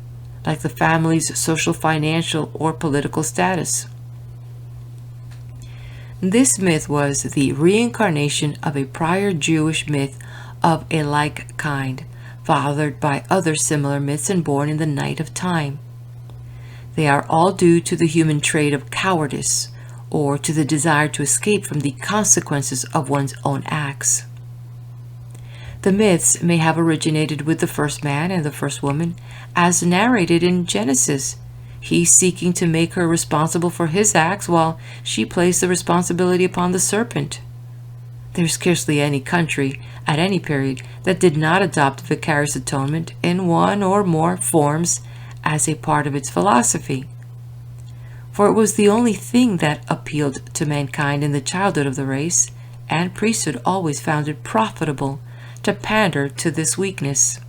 like the family's social, financial, or political status. This myth was the reincarnation of a prior Jewish myth of a like kind, fathered by other similar myths and born in the night of time. They are all due to the human trait of cowardice, or to the desire to escape from the consequences of one's own acts. The myths may have originated with the first man and the first woman, as narrated in Genesis, he seeking to make her responsible for his acts while she placed the responsibility upon the serpent. There is scarcely any country at any period that did not adopt vicarious atonement in one or more forms as a part of its philosophy. For it was the only thing that appealed to mankind in the childhood of the race, and priesthood always found it profitable to pander to this weakness.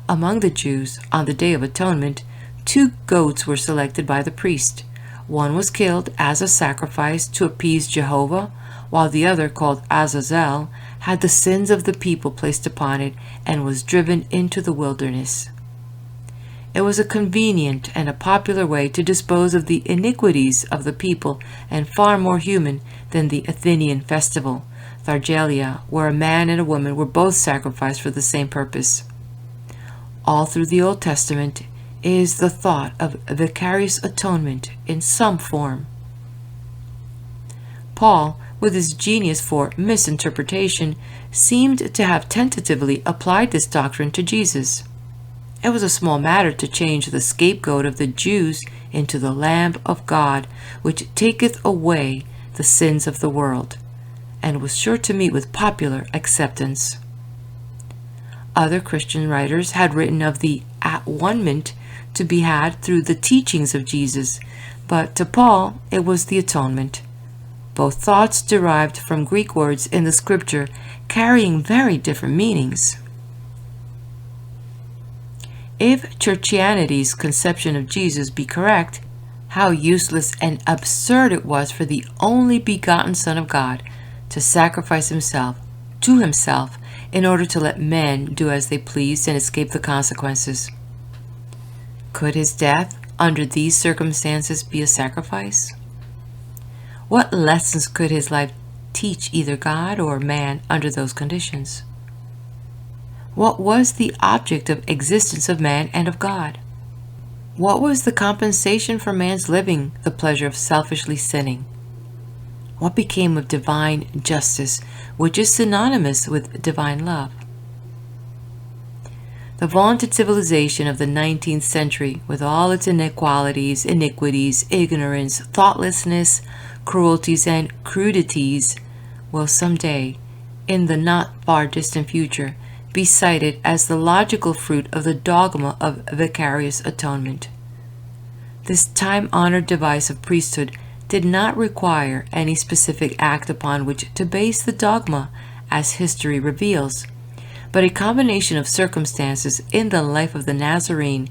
Among the Jews, on the Day of Atonement, 2 goats were selected by the priest. One was killed as a sacrifice to appease Jehovah, while the other, called Azazel, had the sins of the people placed upon it and was driven into the wilderness. It was a convenient and a popular way to dispose of the iniquities of the people, and far more human than the Athenian festival, Thargelia, where a man and a woman were both sacrificed for the same purpose. All through the Old Testament is the thought of vicarious atonement in some form. Paul, with his genius for misinterpretation, seemed to have tentatively applied this doctrine to Jesus. It was a small matter to change the scapegoat of the Jews into the Lamb of God, which taketh away the sins of the world, and was sure to meet with popular acceptance. Other Christian writers had written of the at-one-ment to be had through the teachings of Jesus, but to Paul it was the atonement. Both thoughts derived from Greek words in the scripture carrying very different meanings. If Churchianity's conception of Jesus be correct, how useless and absurd it was for the only begotten Son of God to sacrifice himself to himself in order to let men do as they pleased and escape the consequences. Could his death under these circumstances be a sacrifice? What lessons could his life teach either God or man under those conditions? What was the object of existence of man and of God? What was the compensation for man's living the pleasure of selfishly sinning? What became of divine justice, which is synonymous with divine love? The vaunted civilization of the 19th century, with all its inequalities, iniquities, ignorance, thoughtlessness, cruelties, and crudities, will someday, in the not far distant future, be cited as the logical fruit of the dogma of vicarious atonement. This time-honored device of priesthood did not require any specific act upon which to base the dogma, as history reveals, but a combination of circumstances in the life of the Nazarene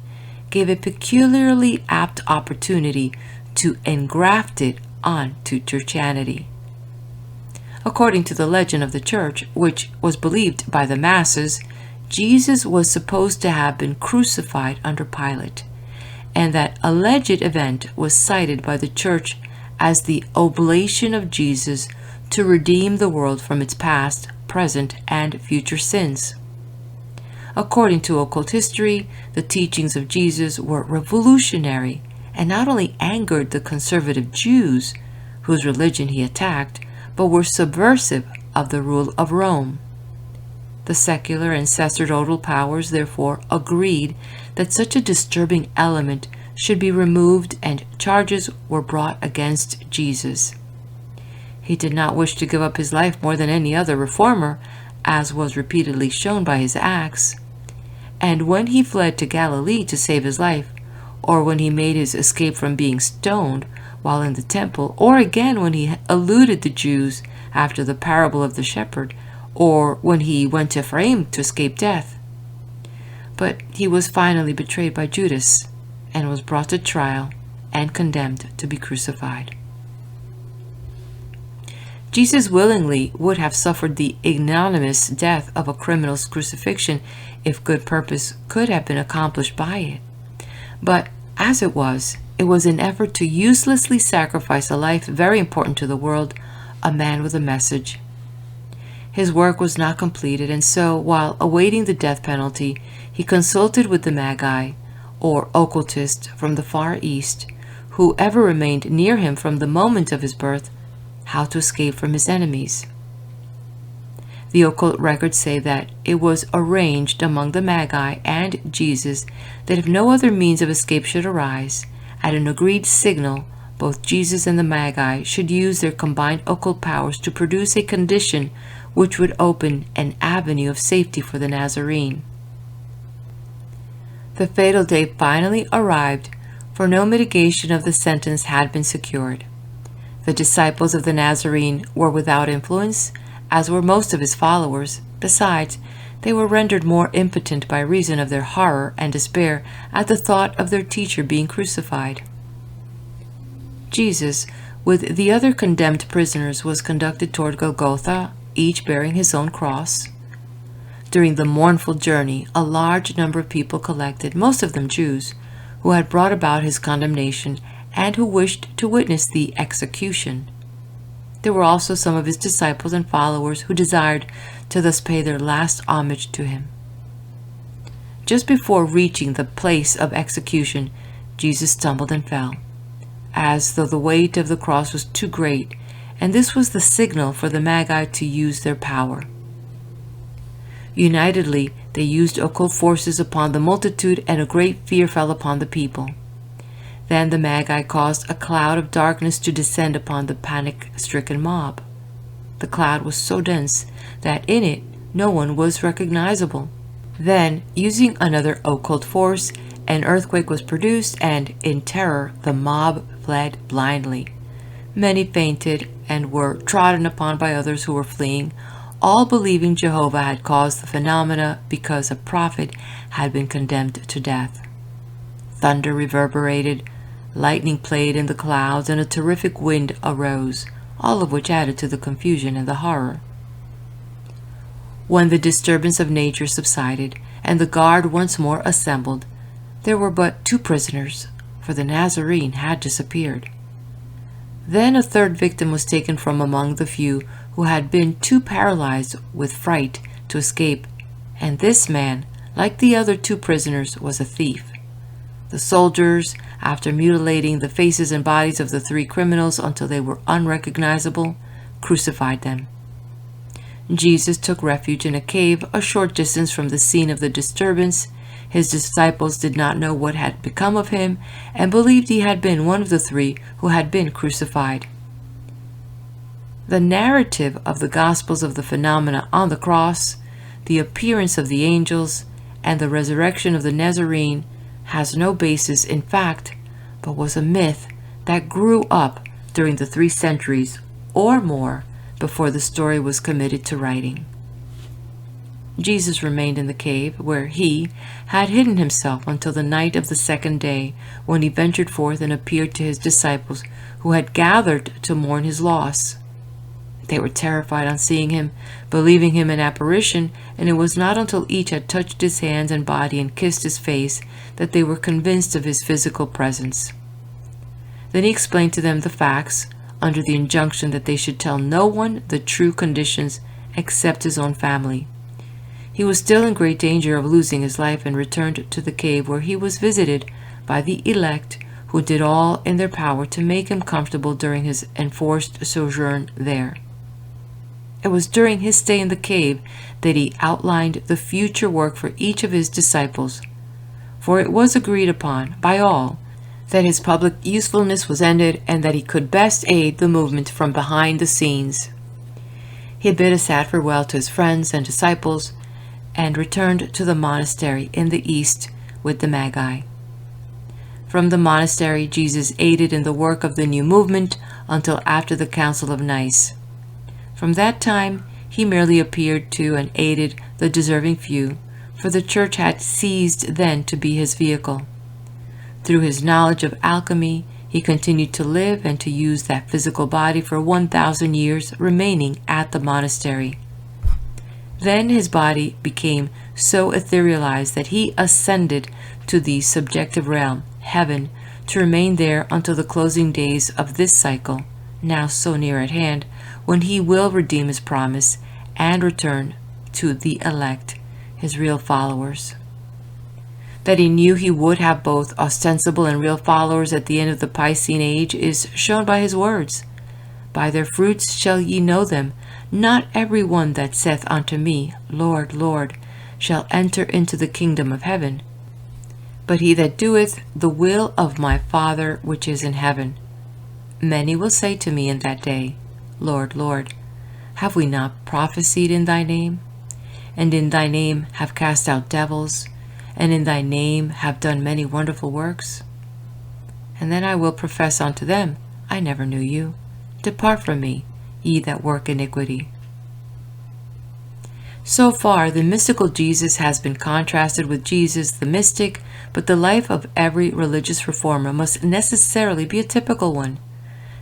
gave a peculiarly apt opportunity to engraft it onto Churchianity. According to the legend of the church, which was believed by the masses, Jesus was supposed to have been crucified under Pilate, and that alleged event was cited by the church as the oblation of Jesus to redeem the world from its past, present, and future sins. According to occult history, the teachings of Jesus were revolutionary and not only angered the conservative Jews, whose religion he attacked, but were subversive of the rule of Rome. The secular and sacerdotal powers therefore agreed that such a disturbing element should be removed, and charges were brought against Jesus. He did not wish to give up his life more than any other reformer, as was repeatedly shown by his acts. And when he fled to Galilee to save his life, or when he made his escape from being stoned while in the temple, or again when he eluded the Jews after the parable of the shepherd, or when he went to Ephraim to escape death. But he was finally betrayed by Judas, and was brought to trial and condemned to be crucified. Jesus willingly would have suffered the ignominious death of a criminal's crucifixion if good purpose could have been accomplished by it. But as it was an effort to uselessly sacrifice a life very important to the world, a man with a message. His work was not completed, and so, while awaiting the death penalty, he consulted with the Magi, or occultist from the Far East, who ever remained near him from the moment of his birth, how to escape from his enemies. The occult records say that it was arranged among the Magi and Jesus that if no other means of escape should arise, at an agreed signal, both Jesus and the Magi should use their combined occult powers to produce a condition which would open an avenue of safety for the Nazarene. The fatal day finally arrived, for no mitigation of the sentence had been secured. The disciples of the Nazarene were without influence, as were most of his followers. Besides, they were rendered more impotent by reason of their horror and despair at the thought of their teacher being crucified. Jesus, with the other condemned prisoners, was conducted toward Golgotha, each bearing his own cross. During the mournful journey, a large number of people collected, most of them Jews, who had brought about his condemnation and who wished to witness the execution. There were also some of his disciples and followers who desired to thus pay their last homage to him. Just before reaching the place of execution, Jesus stumbled and fell, as though the weight of the cross was too great, and this was the signal for the Magi to use their power. Unitedly, They used occult forces upon the multitude, and a great fear fell upon the people. Then the Magi caused a cloud of darkness to descend upon the panic-stricken mob. The cloud was so dense that in it no one was recognizable. Then, using another occult force, an earthquake was produced, and in terror the mob fled blindly. Many fainted and were trodden upon by others who were fleeing, all believing Jehovah had caused the phenomena because a prophet had been condemned to death. Thunder reverberated, lightning played in the clouds, and a terrific wind arose, all of which added to the confusion and the horror. When the disturbance of nature subsided, and the guard once more assembled, there were but 2 prisoners, for the Nazarene had disappeared. Then a third victim was taken from among the few who had been too paralyzed with fright to escape, and this man, like the other 2 prisoners, was a thief. The soldiers, after mutilating the faces and bodies of the 3 criminals until they were unrecognizable, crucified them. Jesus took refuge in a cave a short distance from the scene of the disturbance. His disciples did not know what had become of him, and believed he had been one of the 3 who had been crucified. The narrative of the Gospels of the phenomena on the cross, the appearance of the angels, and the resurrection of the Nazarene has no basis in fact, but was a myth that grew up during the 3 centuries or more before the story was committed to writing. Jesus remained in the cave, where he had hidden himself until the night of the 2nd day, when he ventured forth and appeared to his disciples, who had gathered to mourn his loss. They were terrified on seeing him, believing him an apparition, and it was not until each had touched his hands and body and kissed his face that they were convinced of his physical presence. Then he explained to them the facts, under the injunction that they should tell no one the true conditions except his own family. He was still in great danger of losing his life, and returned to the cave, where he was visited by the elect, who did all in their power to make him comfortable during his enforced sojourn there. It was during his stay in the cave that he outlined the future work for each of his disciples, for it was agreed upon by all that his public usefulness was ended, and that he could best aid the movement from behind the scenes. He bid a sad farewell to his friends and disciples, and returned to the monastery in the east with the Magi. From the monastery, Jesus aided in the work of the new movement until after the Council of Nice. From that time, he merely appeared to and aided the deserving few, for the Church had ceased then to be his vehicle. Through his knowledge of alchemy, he continued to live and to use that physical body for 1,000 years, remaining at the monastery. Then his body became so etherealized that he ascended to the subjective realm, heaven, to remain there until the closing days of this cycle, now so near at hand, when he will redeem his promise and return to the elect, his real followers. That he knew he would have both ostensible and real followers at the end of the Piscean age is shown by his words. By their fruits shall ye know them. Not every one that saith unto me, Lord, Lord, shall enter into the kingdom of heaven, but he that doeth the will of my Father which is in heaven. Many will say to me in that day, Lord, Lord, have we not prophesied in thy name? And in thy name have cast out devils, and in thy name have done many wonderful works? And then I will profess unto them, I never knew you. Depart from me, ye that work iniquity. So far, the mystical Jesus has been contrasted with Jesus the mystic, but the life of every religious reformer must necessarily be a typical one,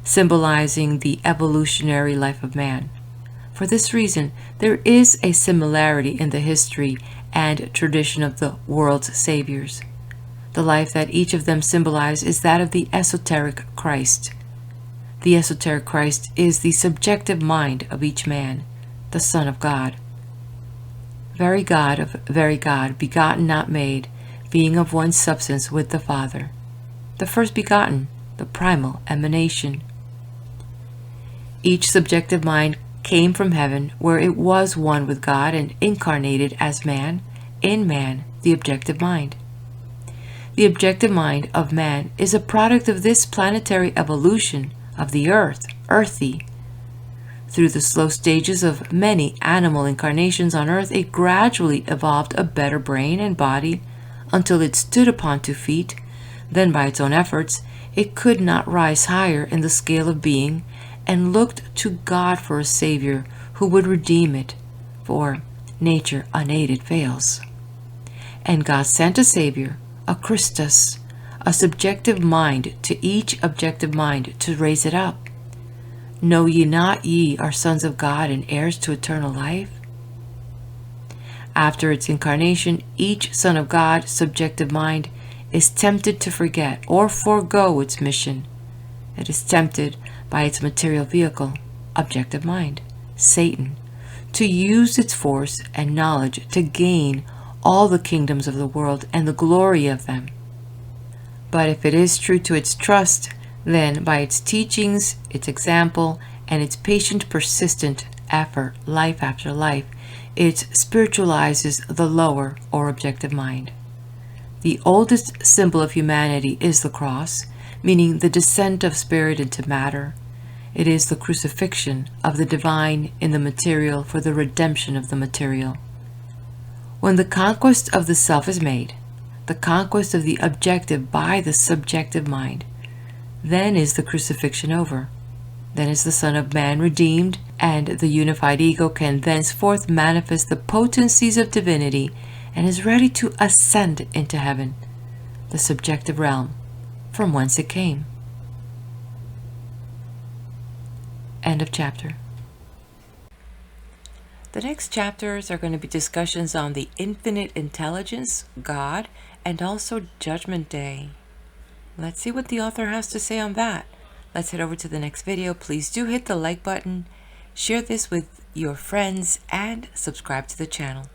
symbolizing the evolutionary life of man. For this reason, there is a similarity in the history and tradition of the world's saviors. The life that each of them symbolize is that of the esoteric Christ. The esoteric Christ is the subjective mind of each man, the Son of God. Very God of very God, begotten not made, being of one substance with the Father. The first begotten, the primal emanation. Each subjective mind came from heaven, where it was one with God and incarnated as man, in man the objective mind. The objective mind of man is a product of this planetary evolution of the earth, earthy. Through the slow stages of many animal incarnations on earth, it gradually evolved a better brain and body until it stood upon 2 feet. Then by its own efforts, it could not rise higher in the scale of being and looked to God for a savior who would redeem it, for nature unaided fails. And God sent a savior, a Christus, a subjective mind to each objective mind to raise it up. Know ye not ye are sons of God and heirs to eternal life? After its incarnation, each son of God, subjective mind, is tempted to forget or forego its mission. It is tempted by its material vehicle, objective mind, Satan, to use its force and knowledge to gain all the kingdoms of the world and the glory of them. But if it is true to its trust, then by its teachings, its example, and its patient, persistent effort, life after life, it spiritualizes the lower or objective mind. The oldest symbol of humanity is the cross, meaning the descent of spirit into matter. It is the crucifixion of the divine in the material for the redemption of the material. When the conquest of the self is made, the conquest of the objective by the subjective mind, then is the crucifixion over. Then is the Son of Man redeemed, and the unified ego can thenceforth manifest the potencies of divinity and is ready to ascend into heaven, the subjective realm, from whence it came. End of chapter. The next chapters are going to be discussions on the infinite intelligence, God, and also Judgment Day. Let's see what the author has to say on that. Let's head over to the next video. Please do hit the like button, share this with your friends, and subscribe to the channel.